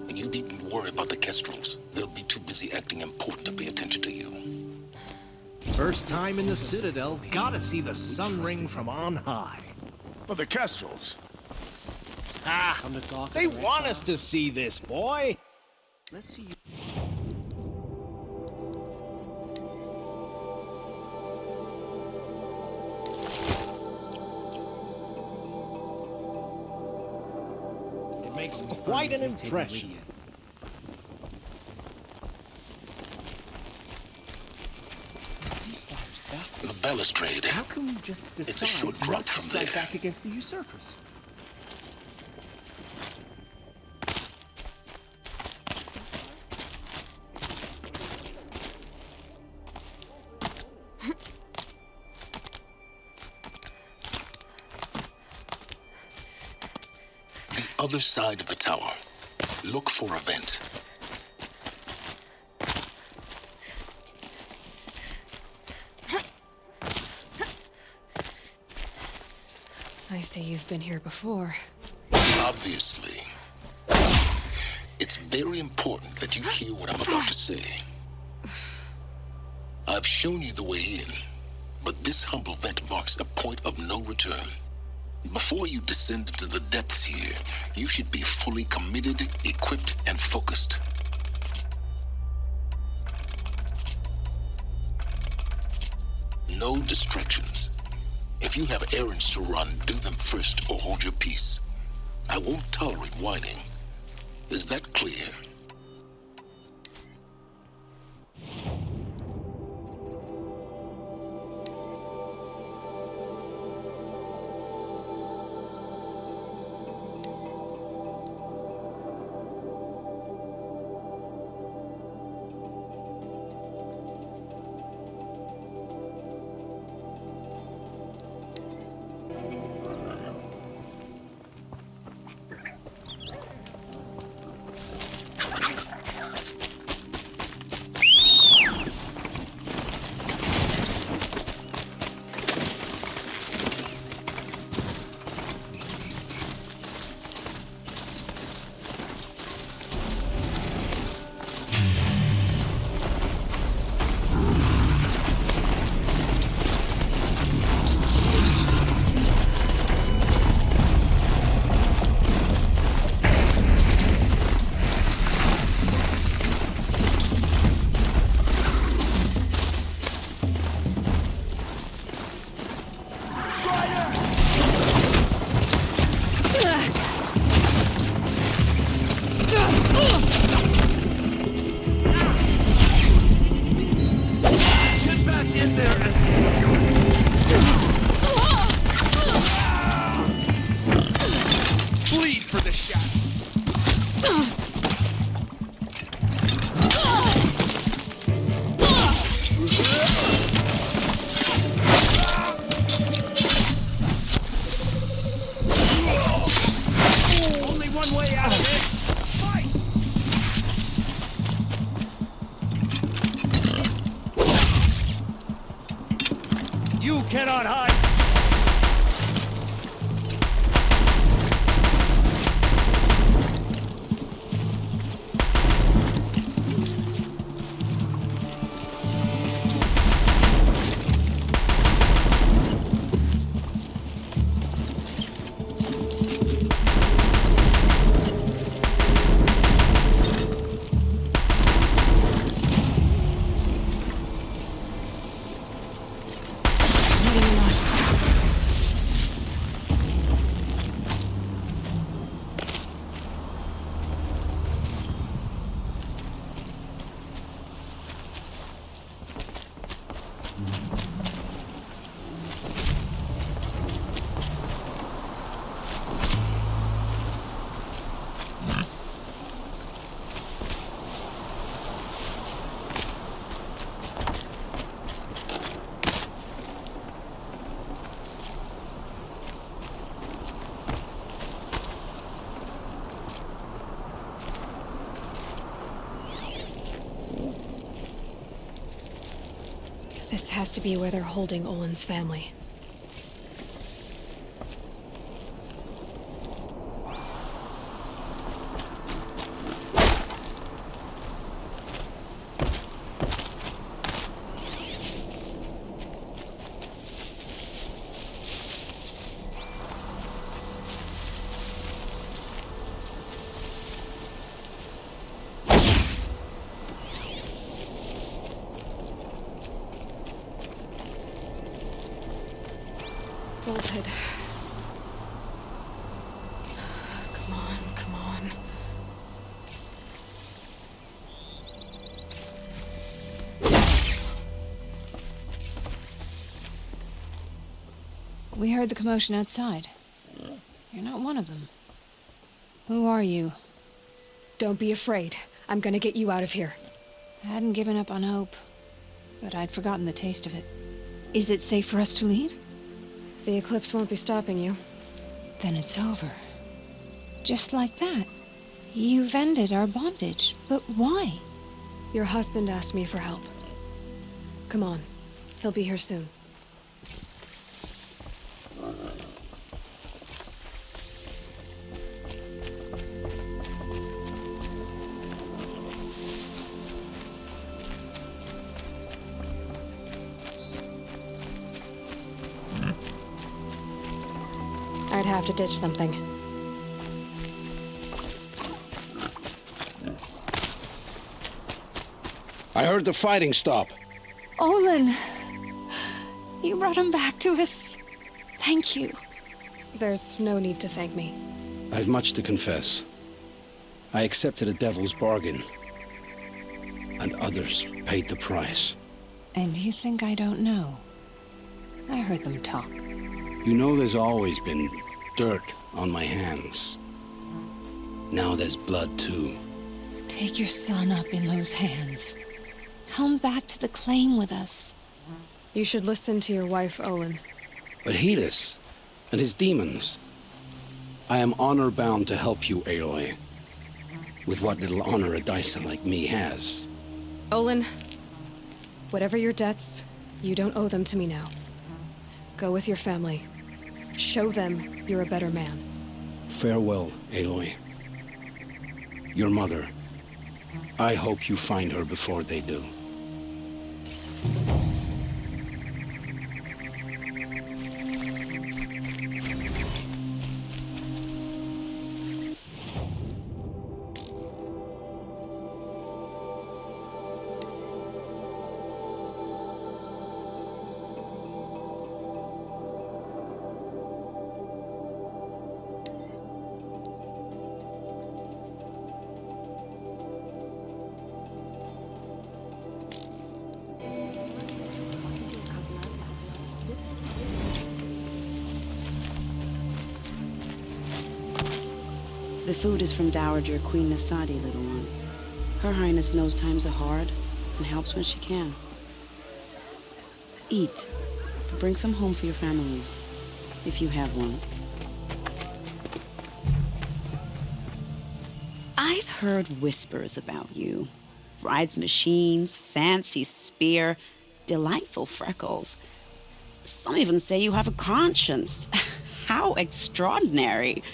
And you needn't worry about the Kestrels. They'll be too busy acting important to pay attention to you. First time in the Citadel, gotta see the sun ring from on high. But the Kestrels. Ah, they want us to see this, boy. Let's see you. It makes quite an impression. The balustrade. How can we just decide It's a short drop not to from fight there. back against the usurpers? The other side of the tower. Look for a vent. I see you've been here before. Obviously. It's very important that you hear what I'm about to say. I've shown you the way in, but this humble vent marks a point of no return. Before you descend into the depths here, you should be fully committed, equipped, and focused. No distractions. If you have errands to run, do them first or hold your peace. I won't tolerate whining. Is that clear? You cannot hide! This has to be where they're holding Olin's family. Bolted. Come on, come on. We heard the commotion outside. You're not one of them. Who are you? Don't be afraid. I'm gonna get you out of here. I hadn't given up on hope, but I'd forgotten the taste of it. Is it safe for us to leave? The eclipse won't be stopping you. Then it's over. Just like that. You've ended our bondage, but why? Your husband asked me for help. Come on. He'll be here soon. I'd have to ditch something. I heard the fighting stop. Olin! You brought him back to us. Thank you. There's no need to thank me. I've much to confess. I accepted a devil's bargain. And others paid the price. And you think I don't know? I heard them talk. You know there's always been dirt on my hands. Now there's blood too. Take your son up in those hands. Come back to the claim with us. You should listen to your wife, Olin. But Hedis and his demons. I am honor-bound to help you, Aloy. With what little honor a Dyson like me has. Olin, whatever your debts, you don't owe them to me now. Go with your family. Show them you're a better man. Farewell, Aloy. Your mother. I hope you find her before they do. The food is from Dowager Queen Nasadi, little ones. Her Highness knows times are hard and helps when she can. Eat. Bring some home for your families, if you have one. I've heard whispers about you. Rides machines, fancy spear, delightful freckles. Some even say you have a conscience. How extraordinary.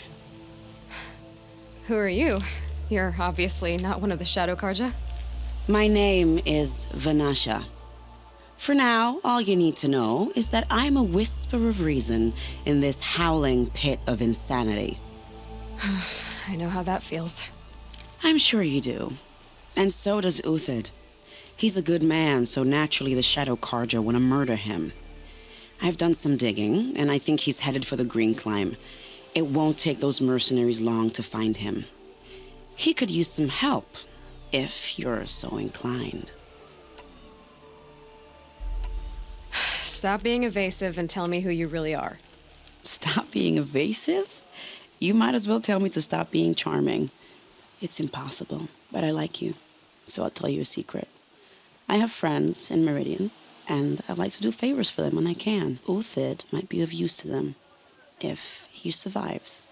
Who are you? You're obviously not one of the Shadow Karja. My name is Vanasha. For now, all you need to know is that I'm a whisper of reason in this howling pit of insanity. I know how that feels. I'm sure you do. And so does Uthid. He's a good man, so naturally the Shadow Karja want to murder him. I've done some digging, and I think he's headed for the Green Climb. It won't take those mercenaries long to find him. He could use some help, if you're so inclined. Stop being evasive and tell me who you really are. Stop being evasive? You might as well tell me to stop being charming. It's impossible, but I like you, so I'll tell you a secret. I have friends in Meridian, and I like to do favors for them when I can. Uthid might be of use to them, if he survives.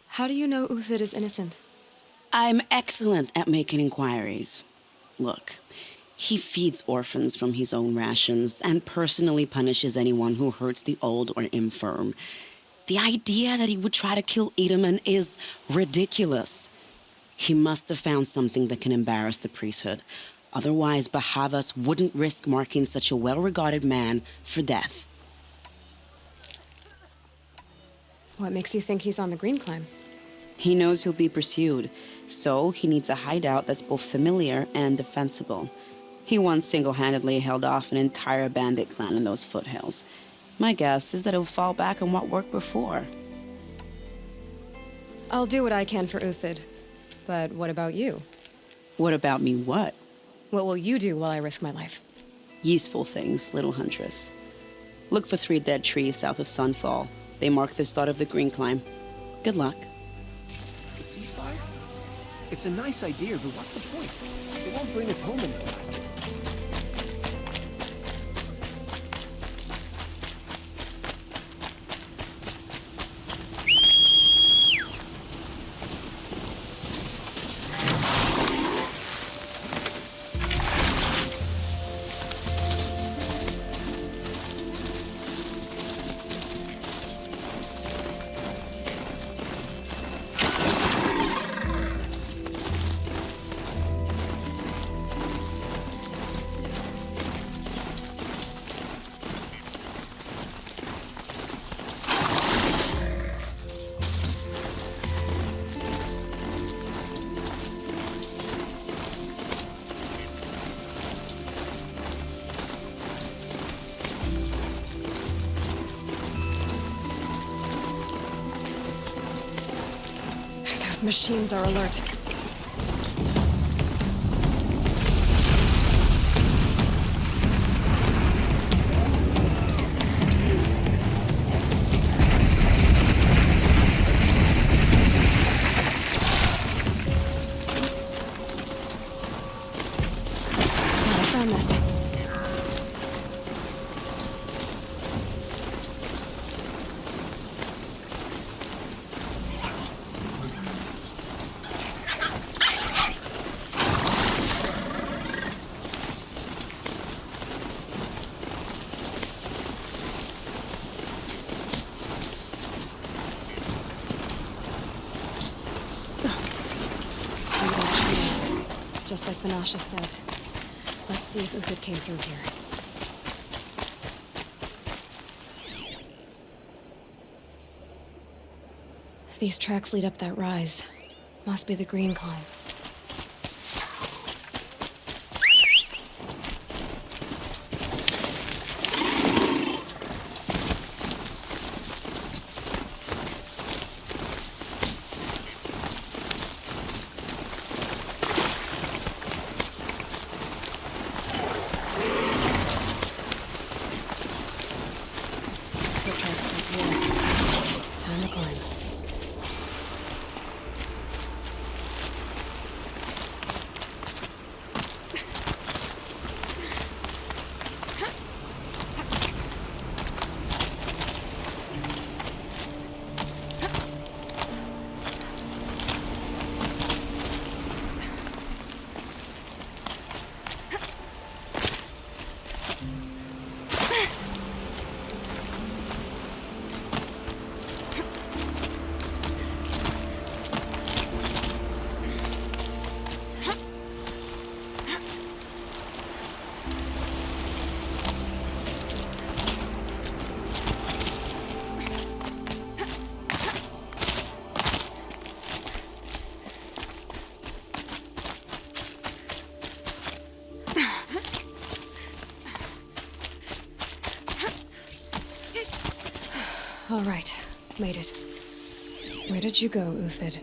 How do you know Uthid is innocent? I'm excellent at making inquiries. Look, He feeds orphans from his own rations and personally punishes anyone who hurts the old or infirm. The idea that he would try to kill Edelman is ridiculous. He must have found something that can embarrass the priesthood. Otherwise, Bahavas wouldn't risk marking such a well-regarded man for death. What makes you think he's on the Green Climb? He knows he'll be pursued, so he needs a hideout that's both familiar and defensible. He once single-handedly held off an entire bandit clan in those foothills. My guess is that he'll fall back on what worked before. I'll do what I can for Uthid. But what about you? What about me what? What will you do while I risk my life? Useful things, little huntress. Look for 3 dead trees south of Sunfall. They mark the start of the Green Climb. Good luck. The ceasefire? It's a nice idea, but what's the point? It won't bring us home in the last. Machines are alert. I found this. Just like Menashe said. Let's see if Uthid came through here. These tracks lead up that rise. Must be the Green Climb. Time to climb. All right, made it. Where did you go, Uthid?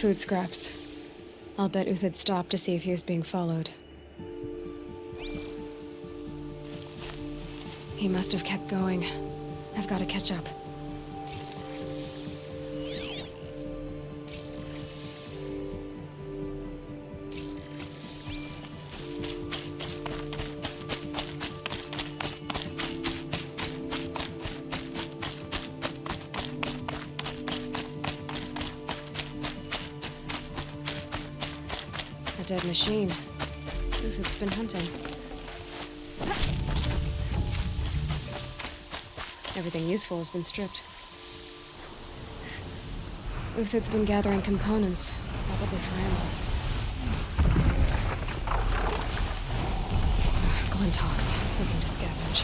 food scraps. I'll bet Uthid stopped to see if he was being followed. He must have kept going. I've got to catch up. A dead machine. Uthid's been hunting. Everything useful has been stripped. Uthid's been gathering components, probably for ammo. Glintox, looking to scavenge.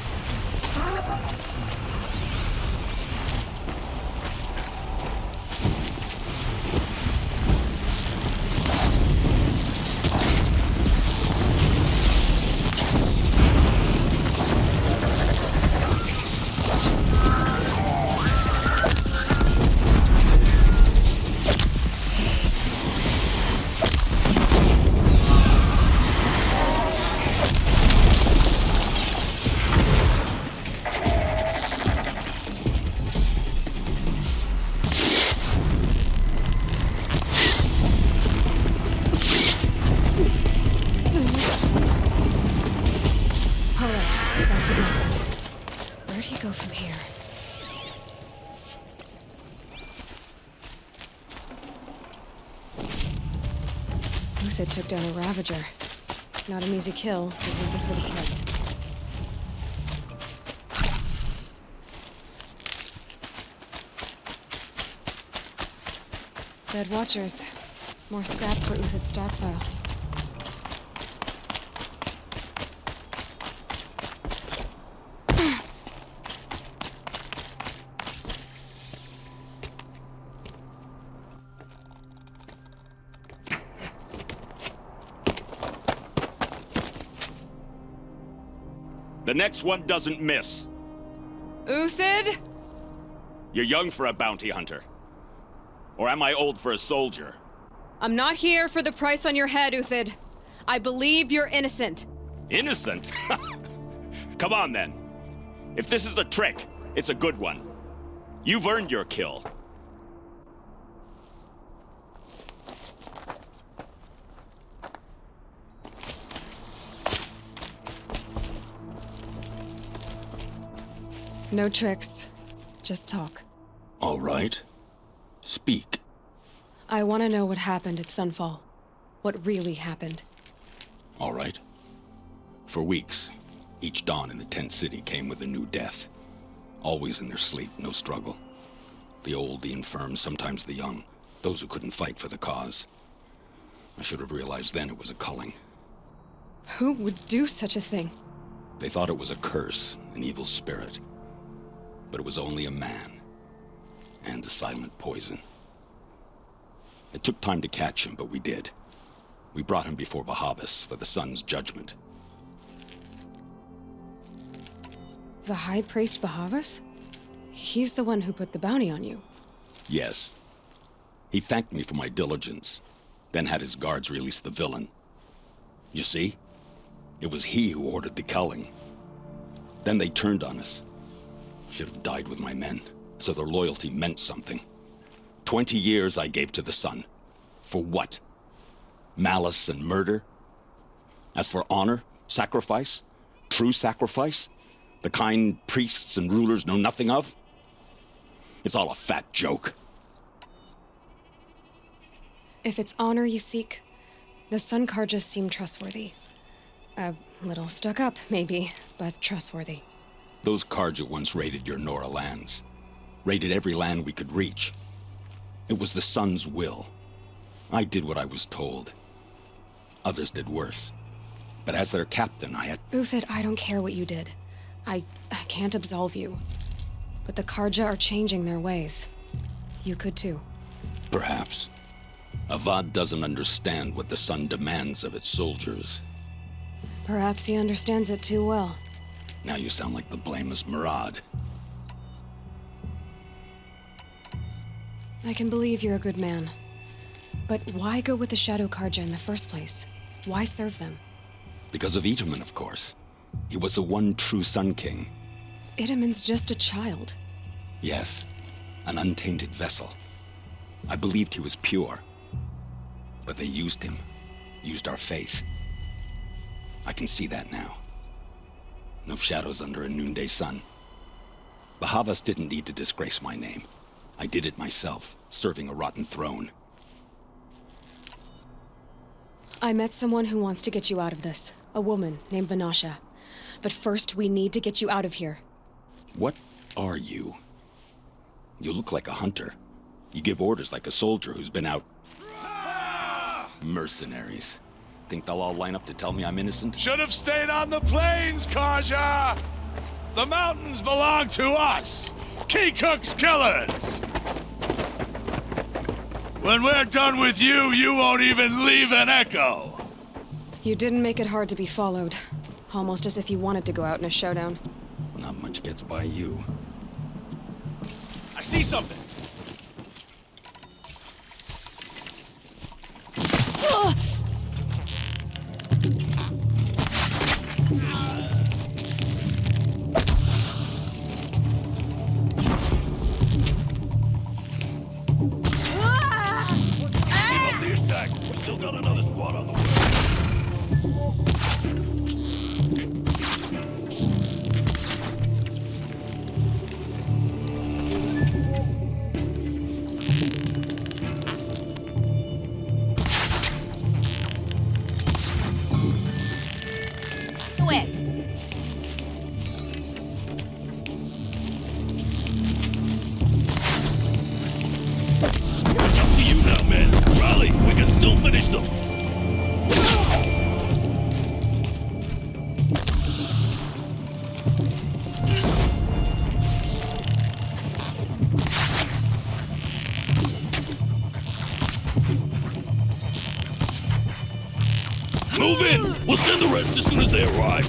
Uthid took down a Ravager. Not an easy kill, but worth it for the price. Dead Watchers. More scrap for Uthid's stockpile. The next one doesn't miss. Uthid? You're young for a bounty hunter. Or am I old for a soldier? I'm not here for the price on your head, Uthid. I believe you're innocent. Innocent? Come on, then. If this is a trick, it's a good one. You've earned your kill. No tricks. Just talk. All right. Speak. I want to know what happened at Sunfall. What really happened. All right. For weeks, each dawn in the tent city came with a new death. Always in their sleep, no struggle. The old, the infirm, sometimes the young. Those who couldn't fight for the cause. I should have realized then it was a culling. Who would do such a thing? They thought it was a curse, an evil spirit. But it was only a man. And a silent poison. It took time to catch him, but we did. We brought him before Bahavas for the sun's judgment. The High Priest Bahavas? He's the one who put the bounty on you. Yes. He thanked me for my diligence, then had his guards release the villain. You see? It was he who ordered the culling. Then they turned on us. Should have died with my men, so their loyalty meant something. 20 years I gave to the sun. For what? Malice and murder? As for honor, sacrifice, true sacrifice, the kind priests and rulers know nothing of? It's all a fat joke. If it's honor you seek, the Sun Karjas seem trustworthy. A little stuck up, maybe, but trustworthy. Those Karja once raided your Nora lands. Raided every land we could reach. It was the Sun's will. I did what I was told. Others did worse. But as their captain, I had... Uthid, I don't care what you did. I can't absolve you. But the Karja are changing their ways. You could too. Perhaps. Avad doesn't understand what the Sun demands of its soldiers. Perhaps he understands it too well. Now you sound like the blameless Murad. I can believe you're a good man. But why go with the Shadow Karja in the first place? Why serve them? Because of Itamen, of course. He was the one true Sun King. Itamen's just a child. Yes, an untainted vessel. I believed he was pure. But they used him. Used our faith. I can see that now. No shadows under a noonday sun. Bahavas didn't need to disgrace my name. I did it myself, serving a rotten throne. I met someone who wants to get you out of this. A woman named Vanasha. But first, we need to get you out of here. What are you? You look like a hunter. You give orders like a soldier who's been out... Mercenaries. Think they'll all line up to tell me I'm innocent? Should have stayed on the plains, Karja! The mountains belong to us! Keycook's killers! When we're done with you, you won't even leave an echo! You didn't make it hard to be followed. Almost as if you wanted to go out in a showdown. Not much gets by you. I see something! Still got another squad on the way. Quit. It's up to you now, men. Rally, we can still finish them. Move in! We'll send the rest as soon as they arrive.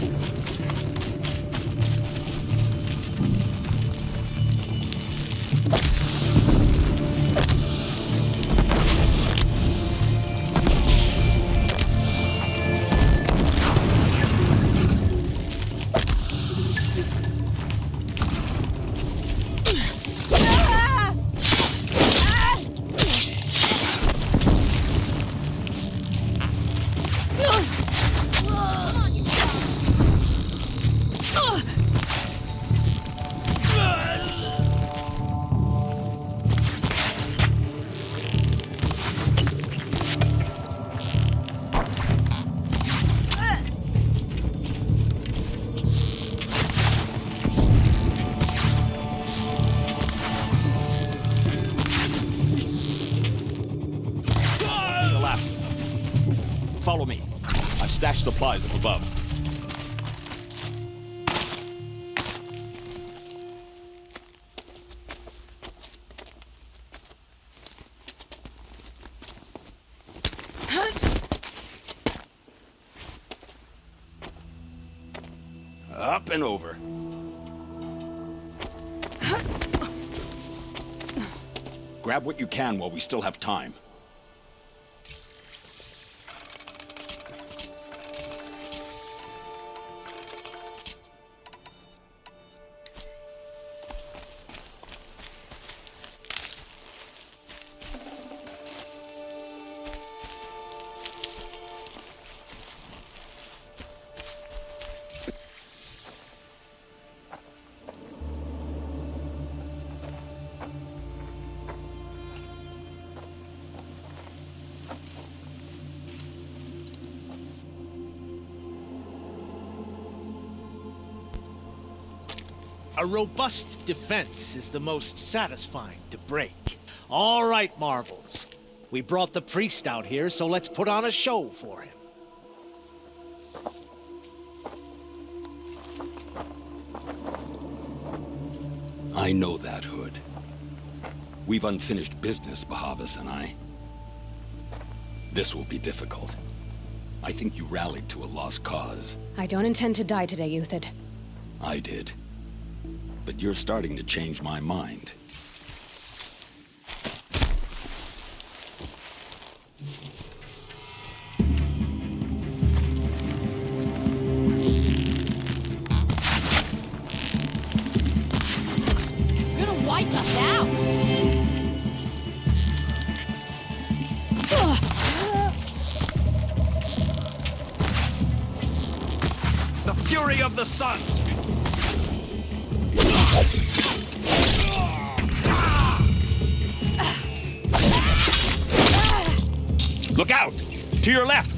Follow me. I've stashed supplies up above. Up and over. Grab what you can while we still have time. A robust defense is the most satisfying to break. All right, Marvels. We brought the priest out here, so let's put on a show for him. I know that, Hood. We've unfinished business, Bahavas and I. This will be difficult. I think you rallied to a lost cause. I don't intend to die today, Uthid. I did. But you're starting to change my mind. fury of the sun! Look out! To your left!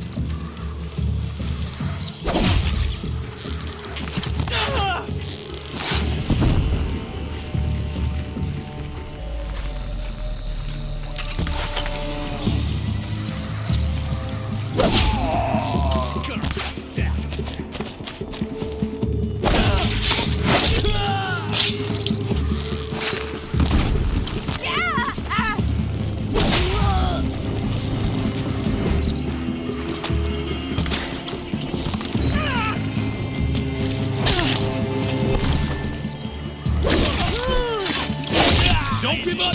Don't give up!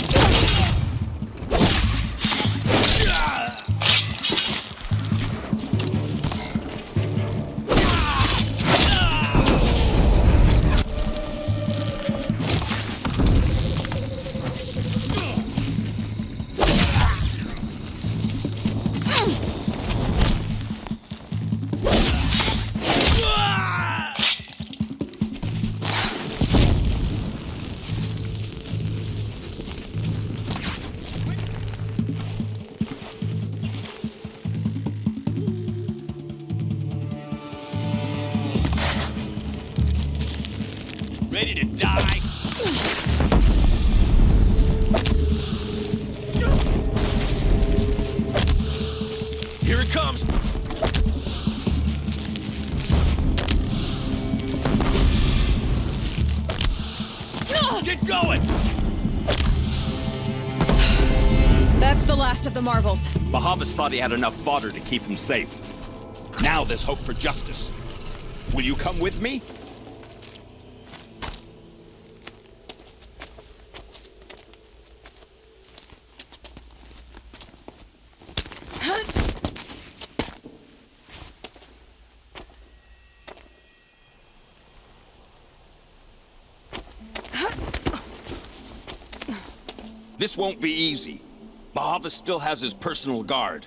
Ready to die? Here it comes! Get going! That's the last of the marvels. Bahavas thought he had enough fodder to keep him safe. Now there's hope for justice. Will you come with me? This won't be easy. Bahavas still has his personal guard.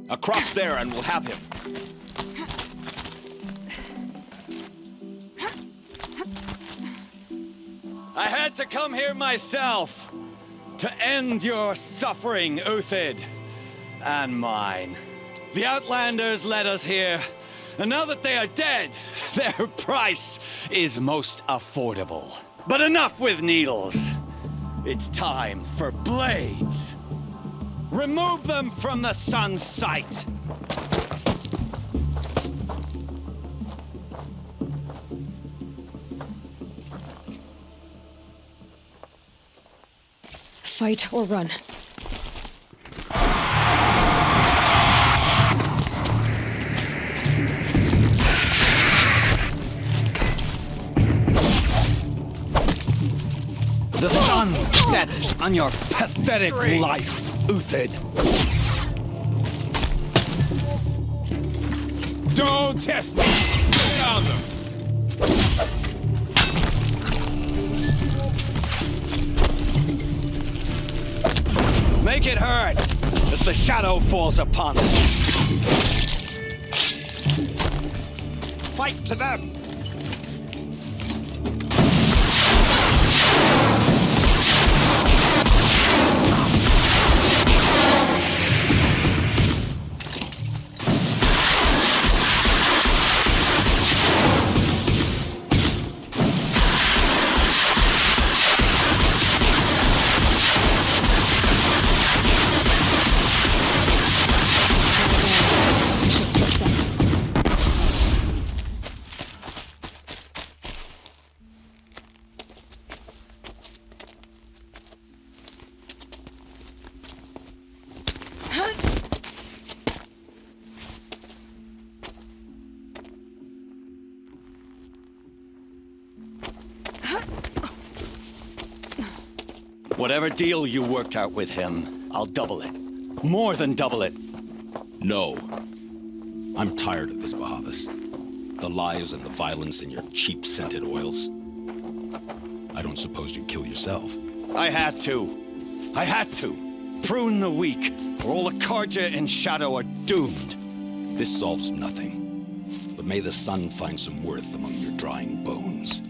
Across there and we'll have him. I had to come here myself to end your suffering, Uthid, and mine. The Outlanders led us here, and now that they are dead, their price is most affordable. But enough with needles. It's time for blades. Remove them from the sun's sight! Fight or run. The sun sets on your pathetic life, Uthid. Don't test me! Found them! Make it hurt as the shadow falls upon them. Fight to them! Whatever deal you worked out with him, I'll double it. More than double it. No. I'm tired of this, Bahavas. The lies and the violence in your cheap scented oils. I don't suppose you'd kill yourself. I had to. I had to. Prune the weak, or all the Karja in Shadow are doomed. This solves nothing. But may the sun find some worth among your drying bones.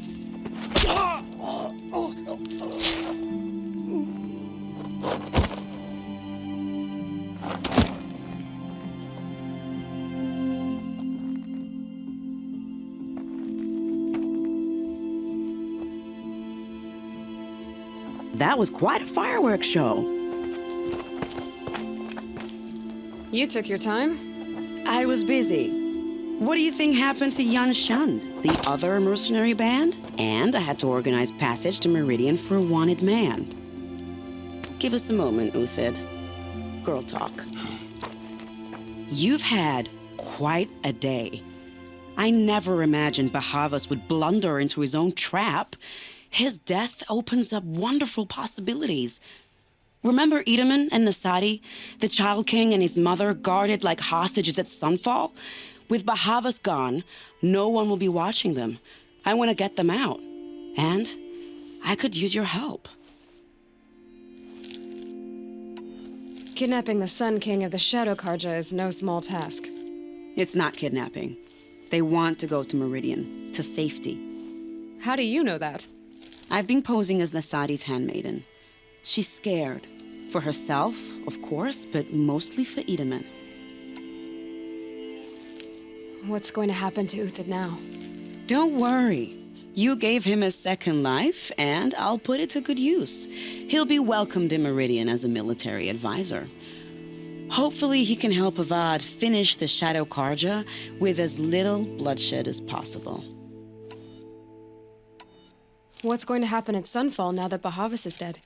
That was quite a fireworks show. You took your time. I was busy. What do you think happened to Yun Shund, the other mercenary band? And I had to organize passage to Meridian for a wanted man. Give us a moment, Uthid. Girl talk. You've had quite a day. I never imagined Bahavas would blunder into his own trap. His death opens up wonderful possibilities. Remember Edaman and Nasadi, the Child King and his mother guarded like hostages at Sunfall? With Bahavas gone, no one will be watching them. I want to get them out. And I could use your help. Kidnapping the Sun King of the Shadow Karja is no small task. It's not kidnapping. They want to go to Meridian, to safety. How do you know that? I've been posing as Nasadi's handmaiden. She's scared. For herself, of course, but mostly for Edaman. What's going to happen to Uthid now? Don't worry. You gave him a second life, and I'll put it to good use. He'll be welcomed in Meridian as a military advisor. Hopefully he can help Avad finish the Shadow Karja with as little bloodshed as possible. What's going to happen at Sunfall now that Bahavas is dead?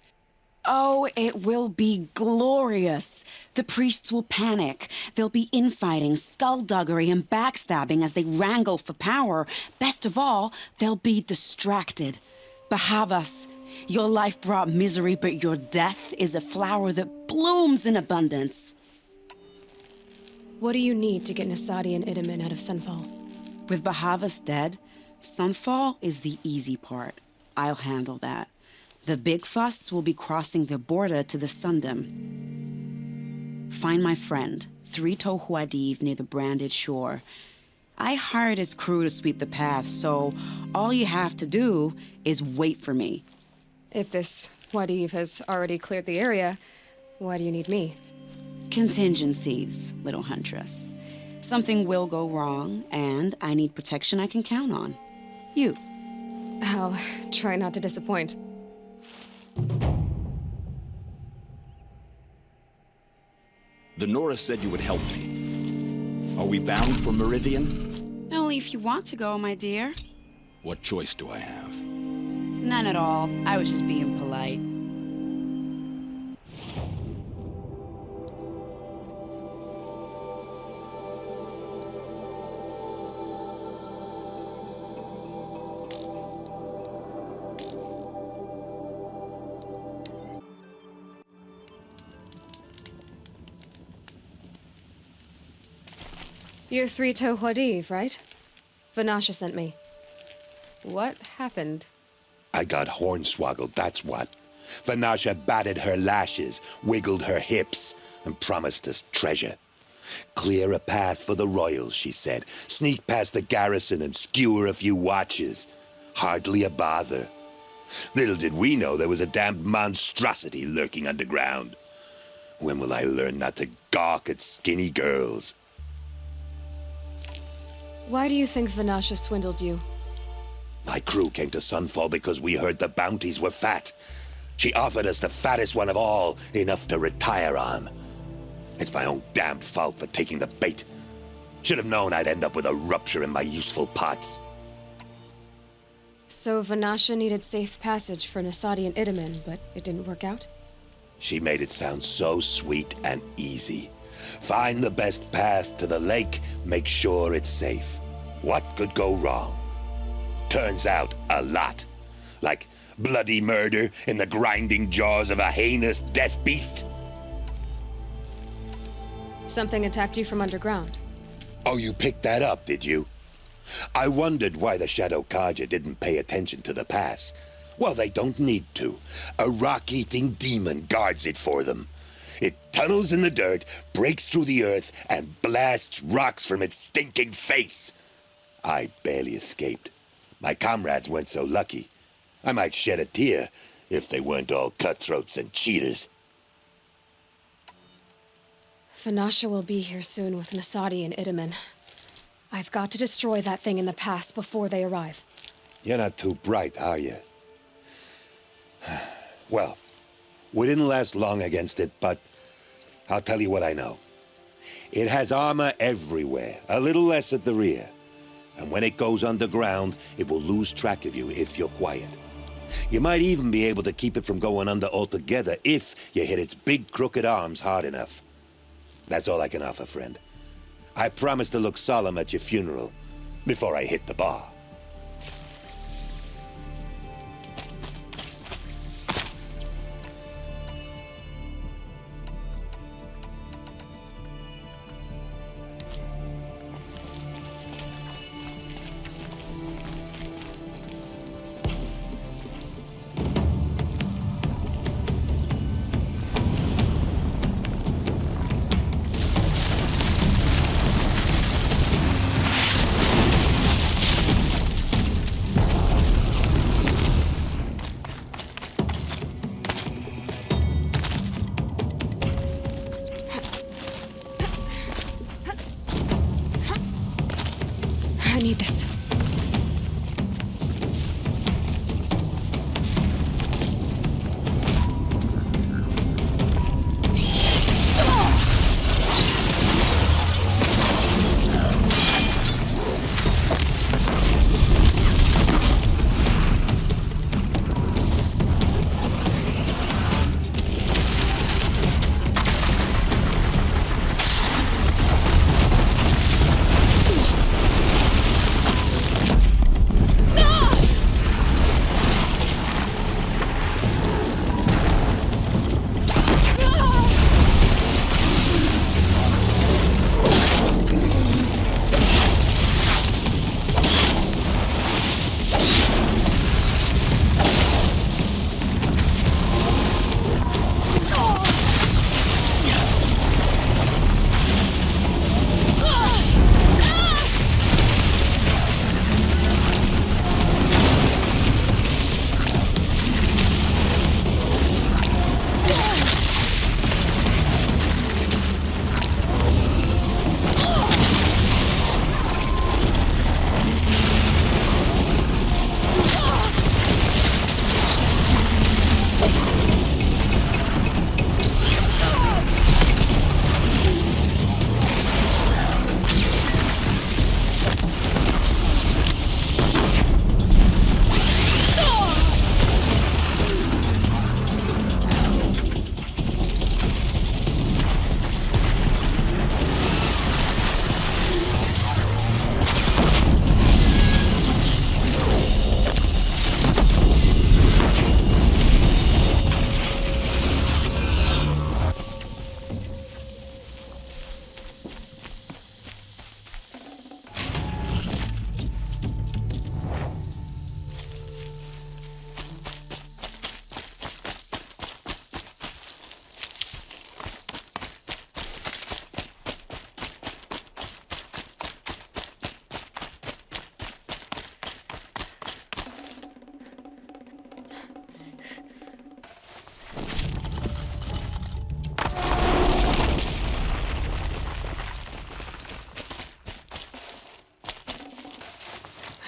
Oh, it will be glorious. The priests will panic. There'll be infighting, skullduggery, and backstabbing as they wrangle for power. Best of all, they'll be distracted. Bahavas, your life brought misery, but your death is a flower that blooms in abundance. What do you need to get Nasadi and Edaman out of Sunfall? With Bahavas dead, Sunfall is the easy part. I'll handle that. The big fuss will be crossing the border to the Sundom. Find my friend, Three-Toe Huadiv, near the branded shore. I hired his crew to sweep the path, so all you have to do is wait for me. If this Huadiv has already cleared the area, why do you need me? Contingencies, little huntress. Something will go wrong, and I need protection I can count on. You. I'll try not to disappoint. The Nora said you would help me. Are we bound for Meridian? Only if you want to go, my dear. What choice do I have? None at all. I was just being polite. You're Three-Toe Huadiv, right? Vanasha sent me. What happened? I got hornswoggled, that's what. Vanasha batted her lashes, wiggled her hips, and promised us treasure. Clear a path for the royals, she said. Sneak past the garrison and skewer a few watches. Hardly a bother. Little did we know there was a damned monstrosity lurking underground. When will I learn not to gawk at skinny girls? Why do you think Vanasha swindled you? My crew came to Sunfall because we heard the bounties were fat. She offered us the fattest one of all, enough to retire on. It's my own damned fault for taking the bait. Should have known I'd end up with a rupture in my useful parts. So Vanasha needed safe passage for Nasadi and Edaman, but it didn't work out? She made it sound so sweet and easy. Find the best path to the lake, make sure it's safe. What could go wrong? Turns out, a lot. Like bloody murder in the grinding jaws of a heinous death beast? Something attacked you from underground. Oh, you picked that up, did you? I wondered why the Shadow Carja didn't pay attention to the pass. Well, they don't need to. A rock-eating demon guards it for them. It tunnels in the dirt, breaks through the earth, and blasts rocks from its stinking face. I barely escaped. My comrades weren't so lucky. I might shed a tear if they weren't all cutthroats and cheaters. Fanasha will be here soon with Nasadi and Itamen. I've got to destroy that thing in the pass before they arrive. You're not too bright, are you? Well, we didn't last long against it, but I'll tell you what I know. It has armor everywhere, a little less at the rear. And when it goes underground, it will lose track of you if you're quiet. You might even be able to keep it from going under altogether if you hit its big crooked arms hard enough. That's all I can offer, friend. I promise to look solemn at your funeral before I hit the bar. I need this.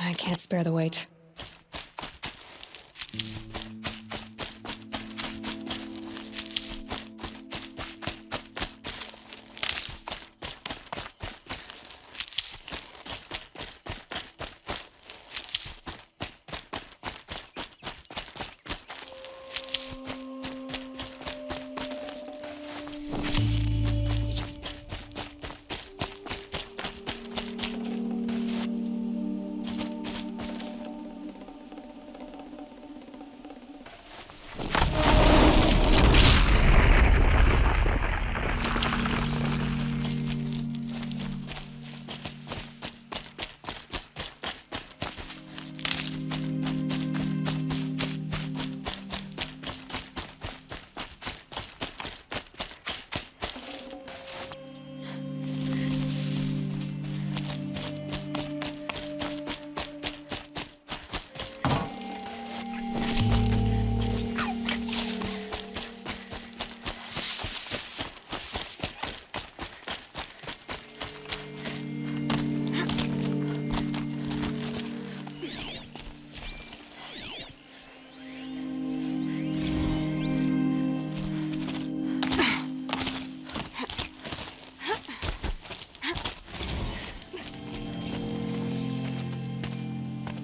I can't spare the weight.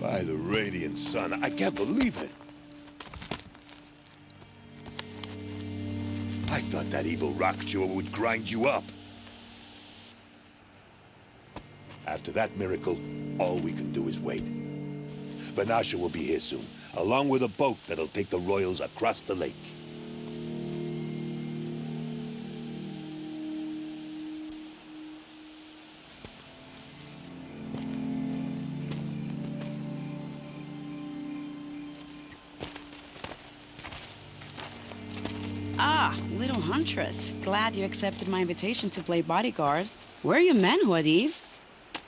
By the radiant sun, I can't believe it. I thought that evil rock jewel would grind you up. After that miracle, all we can do is wait. Vanasha will be here soon, along with a boat that'll take the royals across the lake. Ah, little huntress. Glad you accepted my invitation to play bodyguard. Where are your men, Huadiv?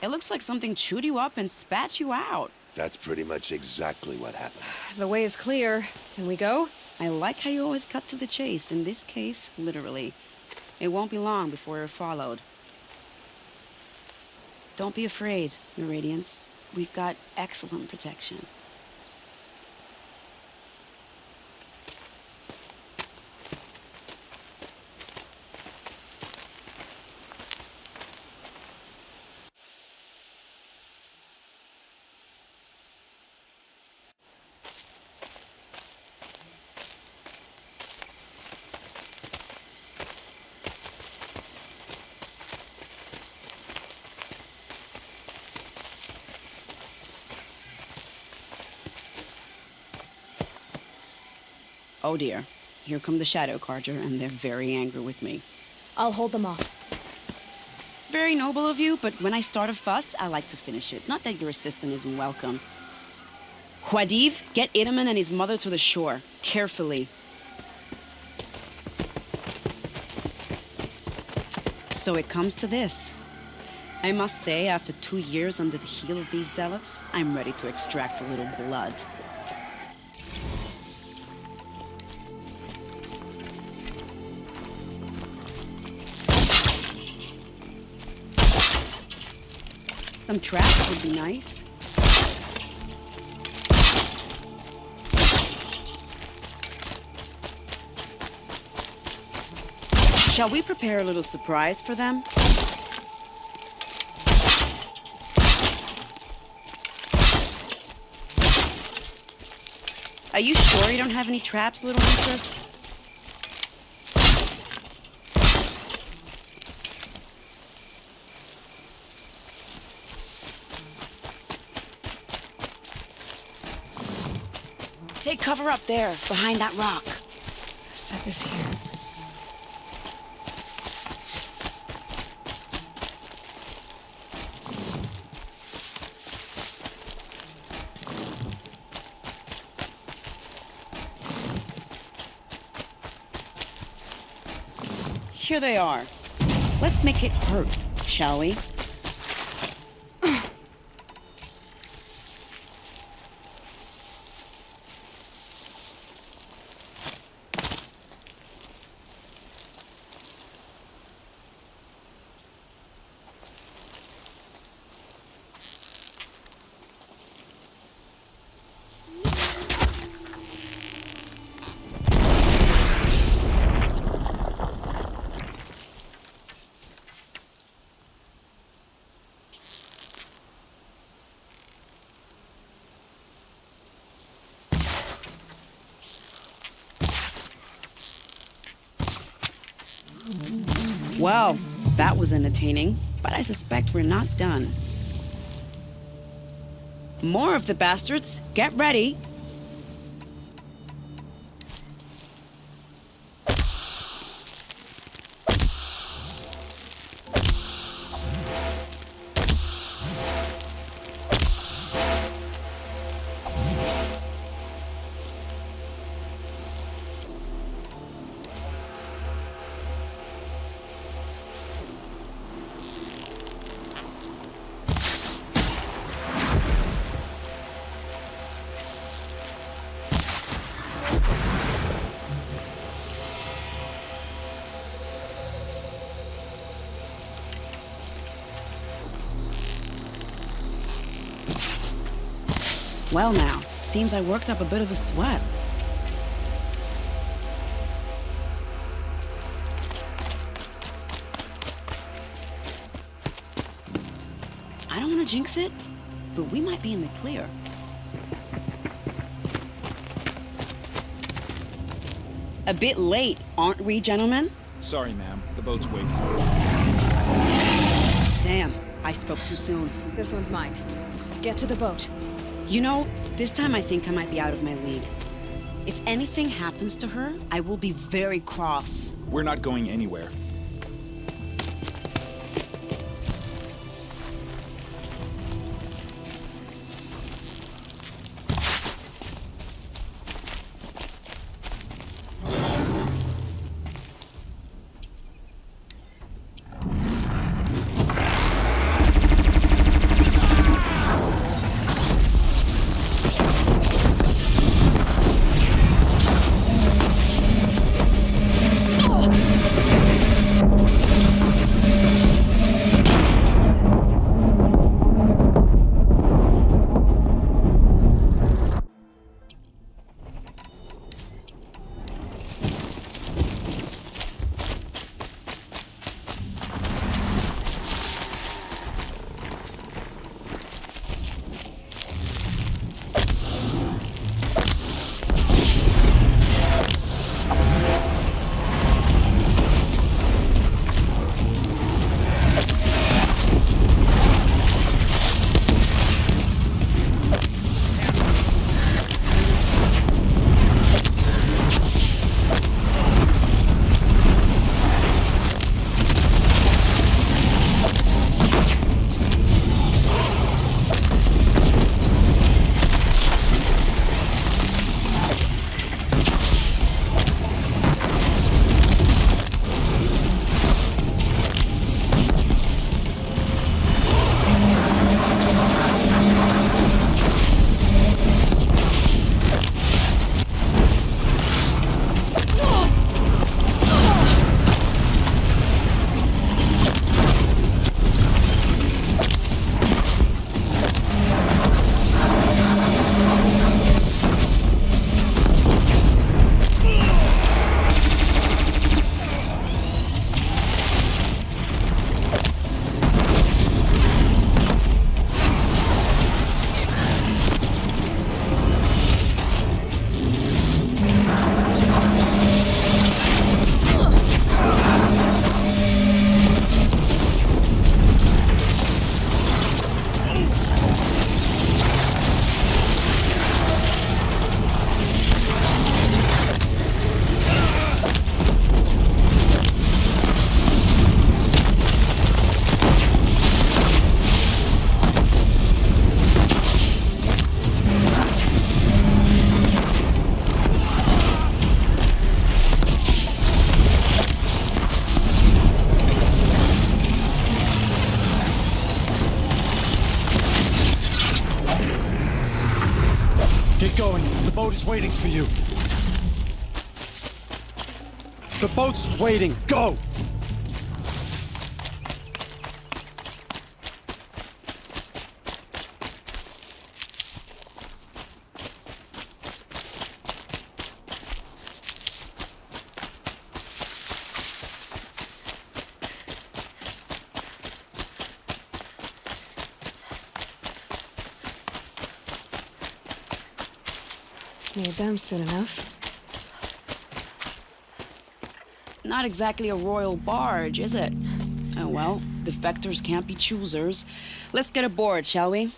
It looks like something chewed you up and spat you out. That's pretty much exactly what happened. The way is clear. Can we go? I like how you always cut to the chase. In this case, literally. It won't be long before you're followed. Don't be afraid, Your Radiance. We've got excellent protection. Oh dear, here come the Shadow Carja, and they're very angry with me. I'll hold them off. Very noble of you, but when I start a fuss, I like to finish it. Not that your assistant isn't welcome. Huadiv, get Itaman and his mother to the shore. Carefully. So it comes to this. I must say, after 2 years under the heel of these zealots, I'm ready to extract a little blood. Some traps would be nice. Shall we prepare a little surprise for them? Are you sure you don't have any traps, little huntress? Take cover up there, behind that rock. Set this here. Here they are. Let's make it hurt, shall we? Well, that was entertaining, but I suspect we're not done. More of the bastards. Get ready. Well now, seems I worked up a bit of a sweat. I don't want to jinx it, but we might be in the clear. A bit late, aren't we, gentlemen? Sorry, ma'am. The boat's waiting. Damn, I spoke too soon. This one's mine. Get to the boat. You know, this time I think I might be out of my league. If anything happens to her, I will be very cross. We're not going anywhere. boat is waiting for you. The boat's waiting. Go! Need them soon enough. Not exactly a royal barge, is it? Oh well, defectors can't be choosers. Let's get aboard, shall we?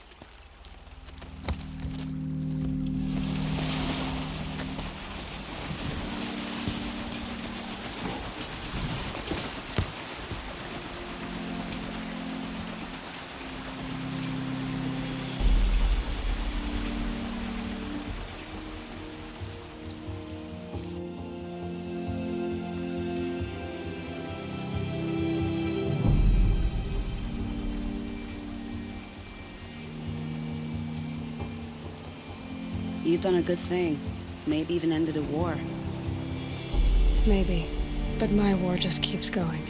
You've done a good thing. Maybe even ended a war. Maybe. But my war just keeps going.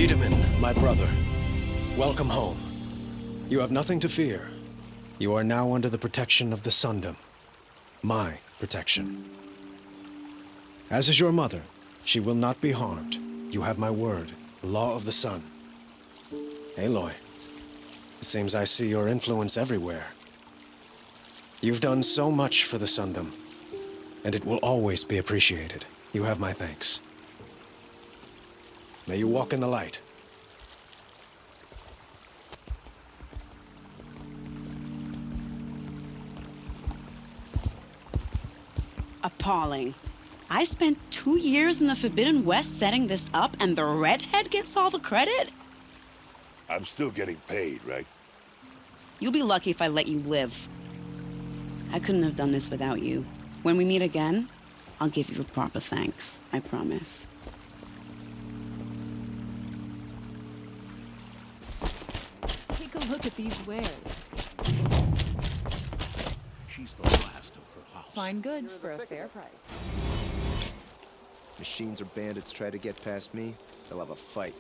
Tiedemann, my brother. Welcome home. You have nothing to fear. You are now under the protection of the Sundom. My protection. As is your mother, she will not be harmed. You have my word, the law of the sun. Aloy, it seems I see your influence everywhere. You've done so much for the Sundom, and it will always be appreciated. You have my thanks. May you walk in the light. Appalling. I spent 2 years in the Forbidden West setting this up, and the redhead gets all the credit? I'm still getting paid, right? You'll be lucky if I let you live. I couldn't have done this without you. When we meet again, I'll give you a proper thanks. I promise. Take a look at these wares. She's the last of her house. Fine goods for a fair price. Machines or bandits try to get past me, they'll have a fight.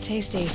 Tasty.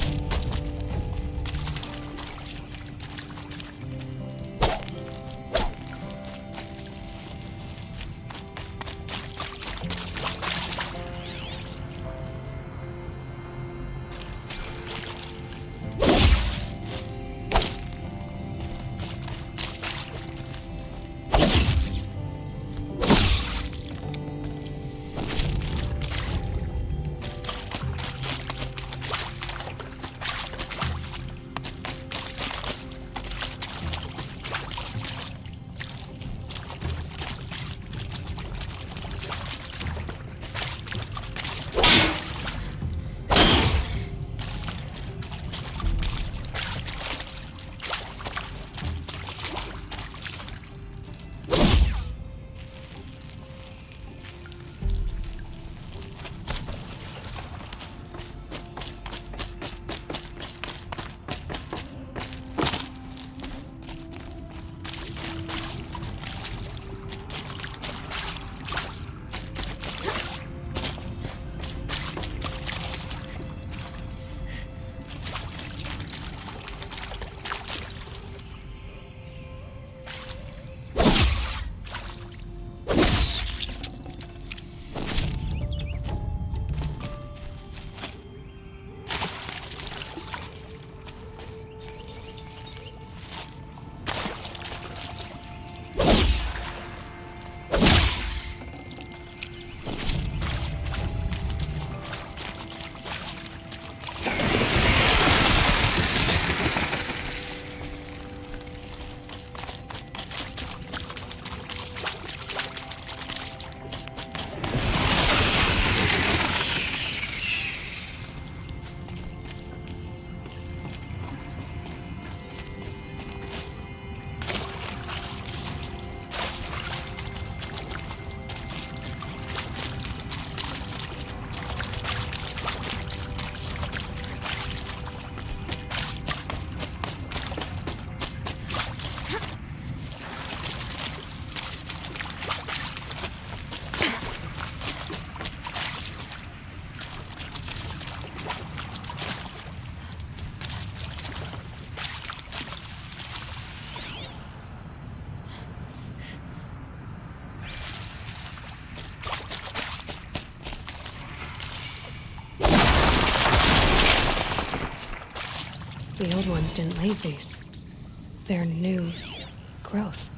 The old ones didn't leave these. They're new growth.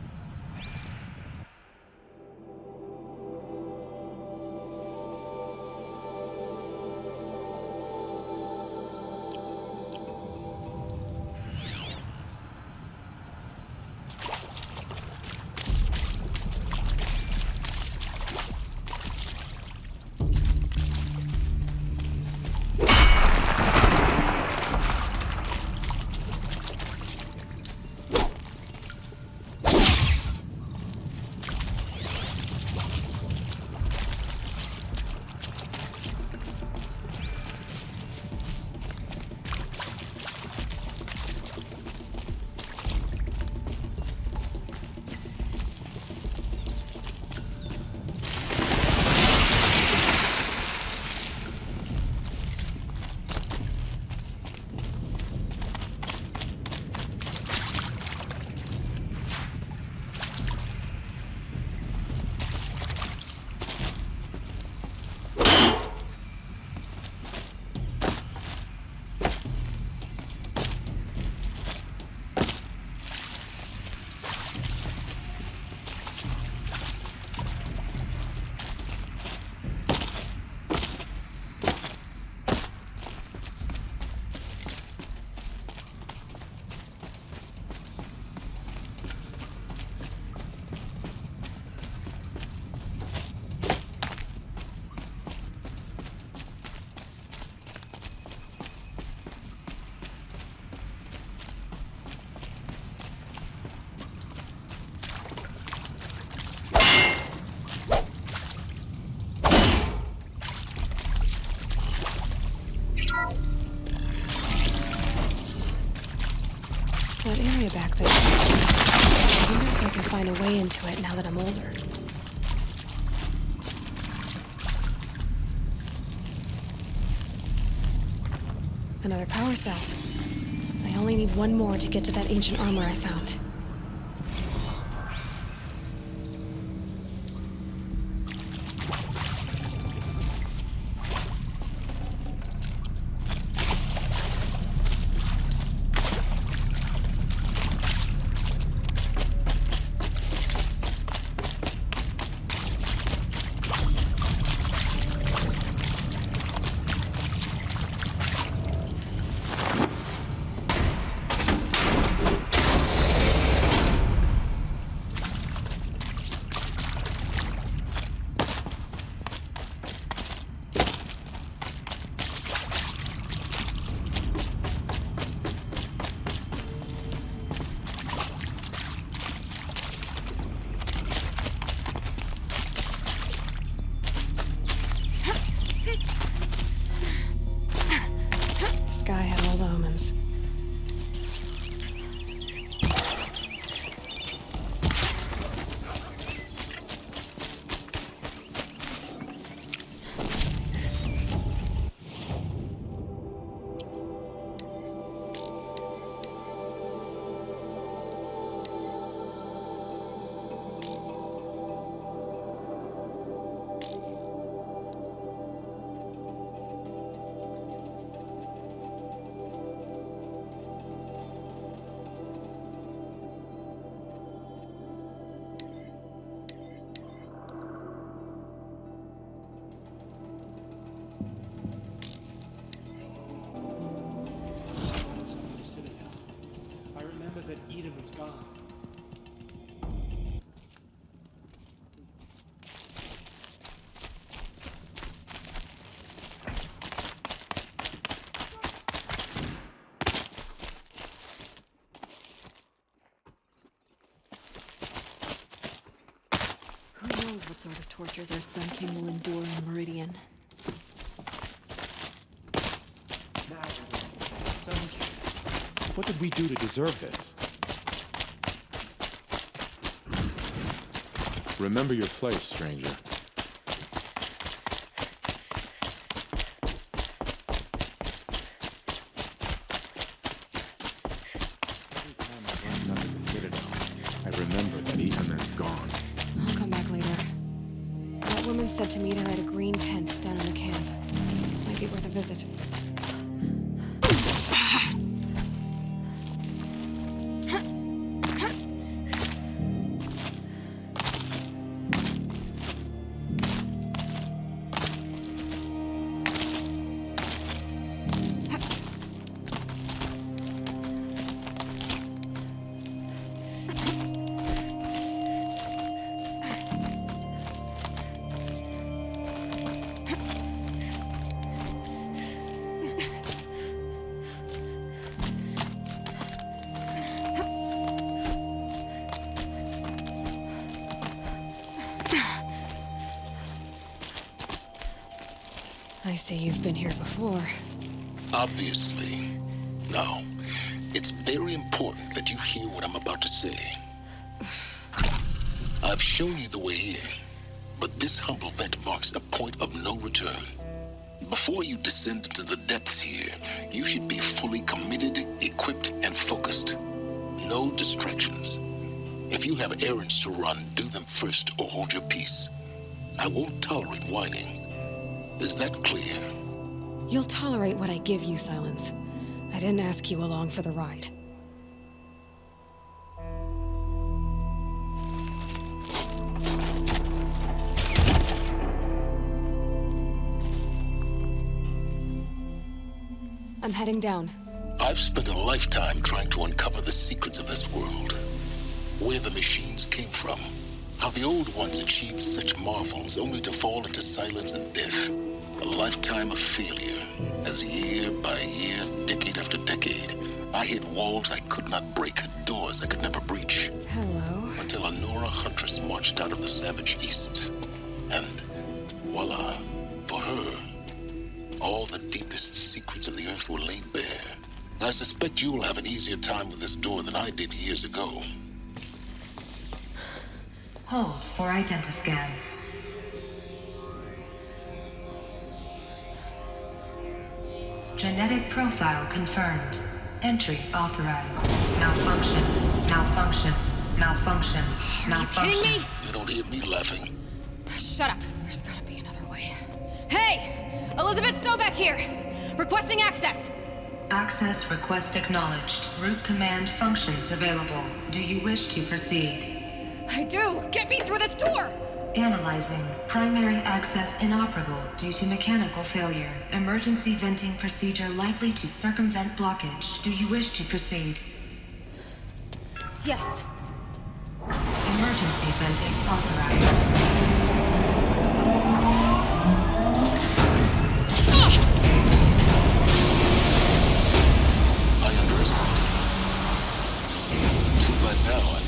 That area back there. I wonder if I can find a way into it now that I'm older. Another power cell. I only need one more to get to that ancient armor I found. Sky had all the omens. Who knows what sort of tortures our Sun King will endure in Meridian? What did we do to deserve this? Remember your place, stranger. Every time I run up at the Citadel, I remember that Itaman's gone. I'll come back later. That woman said to meet her at a green tent down in the camp. Might be worth a visit. see you've been here before. Obviously. Now, it's very important that you hear what I'm about to say. I've shown you the way in, but this humble vent marks a point of no return. Before you descend into the depths here, you should be fully committed, equipped, and focused. No distractions. If you have errands to run, do them first or hold your peace. I won't tolerate whining. Is that clear? You'll tolerate what I give you, Silence. I didn't ask you along for the ride. I'm heading down. I've spent a lifetime trying to uncover the secrets of this world. Where the machines came from. How the old ones achieved such marvels only to fall into silence and death. A lifetime of failure, as year by year, decade after decade, I hit walls I could not break, doors I could never breach. Hello. Until a Nora huntress marched out of the savage east. And voila, for her, all the deepest secrets of the earth were laid bare. I suspect you will have an easier time with this door than I did years ago. Hold for identiscan. Genetic profile confirmed. Entry authorized. Malfunction. Malfunction. Malfunction. Malfunction. Are you kidding me? You don't hear me laughing. Shut up. There's gotta be another way. Hey! Elizabeth Sobek here! Requesting access! Access request acknowledged. Root command functions available. Do you wish to proceed? I do! Get me through this door! Analyzing. Primary access inoperable due to mechanical failure. Emergency venting procedure likely to circumvent blockage. Do you wish to proceed? Yes. Emergency venting authorized. I underestimated. Too bad now.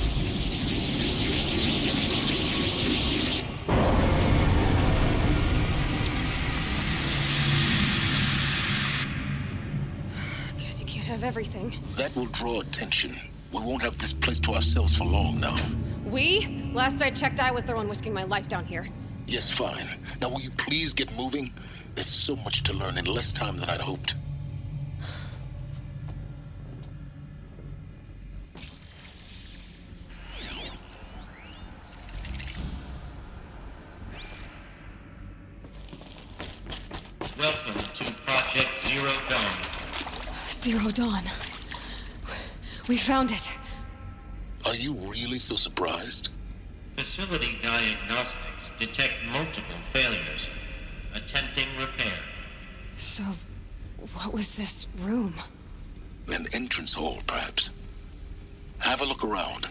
Guess you can't have everything. That will draw attention. We won't have this place to ourselves for long now. We? Last I checked, I was the one risking my life down here. Yes, fine. Now will you please get moving? There's so much to learn in less time than I'd hoped. Welcome to Project Zero Dawn. Zero Dawn. We found it. Are you really so surprised? Facility diagnostics detect multiple failures. Attempting repair. So, what was this room? An entrance hall, perhaps. Have a look around.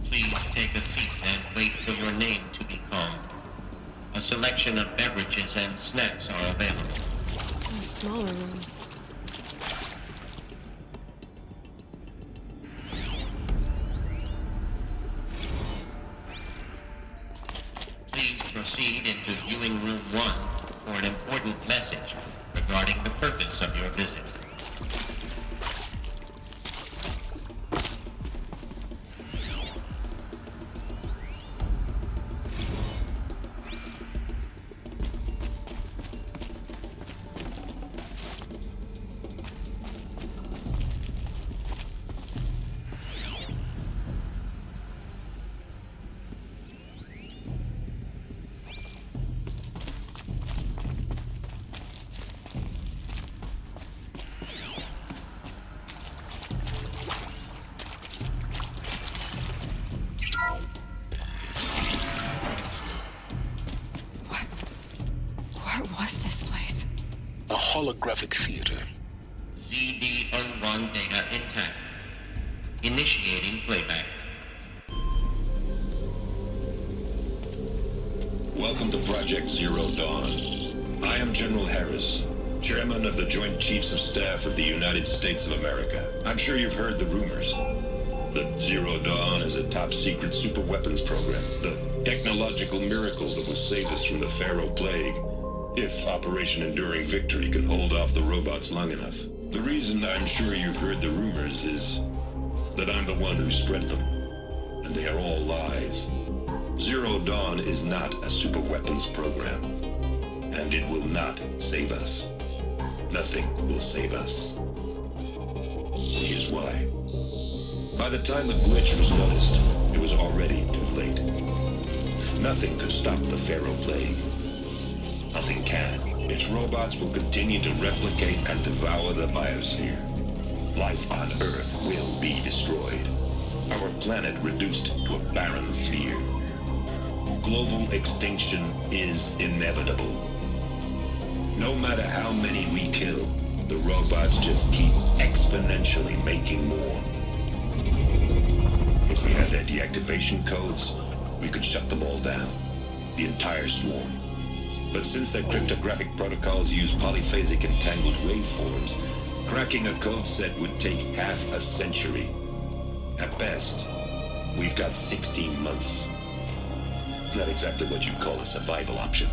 Please take a seat and wait for your name to be called. A selection of beverages and snacks are available. A smaller room. Please proceed into viewing room 1 for an important message regarding the purpose of your visit. What was this place? A holographic theater. CD01 data intact. Initiating playback. Welcome to Project Zero Dawn. I am General Harris, Chairman of the Joint Chiefs of Staff of the United States of America. I'm sure you've heard the rumors that Zero Dawn is a top-secret super-weapons program, the technological miracle that will save us from the Pharaoh Plague, if Operation Enduring Victory can hold off the robots long enough. The reason I'm sure you've heard the rumors is that I'm the one who spread them, and they are all lies. Zero Dawn is not a super-weapons program, and it will not save us. Nothing will save us. Here's why. By the time the glitch was noticed, it was already too late. Nothing could stop the Pharaoh Plague. Nothing can. Its robots will continue to replicate and devour the biosphere. Life on Earth will be destroyed. Our planet reduced to a barren sphere. Global extinction is inevitable. No matter how many we kill, the robots just keep exponentially making more. If we had their deactivation codes, we could shut them all down. The entire swarm. But since their cryptographic protocols use polyphasic entangled waveforms, cracking a code set would take half a century. At best, we've got 16 months. Not exactly what you'd call a survival option.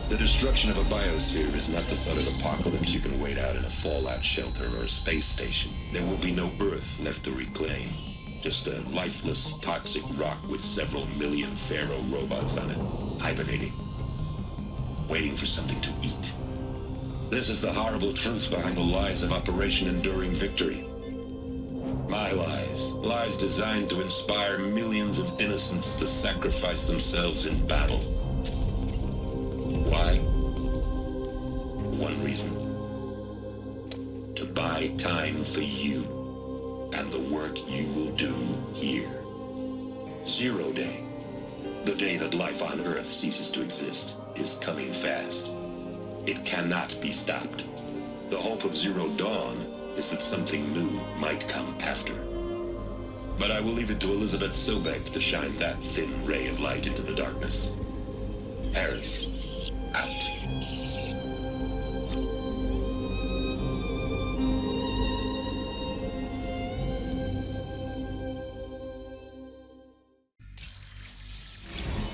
The destruction of a biosphere is not the sort of apocalypse you can wait out in a fallout shelter or a space station. There will be no Earth left to reclaim. Just a lifeless, toxic rock with several million Pharaoh robots on it, hibernating, waiting for something to eat. This is the horrible truth behind the lies of Operation Enduring Victory. My lies. Lies designed to inspire millions of innocents to sacrifice themselves in battle. Why? One reason. To buy time for you and the work you will do here. Zero Day, the day that life on Earth ceases to exist, is coming fast. It cannot be stopped. The hope of Zero Dawn is that something new might come after. But I will leave it to Elizabeth Sobek to shine that thin ray of light into the darkness. Harris, out.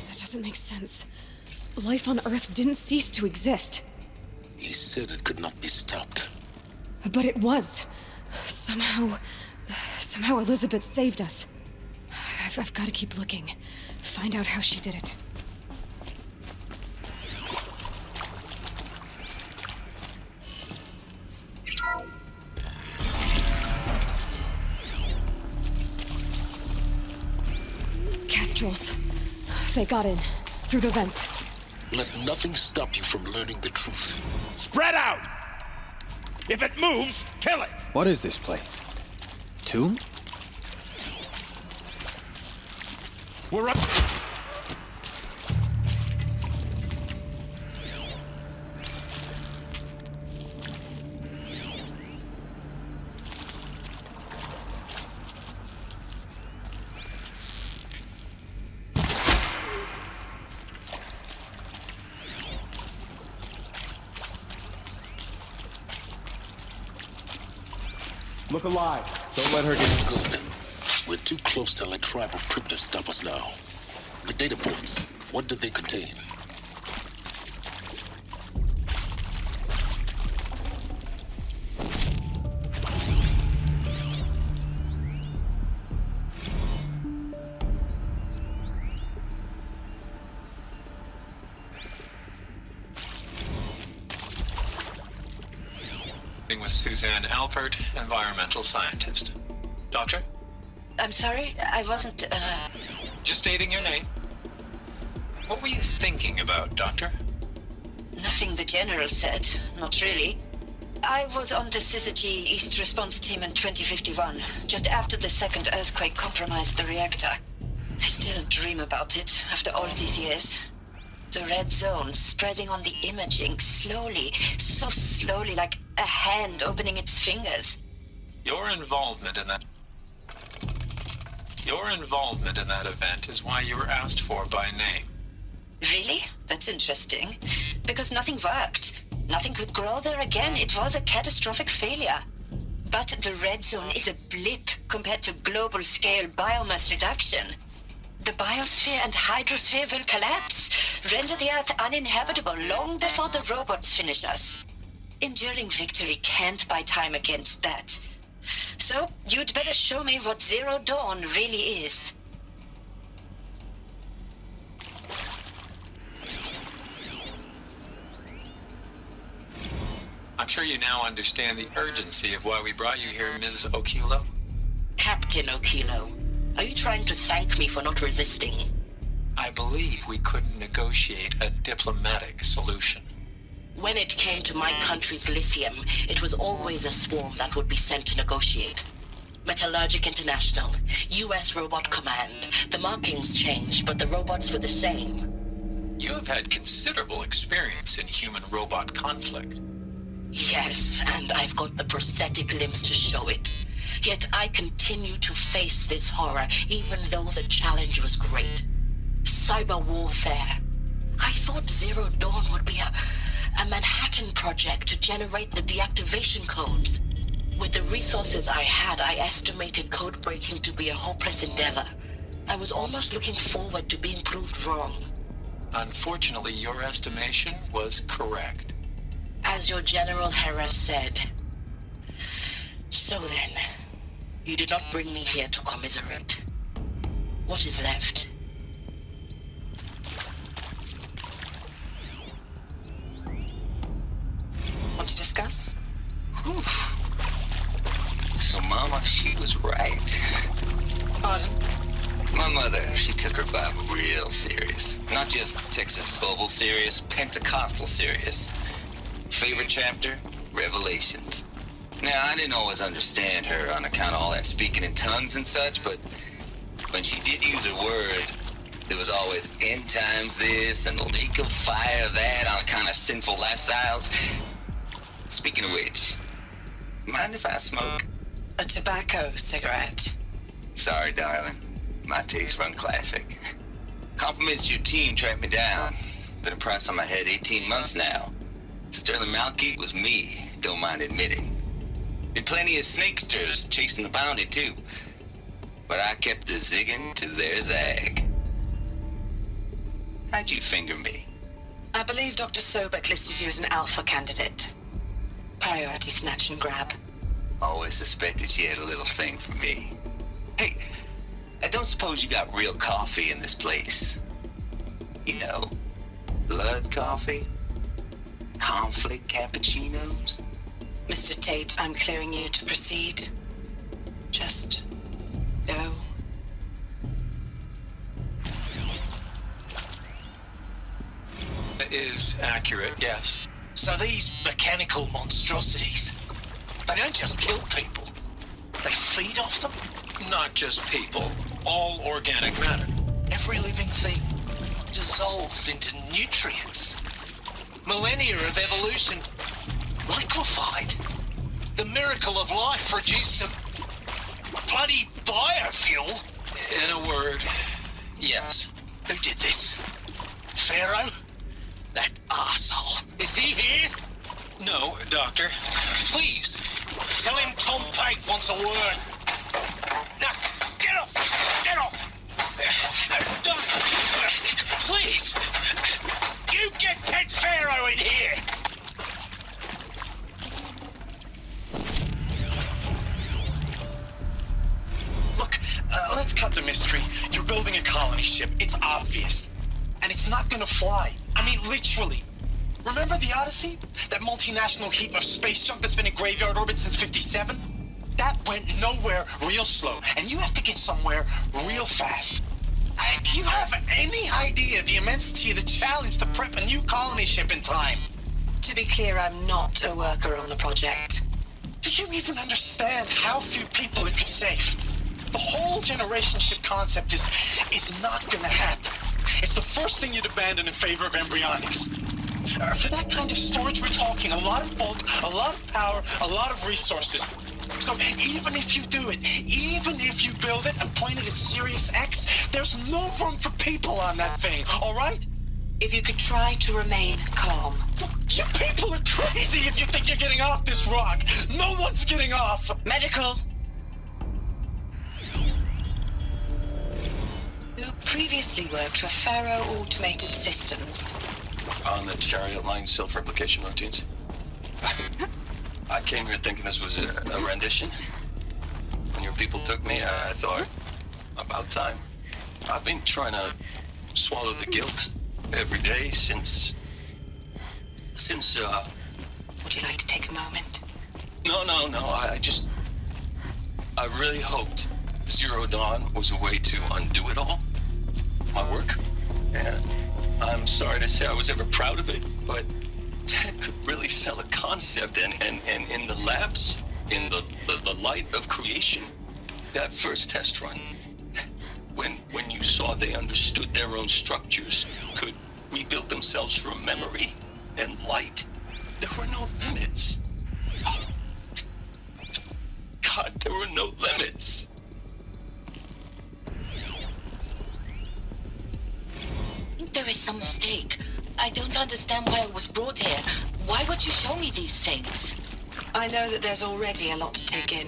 That doesn't make sense. Life on Earth didn't cease to exist. He said it could not be stopped. But it was. Somehow Elizabeth saved us. I've got to keep looking. Find out how she did it. Kestrels. They got in. Through the vents. Let nothing stop you from learning the truth. Spread out! If it moves, kill it! What is this place? Tomb? We're up. Look alive. Don't let her get good. We're too close to let tribal primitives stop us now. The data points, what do they contain? With Suzanne Alpert, environmental scientist. Doctor? I'm sorry, I wasn't, Just stating your name. What were you thinking about, Doctor? Nothing the General said, not really. I was on the Syzygy East Response Team in 2051, just after the second earthquake compromised the reactor. I still dream about it, after all these years. The red zone spreading on the imaging, slowly, so slowly, like a hand opening its fingers. Your involvement in that Your involvement in that event is why you were asked for by name. Really? That's interesting. Because nothing worked. Nothing could grow there again. It was a catastrophic failure. But the red zone is a blip compared to global-scale biomass reduction. The biosphere and hydrosphere will collapse, render the Earth uninhabitable long before the robots finish us. Enduring victory can't buy time against that. So, you'd better show me what Zero Dawn really is. I'm sure you now understand the urgency of why we brought you here, Ms. Okilo. Captain Okilo, are you trying to thank me for not resisting? I believe we couldn't negotiate a diplomatic solution. When it came to my country's lithium, it was always a swarm that would be sent to negotiate. Metallurgic International, U.S. Robot Command. The markings changed, but the robots were the same. You have had considerable experience in human-robot conflict. Yes, and I've got the prosthetic limbs to show it. Yet I continue to face this horror, even though the challenge was great. Cyber warfare. I thought Zero Dawn would be a Manhattan project to generate the deactivation codes. With the resources I had, I estimated code breaking to be a hopeless endeavor. I was almost looking forward to being proved wrong. Unfortunately, your estimation was correct. As your General Hera said. So then, you did not bring me here to commiserate. What is left? Want to discuss? Whew. So Mama, she was right. Pardon? My mother, she took her Bible real serious. Not just Texas Bible serious, Pentecostal serious. Favorite chapter? Revelations. Now, I didn't always understand her on account of all that speaking in tongues and such, but when she did use her words, there was always end times this and lake of fire that on account of sinful lifestyles. Speaking of which, mind if I smoke? A tobacco cigarette. Sorry, darling. My taste run classic. Compliments to your team tracked me down. Been a price on my head 18 months now. Sterling Malky was me, don't mind admitting. Been plenty of snakesters chasing the bounty, too. But I kept the zigging to their zag. How'd you finger me? I believe Dr. Sobek listed you as an alpha candidate. Priority snatch and grab. Always suspected she had a little thing for me. Hey, I don't suppose you got real coffee in this place? You know, blood coffee? Conflict cappuccinos? Mr. Tate, I'm clearing you to proceed. Just go. That is accurate, yes. So these mechanical monstrosities, they don't just kill people. They feed off them? Not just people. All organic matter. Every living thing dissolves into nutrients. Millennia of evolution liquefied. The miracle of life reduced to bloody biofuel. In a word, yes. Who did this? Pharaoh? That arsehole. Is he here? No, Doctor. Please, tell him Tom Pate wants a word. Now, get off! Get off! Doctor, please! You get Ted Pharaoh in here! Look, let's cut the mystery. You're building a colony ship. It's obvious. And it's not gonna fly. I mean, literally. Remember the Odyssey? That multinational heap of space junk that's been in graveyard orbit since 57? That went nowhere real slow. And you have to get somewhere real fast. Do you have any idea the immensity of the challenge to prep a new colony ship in time? To be clear, I'm not a worker on the project. Do you even understand how few people it could save? The whole generation ship concept is not gonna happen. It's the first thing you'd abandon in favor of embryonics. For that kind of storage we're talking, a lot of bulk, a lot of power, a lot of resources. So even if you do it, even if you build it and point it at Sirius X, there's no room for people on that thing, all right? If you could try to remain calm. You people are crazy if you think you're getting off this rock. No one's getting off. Medical. You previously worked for Faro Automated Systems. On the Chariot Line self-replication routines. I came here thinking this was a rendition. When your people took me, I thought, about time. I've been trying to swallow the guilt every day since... Would you like to take a moment? No, I really hoped Zero Dawn was a way to undo it all. My work. And I'm sorry to say I was ever proud of it, but Ted could really sell a concept, and in the labs, in the light of creation, that first test run, when you saw they understood their own structures, could rebuild themselves from memory and light, there were no limits. God, there were no limits. I think there is some mistake. I don't understand why I was brought here. Why would you show me these things? I know that there's already a lot to take in.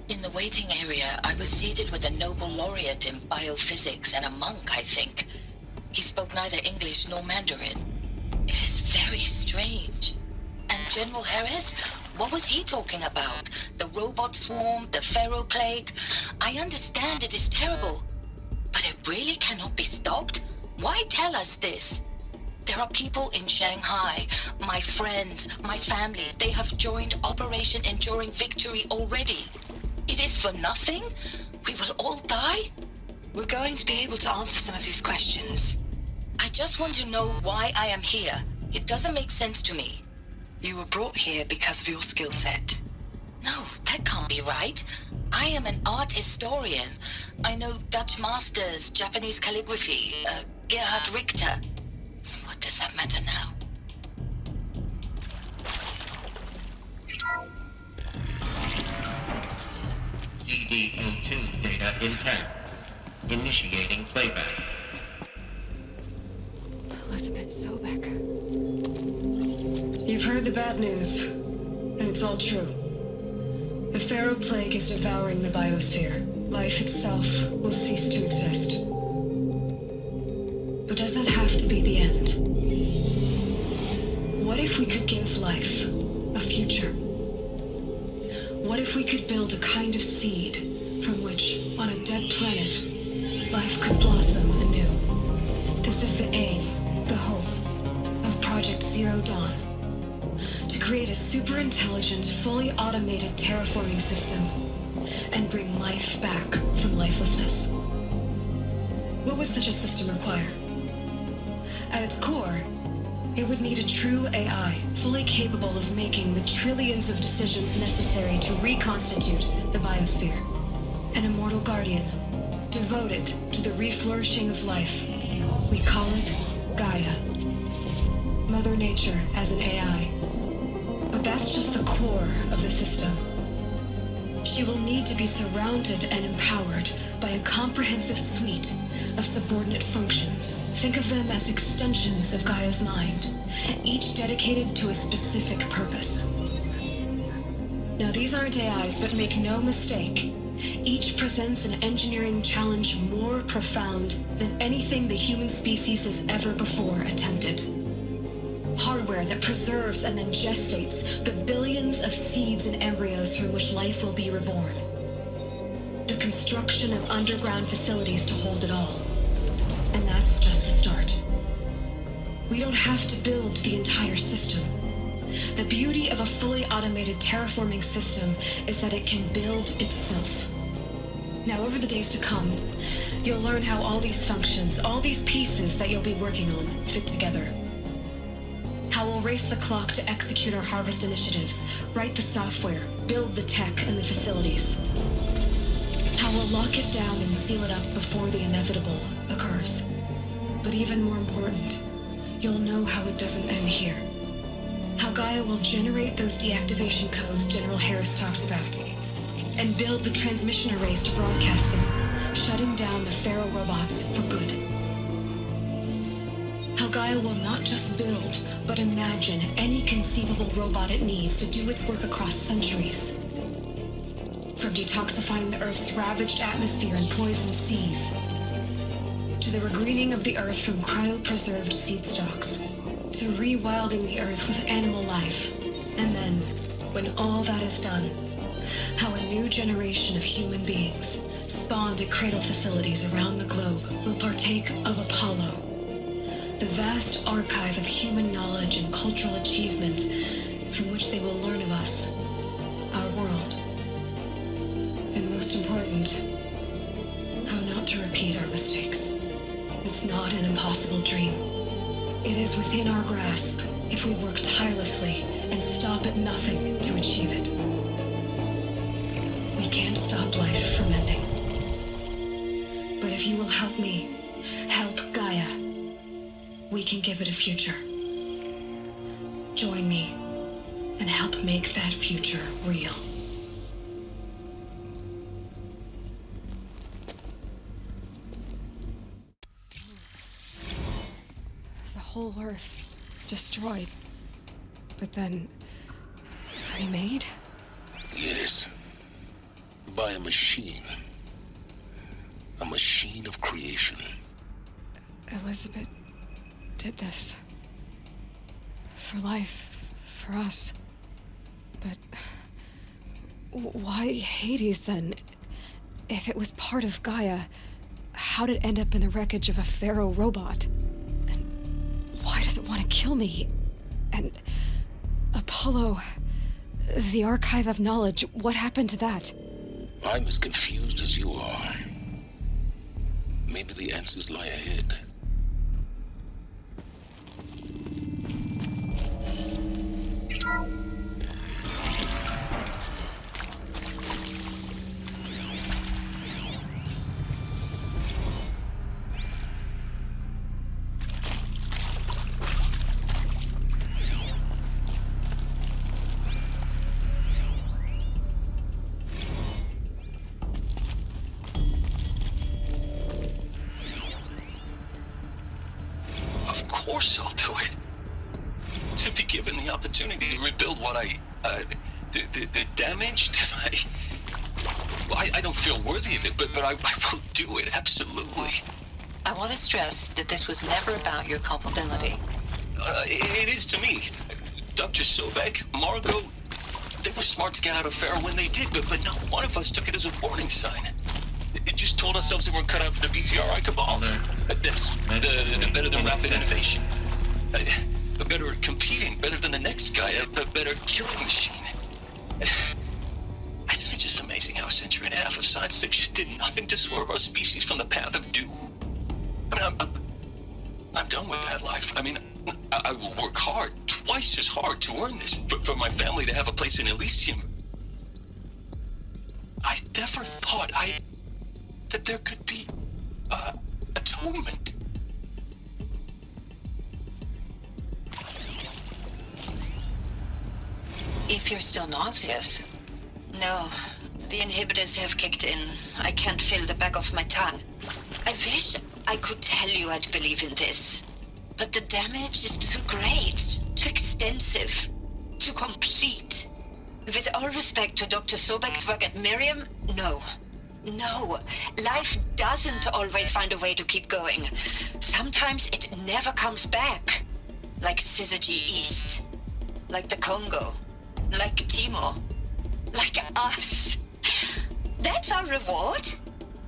In the waiting area, I was seated with a Nobel laureate in biophysics and a monk, I think. He spoke neither English nor Mandarin. It is very strange. And General Harris? What was he talking about? The robot swarm, the Pharaoh plague? I understand it is terrible. But it really cannot be stopped? Why tell us this? There are people in Shanghai, my friends, my family. They have joined Operation Enduring Victory already. It is for nothing? We will all die? We're going to be able to answer some of these questions. I just want to know why I am here. It doesn't make sense to me. You were brought here because of your skill set. No, that can't be right. I am an art historian. I know Dutch masters, Japanese calligraphy, Gerhard Richter. What does that matter now? CD02 data intact. Initiating playback. Elizabeth Sobek. You've heard the bad news, and it's all true. The Pharaoh plague is devouring the biosphere. Life itself will cease to exist. But does that have to be the end? What if we could give life a future? What if we could build a kind of seed from which, on a dead planet, life could blossom anew? This is the aim, the hope, of Project Zero Dawn. To create a super-intelligent, fully automated terraforming system and bring life back from lifelessness. What would such a system require? At its core, it would need a true AI, fully capable of making the trillions of decisions necessary to reconstitute the biosphere. An immortal guardian, devoted to the reflourishing of life. We call it Gaia. Mother Nature as an AI. But that's just the core of the system. She will need to be surrounded and empowered by a comprehensive suite of subordinate functions. Think of them as extensions of Gaia's mind, each dedicated to a specific purpose. Now, these aren't AIs, but make no mistake, each presents an engineering challenge more profound than anything the human species has ever before attempted. Hardware that preserves and then gestates the billions of seeds and embryos from which life will be reborn. The construction of underground facilities to hold it all. And that's just the start. We don't have to build the entire system. The beauty of a fully automated terraforming system is that it can build itself. Now, over the days to come, you'll learn how all these functions, all these pieces that you'll be working on, fit together. How we'll race the clock to execute our harvest initiatives, write the software, build the tech and the facilities. How we'll lock it down and seal it up before the inevitable occurs. But even more important, you'll know how it doesn't end here. How Gaia will generate those deactivation codes General Harris talked about. and build the transmission arrays to broadcast them, shutting down the Pharaoh robots for good. How Gaia will not just build, but imagine any conceivable robot it needs to do its work across centuries. From detoxifying the Earth's ravaged atmosphere and poisoned seas, to the regreening of the Earth from cryopreserved seed stalks, to rewilding the Earth with animal life. And then, when all that is done, how a new generation of human beings, spawned at cradle facilities around the globe, will partake of Apollo, the vast archive of human knowledge and cultural achievement from which they will learn of us, our world. And most important, how not to repeat our mistakes. It's not an impossible dream. It is within our grasp if we work tirelessly and stop at nothing to achieve it. We can't stop life from ending. But if you will help me, help Gaia, we can give it a future. Join me and help make that future real. The whole Earth destroyed, but then remade? Yes. By a machine. A machine of creation. Elizabeth did this. For life, for us. But why Hades then? If it was part of Gaia, how'd it end up in the wreckage of a Pharaoh robot? And why does it want to kill me? And Apollo, the archive of knowledge, what happened to that? I'm as confused as you are. Maybe the answers lie ahead. Of course I'll do it. To be given the opportunity to rebuild what the damage that I don't feel worthy of it, but I will do it, absolutely. I want to stress that this was never about your culpability. It is to me. Dr. Sobek, Margot, they were smart to get out of Pharaoh when they did, but not one of us took it as a warning sign. It just told ourselves that we're cut out for the BTRI cabals. That's better than rapid innovation. Better at competing, better than the next guy, a better killing machine. It's just amazing how a century and a half of science fiction did nothing to swerve our species from the path of doom. I mean, I'm done with that life. I mean, I will work hard, twice as hard to earn this, for my family to have a place in Elysium. I never thought that there could be atonement. If you're still nauseous. No, the inhibitors have kicked in. I can't feel the back of my tongue. I wish I could tell you I'd believe in this. But the damage is too great, too extensive, too complete. With all respect to Dr. Sobek's work at Miriam, no. No, life doesn't always find a way to keep going. Sometimes it never comes back. Like Syzygy East. Like the Congo. Like Timor. Like us. That's our reward?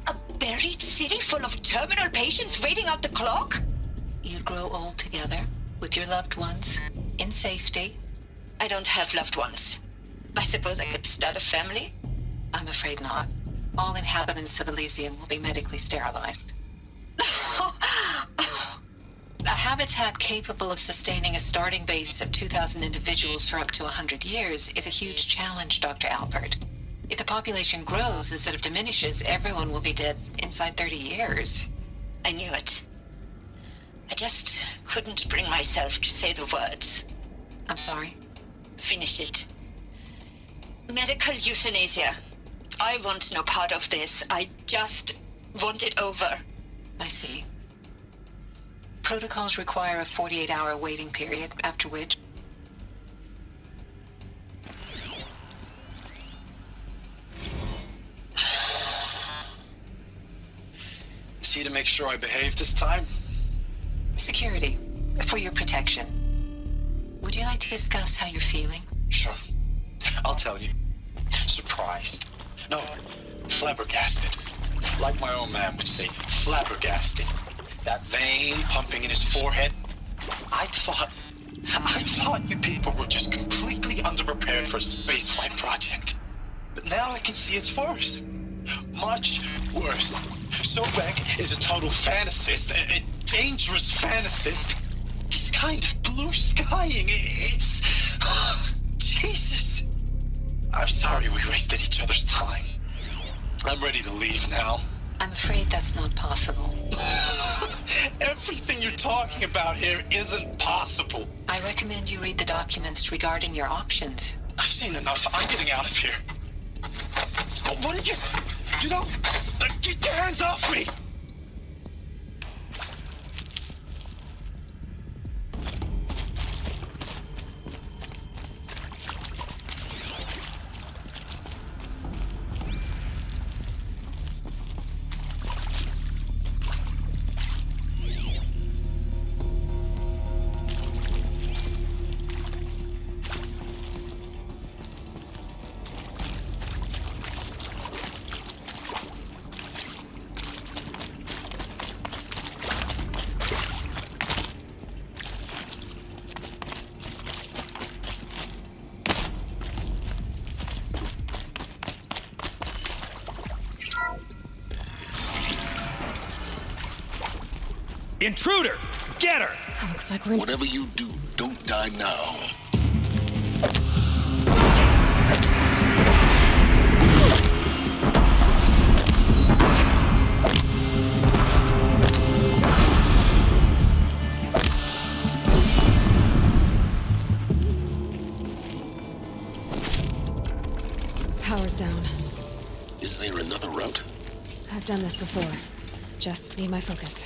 A buried city full of terminal patients waiting out the clock? You grow old together, with your loved ones, in safety. I don't have loved ones. I suppose I could start a family? I'm afraid not. All inhabitants of Elysium will be medically sterilized. A habitat capable of sustaining a starting base of 2,000 individuals for up to 100 years is a huge challenge, Dr. Alpert. If the population grows instead of diminishes, everyone will be dead inside 30 years. I knew it. I just couldn't bring myself to say the words. I'm sorry? Finish it. Medical euthanasia. I want no part of this. I just want it over. I see. Protocols require a 48-hour waiting period, after which... Is he to make sure I behave this time? Security, for your protection. Would you like to discuss how you're feeling? Sure. I'll tell you. Surprised. No, flabbergasted. Like my own man would say, flabbergasted. That vein pumping in his forehead. I thought you people were just completely underprepared for a spaceflight project. But now I can see it's worse. Much worse. Sobek is a total fantasist, a dangerous fantasist. He's kind of blue skying. It's... Jesus. I'm sorry we wasted each other's time. I'm ready to leave now. I'm afraid that's not possible. Everything you're talking about here isn't possible. I recommend you read the documents regarding your options. I've seen enough. I'm getting out of here. What are you... You know... Get your hands off me! Intruder! Get her! Looks like we're... Whatever you do, don't die now. Power's down. Is there another route? I've done this before. Just need my focus.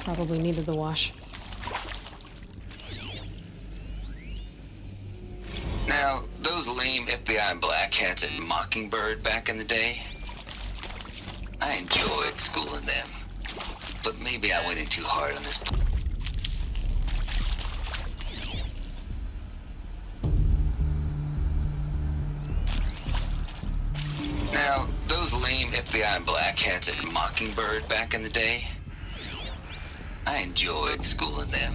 Probably needed the wash. Now, those lame FBI black hats at Mockingbird back in the day, I enjoyed schooling them. But maybe I went in too hard on this. Now, those lame FBI black hats at Mockingbird back in the day, I enjoyed schooling them.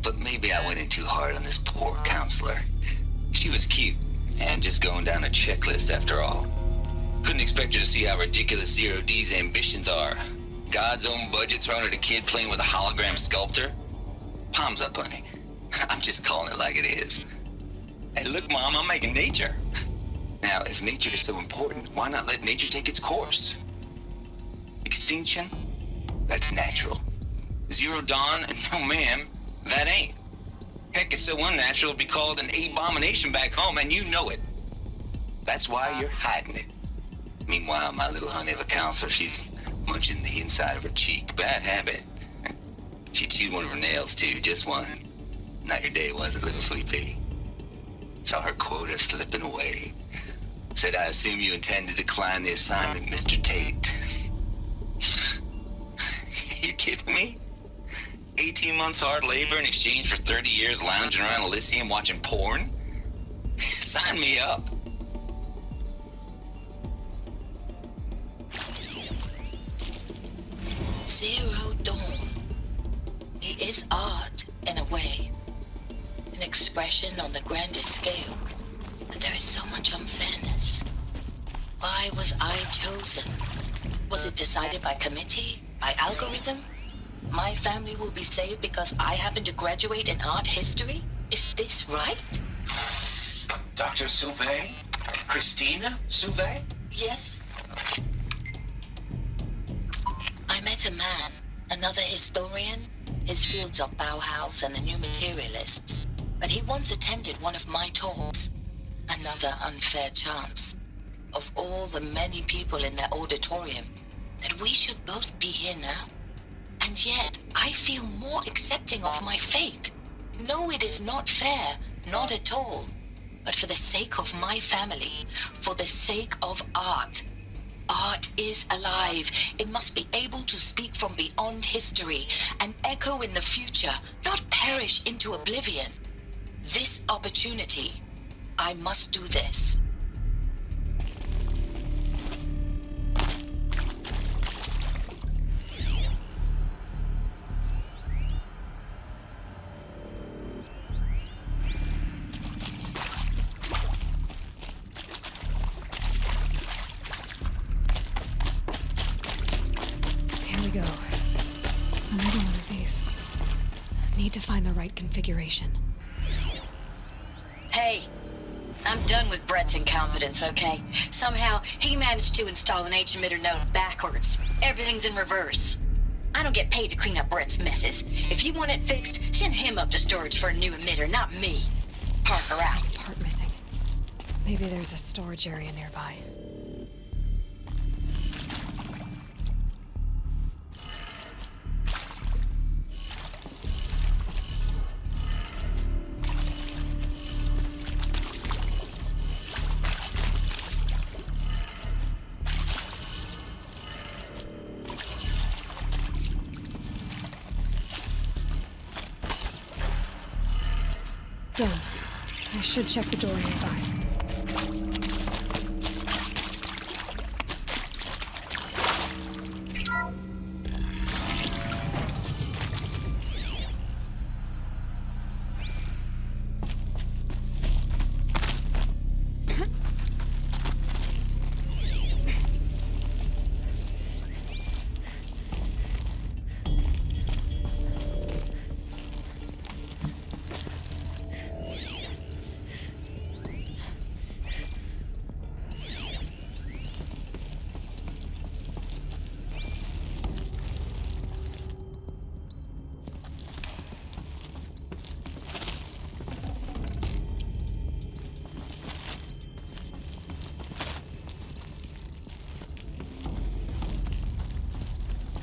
But maybe I went in too hard on this poor counselor. She was cute, and just going down a checklist after all. Couldn't expect her to see how ridiculous Zero D's ambitions are. God's own budget thrown at a kid playing with a hologram sculptor? Palms up, honey. I'm just calling it like it is. Hey, look, Mom, I'm making nature. Now, if nature is so important, why not let nature take its course? Extinction? That's natural. Zero Dawn? No, ma'am, that ain't. Heck, it's so unnatural it'd be called an abomination back home, and you know it. That's why you're hiding it. Meanwhile, my little honey of a counselor, she's munching the inside of her cheek. Bad habit. She chewed one of her nails, too, just one. Not your day, was it, little sweet pea? Saw her quota slipping away. Said, I assume you intend to decline the assignment, Mr. Tate. You kidding me? 18 months hard labor in exchange for 30 years lounging around Elysium watching porn? Sign me up. Zero Dawn. He is art, in a way. An expression on the grandest scale. But there is so much unfairness. Why was I chosen? Was it decided by committee? By algorithm? My family will be saved because I happen to graduate in art history? Is this right? Dr. Sauvé? Christina Sauvé? Yes. I met a man, another historian. His fields are Bauhaus and the New Materialists. But he once attended one of my talks. Another unfair chance. Of all the many people in that auditorium, that we should both be here now. And yet, I feel more accepting of my fate. No, it is not fair, not at all. But for the sake of my family, for the sake of art. Art is alive. It must be able to speak from beyond history and echo in the future, not perish into oblivion. This opportunity, I must do this. Here we go. Another one of these. Need to find the right configuration. Hey, I'm done with Brett's incompetence, okay? Somehow, he managed to install an H-emitter node backwards. Everything's in reverse. I don't get paid to clean up Brett's messes. If you want it fixed, send him up to storage for a new emitter, not me. Parker out. There's a part missing. Maybe there's a storage area nearby. Done. I should check the door nearby.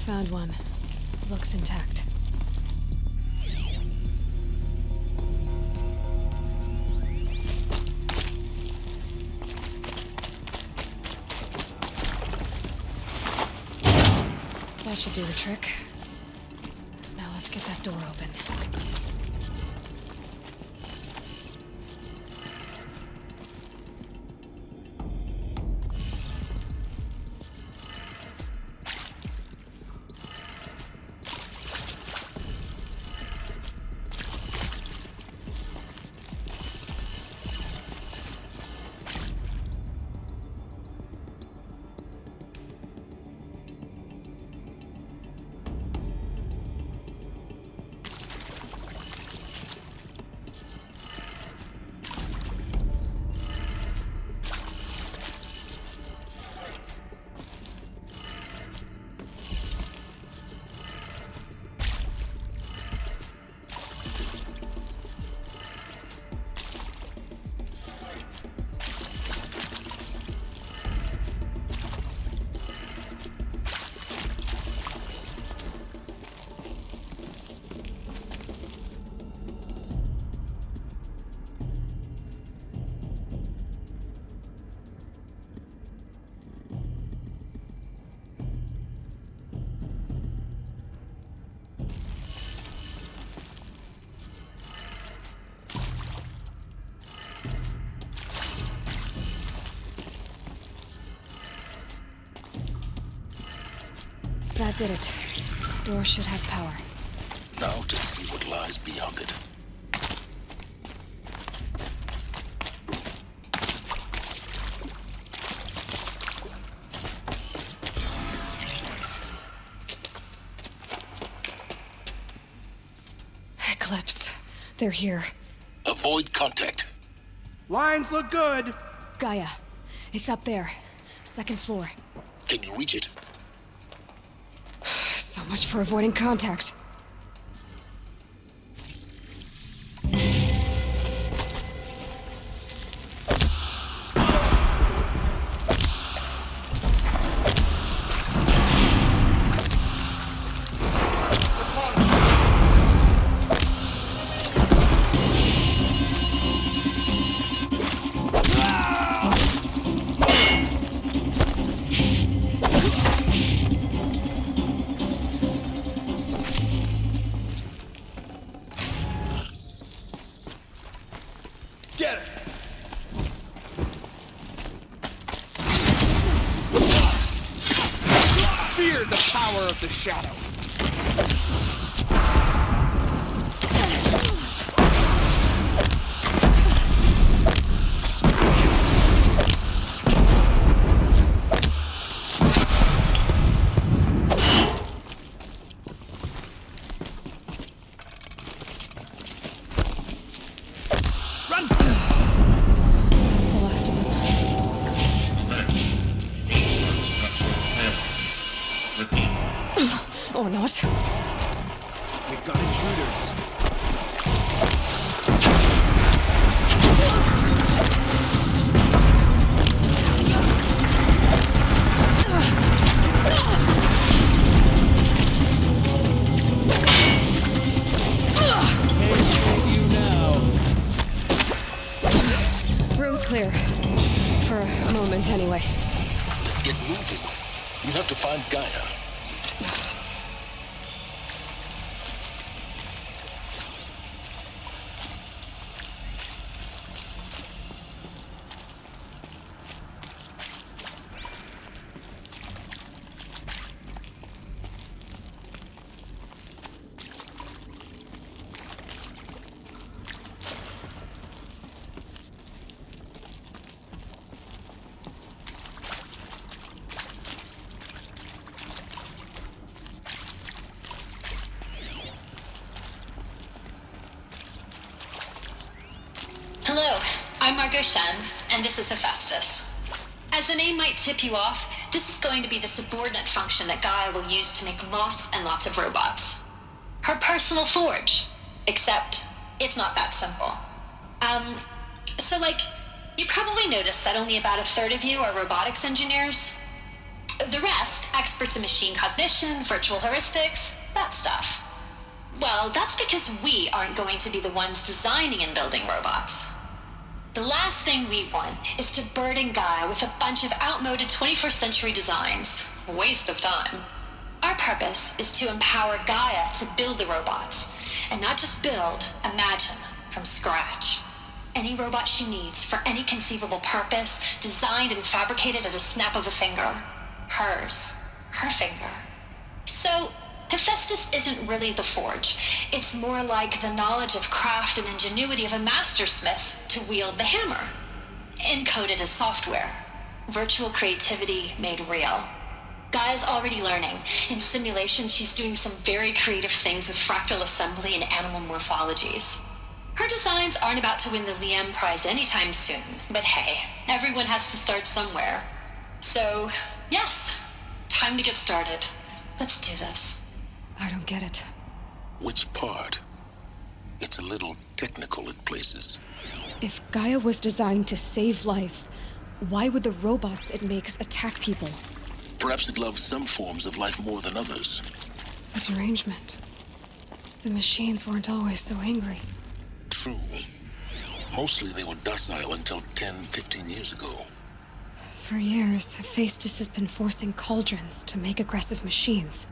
Found one. Looks intact. That should do the trick. Now let's get that door open. That did it. Door should have power. Now to see what lies beyond it. Eclipse. They're here. Avoid contact. Lines look good. Gaia. It's up there. Second floor. Can you reach it? So much for avoiding contact. Get it! Fear the power of the shadow. Or not. We've got intruders. Room's clear. For a moment, anyway. Get moving. You have to find Gaia. Hello, I'm Margot Shen, and this is Hephaestus. As the name might tip you off, this is going to be the subordinate function that Gaia will use to make lots and lots of robots. Her personal forge. Except, it's not that simple. You probably noticed that only about a third of you are robotics engineers. The rest, experts in machine cognition, virtual heuristics, that stuff. Well, that's because we aren't going to be the ones designing and building robots. The last thing we want is to burden Gaia with a bunch of outmoded 21st century designs. Waste of time. Our purpose is to empower Gaia to build the robots, and not just build, imagine, from scratch. Any robot she needs, for any conceivable purpose, designed and fabricated at a snap of a finger. Hers. Her finger. So, Hephaestus isn't really the forge. It's more like the knowledge of craft and ingenuity of a mastersmith to wield the hammer. Encoded as software. Virtual creativity made real. Gaia's already learning. In simulation, she's doing some very creative things with fractal assembly and animal morphologies. Her designs aren't about to win the Liam Prize anytime soon, but hey, everyone has to start somewhere. So, yes, time to get started. Let's do this. I don't get it. Which part? It's a little technical in places. If Gaia was designed to save life, why would the robots it makes attack people? Perhaps it loves some forms of life more than others. The derangement. The machines weren't always so angry. True. Mostly they were docile until 10, 15 years ago. For years, Hephaestus has been forcing cauldrons to make aggressive machines.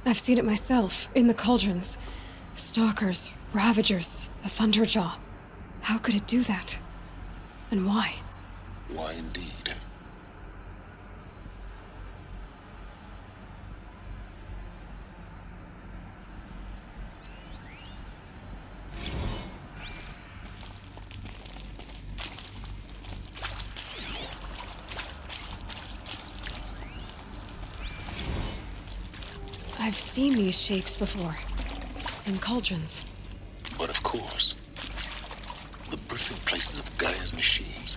I've seen it myself, in the cauldrons. Stalkers, Ravagers, the Thunderjaw. How could it do that? And why? Why indeed? I've seen these shapes before. In cauldrons. But of course, the birthing places of Gaia's machines.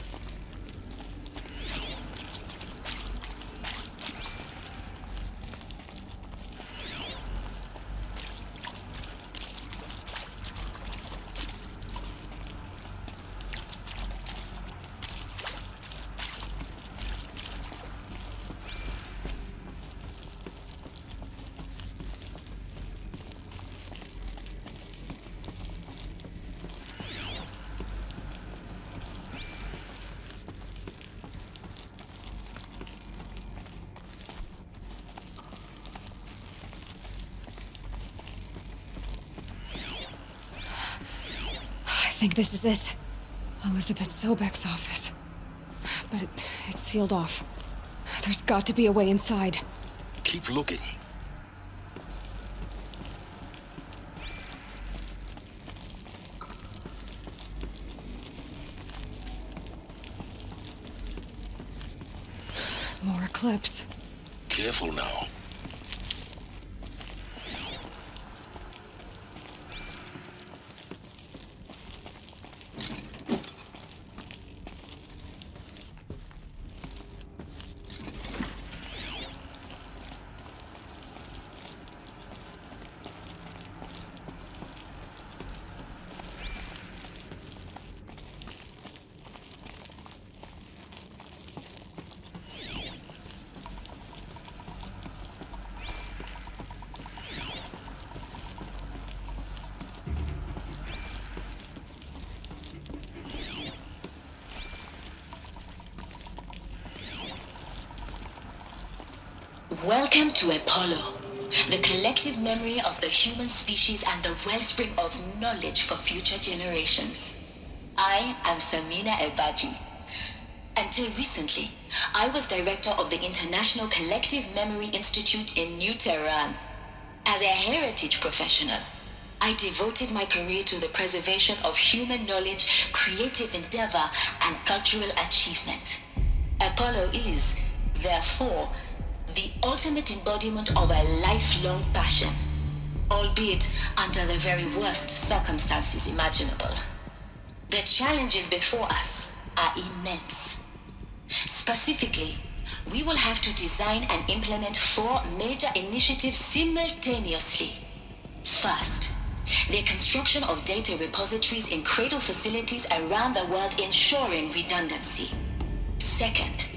I think this is it. Elizabeth Sobek's office. But it's sealed off. There's got to be a way inside. Keep looking. More eclipse. Careful now. Welcome to Apollo, the collective memory of the human species and the wellspring of knowledge for future generations. I am Samina Ebaji. Until recently, I was director of the International Collective Memory Institute in New Tehran. As a heritage professional, I devoted my career to the preservation of human knowledge, creative endeavor, and cultural achievement. Apollo is, therefore, the ultimate embodiment of a lifelong passion, albeit under the very worst circumstances imaginable. The challenges before us are immense. Specifically, we will have to design and implement 4 major initiatives simultaneously. First, the construction of data repositories in cradle facilities around the world, ensuring redundancy. Second,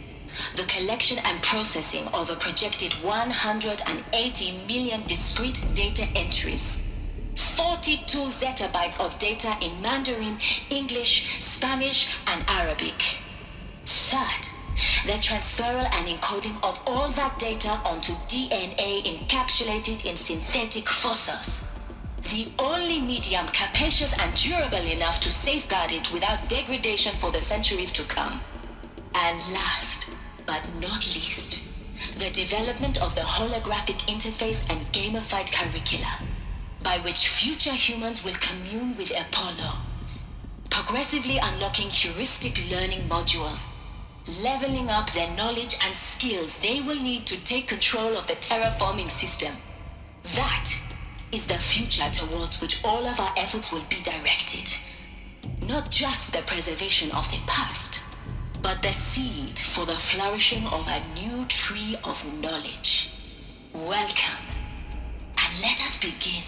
the collection and processing of a projected 180 million discrete data entries. 42 zettabytes of data in Mandarin, English, Spanish, and Arabic. Third, the transferal and encoding of all that data onto DNA encapsulated in synthetic fossils. The only medium capacious and durable enough to safeguard it without degradation for the centuries to come. And last, but not least, the development of the holographic interface and gamified curricula, by which future humans will commune with Apollo, progressively unlocking heuristic learning modules, leveling up their knowledge and skills they will need to take control of the terraforming system. That is the future towards which all of our efforts will be directed. Not just the preservation of the past, but the seed for the flourishing of a new tree of knowledge. Welcome, and let us begin.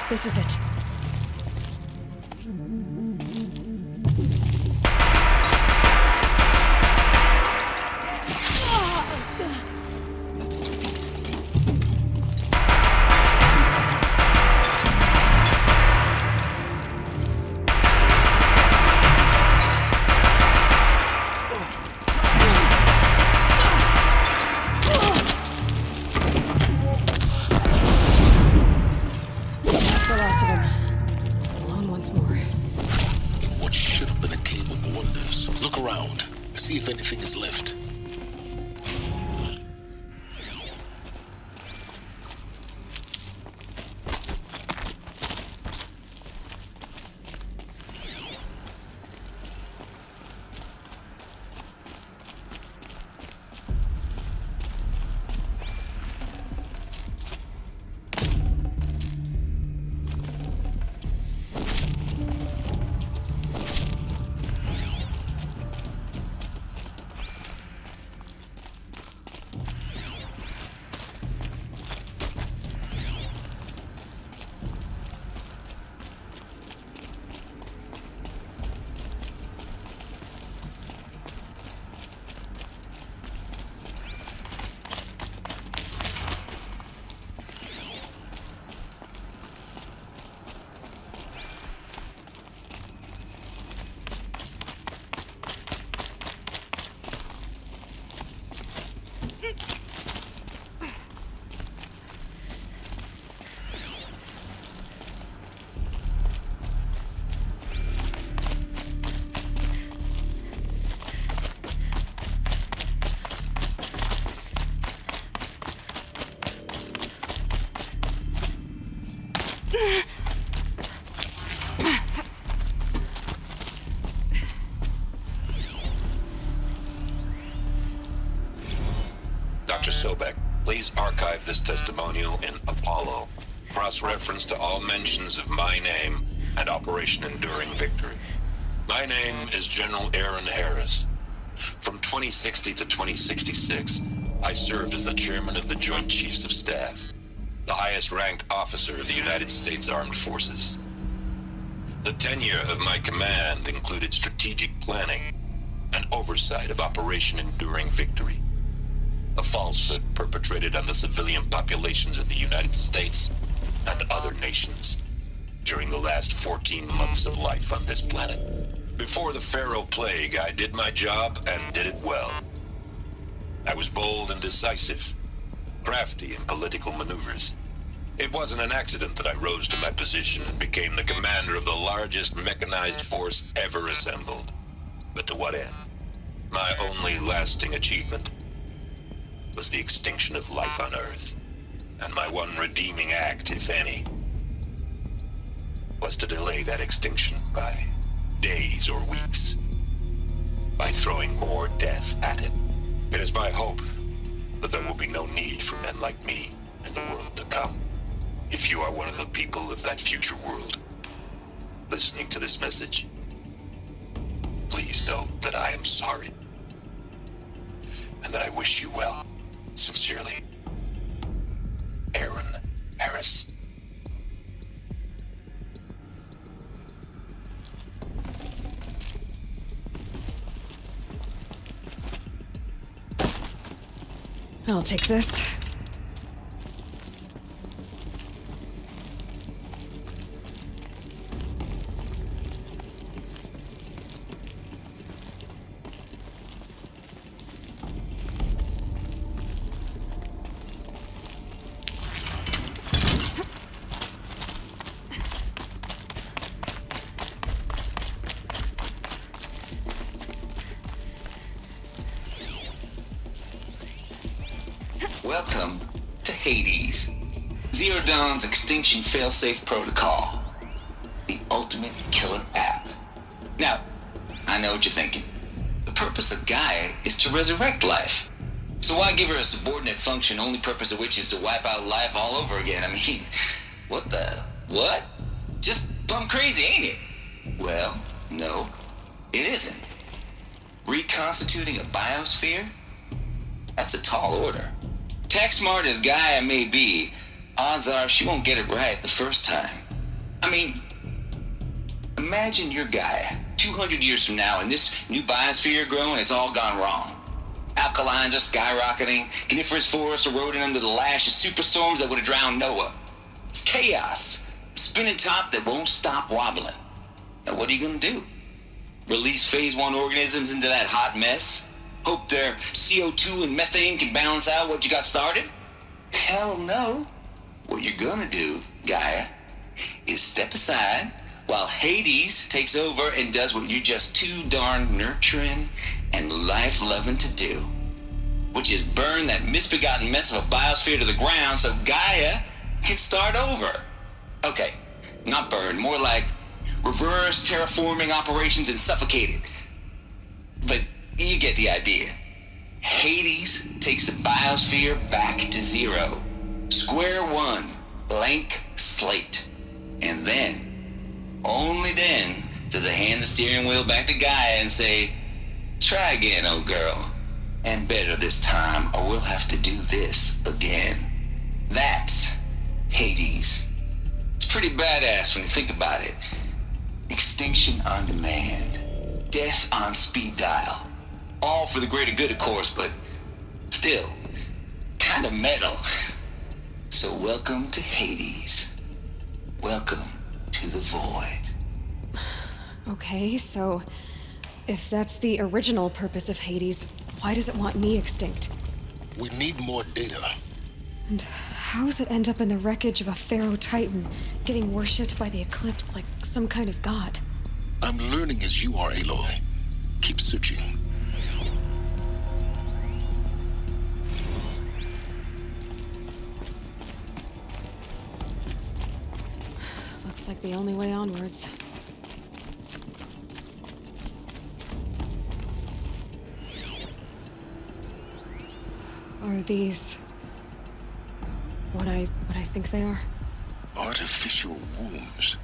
This is it. look around. See if anything is left. Dr. Sobek, please archive this testimonial in Apollo. Cross-reference to all mentions of my name and Operation Enduring Victory. My name is General Aaron Harris. From 2060 to 2066, I served as the chairman of the Joint Chiefs of Staff, the highest-ranked officer of the United States Armed Forces. The tenure of my command included strategic planning and oversight of Operation Enduring Victory, a falsehood perpetrated on the civilian populations of the United States and other nations during the last 14 months of life on this planet. Before the Pharaoh Plague, I did my job and did it well. I was bold and decisive, crafty in political maneuvers. It wasn't an accident that I rose to my position and became the commander of the largest mechanized force ever assembled. But to what end? My only lasting achievement was the extinction of life on Earth. And my one redeeming act, if any, was to delay that extinction by days or weeks, by throwing more death at it. It is my hope that there will be no need for men like me in the world to come. If you are one of the people of that future world listening to this message, please know that I am sorry and that I wish you well. Sincerely, Aaron Harris. I'll take this. Welcome to Hades, Zero Dawn's extinction failsafe protocol, the ultimate killer app. Now, I know what you're thinking. The purpose of Gaia is to resurrect life. So why give her a subordinate function, only purpose of which is to wipe out life all over again? I mean, what? Just plumb crazy, ain't it? Well, no, it isn't. Reconstituting a biosphere? That's a tall order. Tech smart as Gaia may be, odds are she won't get it right the first time. I mean, imagine you're Gaia, 200 years from now, and this new biosphere growing, it's all gone wrong. Alkalines are skyrocketing, coniferous forests eroding under the lash of superstorms that would have drowned Noah. It's chaos, a spinning top that won't stop wobbling. Now what are you gonna do? Release phase 1 organisms into that hot mess? Hope their CO2 and methane can balance out what you got started? Hell no. What you're gonna do, Gaia, is step aside, while Hades takes over and does what you're just too darn nurturing and life-loving to do, which is burn that misbegotten mess of a biosphere to the ground so Gaia can start over. Okay, not burn, more like reverse terraforming operations and suffocate it. But you get the idea. Hades takes the biosphere back to zero. Square one, blank slate. And then, only then, does it hand the steering wheel back to Gaia and say, try again, old girl. And better this time, or we'll have to do this again. That's Hades. It's pretty badass when you think about it. Extinction on demand. Death on speed dial. All for the greater good, of course, but still, kind of metal. So welcome to Hades. Welcome to the void. Okay, so if that's the original purpose of Hades, why does it want me extinct? We need more data. And how does it end up in the wreckage of a Pharaoh Titan, getting worshipped by the Eclipse like some kind of god? I'm learning as you are, Aloy. Keep searching. Looks like the only way onwards. Are these what I think they are? Artificial wombs.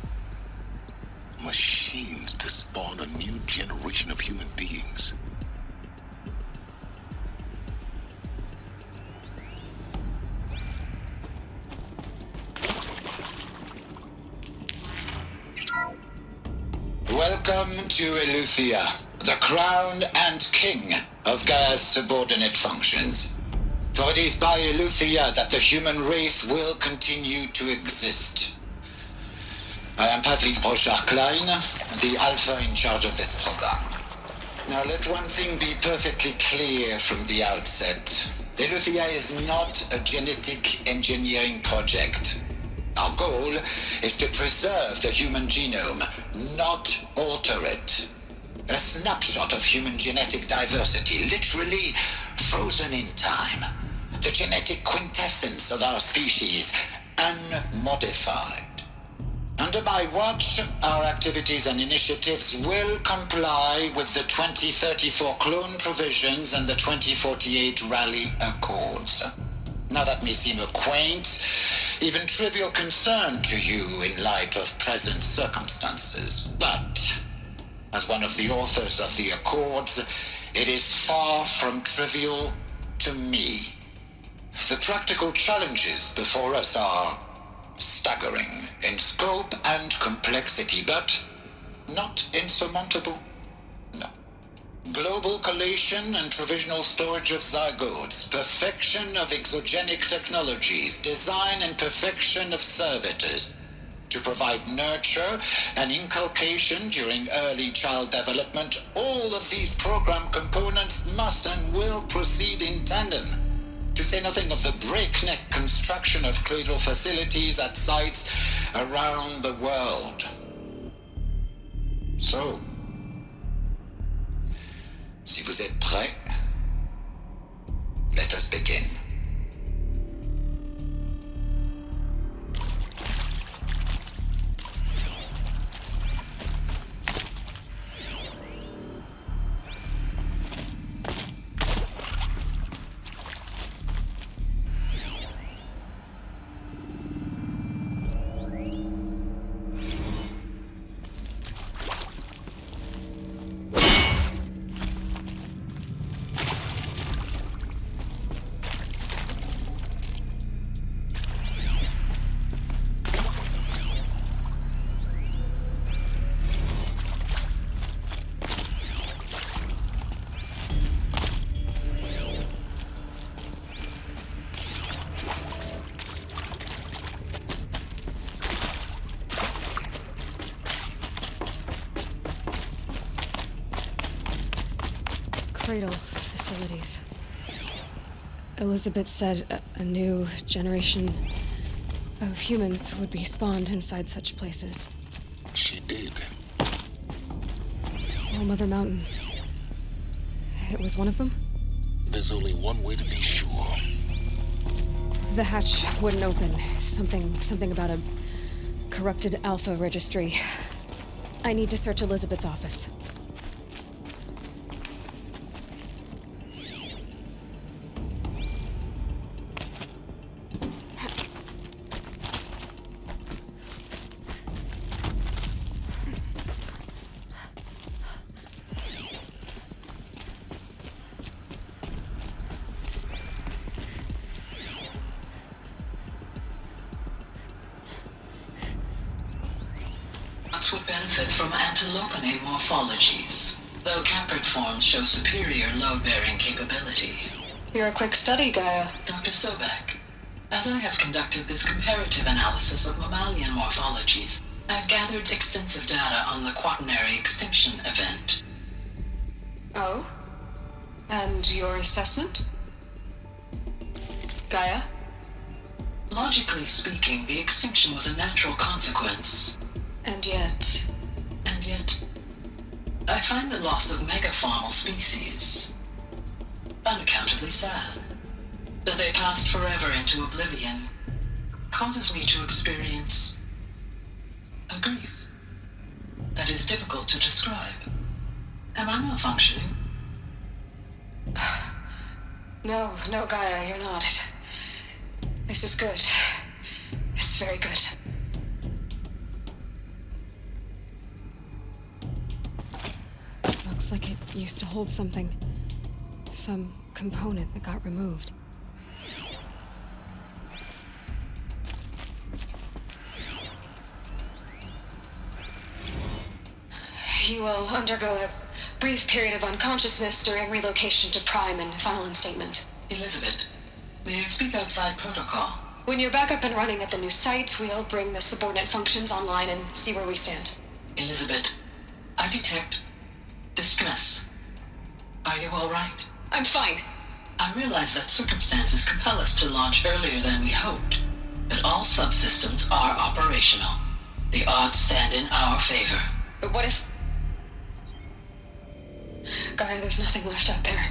Machines to spawn a new generation of human beings. Welcome to Eleuthia, the crown and king of Gaia's subordinate functions. For it is by Eleuthia that the human race will continue to exist. I am Patrick Brochard-Klein, the Alpha in charge of this program. Now let one thing be perfectly clear from the outset. Eleuthia is not a genetic engineering project. Our goal is to preserve the human genome, not alter it. A snapshot of human genetic diversity, literally frozen in time. The genetic quintessence of our species, unmodified. Under my watch, our activities and initiatives will comply with the 2034 clone provisions and the 2048 Rally Accords. Now that may seem a quaint, even trivial concern to you in light of present circumstances, but as one of the authors of the Accords, it is far from trivial to me. The practical challenges before us are staggering in scope and complexity, but not insurmountable. No. Global collation and provisional storage of zygotes, perfection of exogenic technologies, design and perfection of servitors, to provide nurture and inculcation during early child development. All of these program components must and will proceed in tandem. To say nothing of the breakneck construction of cradle facilities at sites around the world. So, si vous êtes prêts, let us begin. Cradle facilities. Elizabeth said a new generation of humans would be spawned inside such places. She did. Oh, Mother Mountain. It was one of them? There's only one way to be sure. The hatch wouldn't open. Something about a corrupted Alpha registry. I need to search Elizabeth's office. Would benefit from antilopinae morphologies, though caprid forms show superior load-bearing capability. You're a quick study, Gaia. Dr. Sobek, as I have conducted this comparative analysis of mammalian morphologies, I've gathered extensive data on the quaternary extinction event. Oh? And your assessment? Gaia? Logically speaking, the extinction was a natural consequence. And yet, I find the loss of megafaunal species unaccountably sad. That they passed forever into oblivion causes me to experience a grief that is difficult to describe. Am I malfunctioning? No, Gaia, you're not. This is good. It's very good. Looks like it used to hold something. Some component that got removed. You will undergo a brief period of unconsciousness during relocation to Prime and final instatement. Elizabeth, may I speak outside protocol? When you're back up and running at the new site, we'll bring the subordinate functions online and see where we stand. Elizabeth, I detect distress. Are you all right? I'm fine. I realize that circumstances compel us to launch earlier than we hoped, but all subsystems are operational. The odds stand in our favor. But what if... Gaia, there's nothing left out there.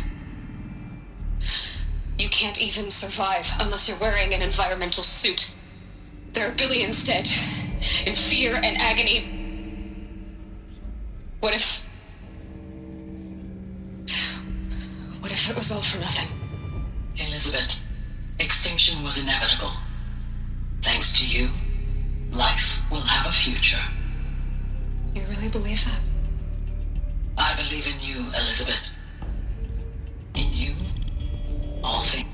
You can't even survive unless you're wearing an environmental suit. There are billions dead, in fear and agony. What if it was all for nothing? Elizabeth, extinction was inevitable. Thanks to you, life will have a future. You really believe that? I believe in you, Elizabeth. In you, all things.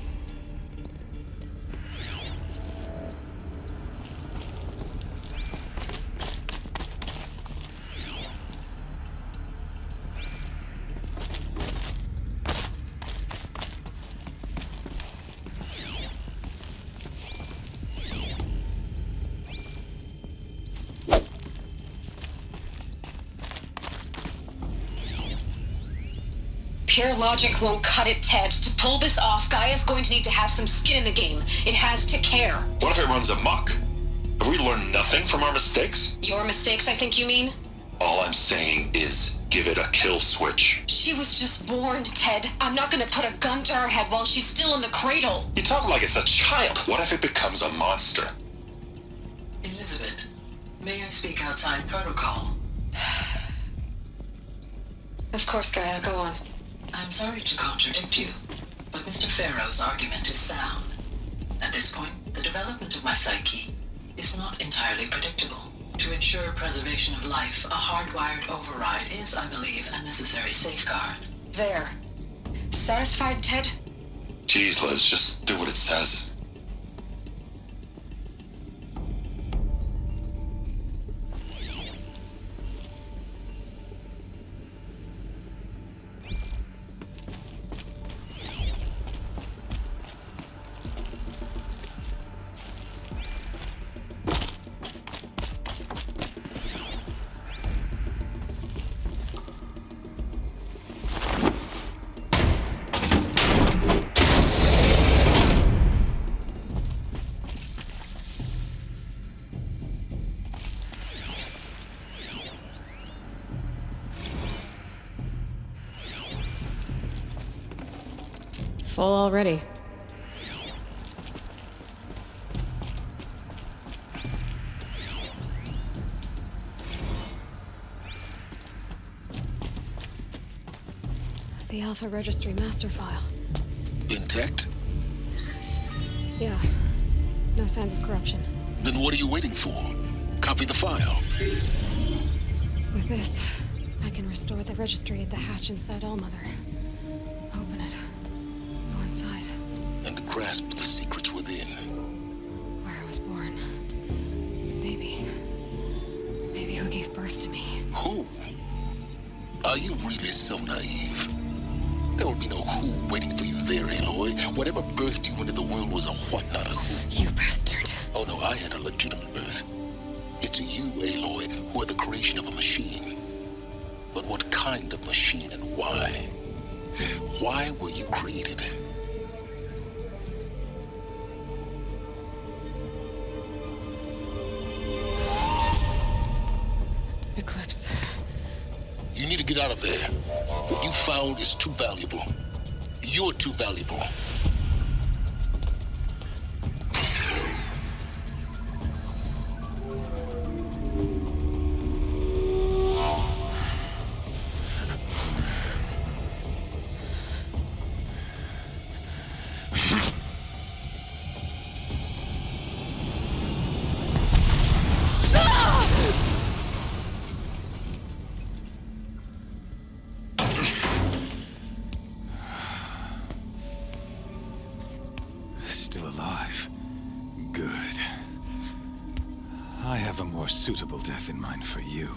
Pure logic won't cut it, Ted. To pull this off, Gaia's going to need to have some skin in the game. It has to care. What if it runs amok? Have we learned nothing from our mistakes? Your mistakes, I think you mean? All I'm saying is give it a kill switch. She was just born, Ted. I'm not gonna put a gun to her head while she's still in the cradle. You talk like it's a child. What if it becomes a monster? Elizabeth, may I speak outside protocol? Of course, Gaia, go on. I'm sorry to contradict you, but Mr. Farrow's argument is sound. At this point, the development of my psyche is not entirely predictable. To ensure preservation of life, a hardwired override is, I believe, a necessary safeguard. There. Satisfied, Ted? Jeez, Liz, just do what it says. full already. The Alpha Registry master file. Intact? Yeah. No signs of corruption. Then what are you waiting for? Copy the file. With this, I can restore the registry at the hatch inside Allmother. Open it. Go inside. And grasp the secrets within. Where I was born. Maybe who gave birth to me. Who? Are you really so naive? There will be no who waiting for you there, Aloy. Whatever birthed you into the world was a what, not a who. You bastard. Oh no, I had a legitimate birth. It's you, Aloy, who are the creation of a machine. But what kind of machine and why? Why were you created? Eclipse. You need to get out of there. What you found is too valuable. You're too valuable. Still alive. Good. I have a more suitable death in mind for you.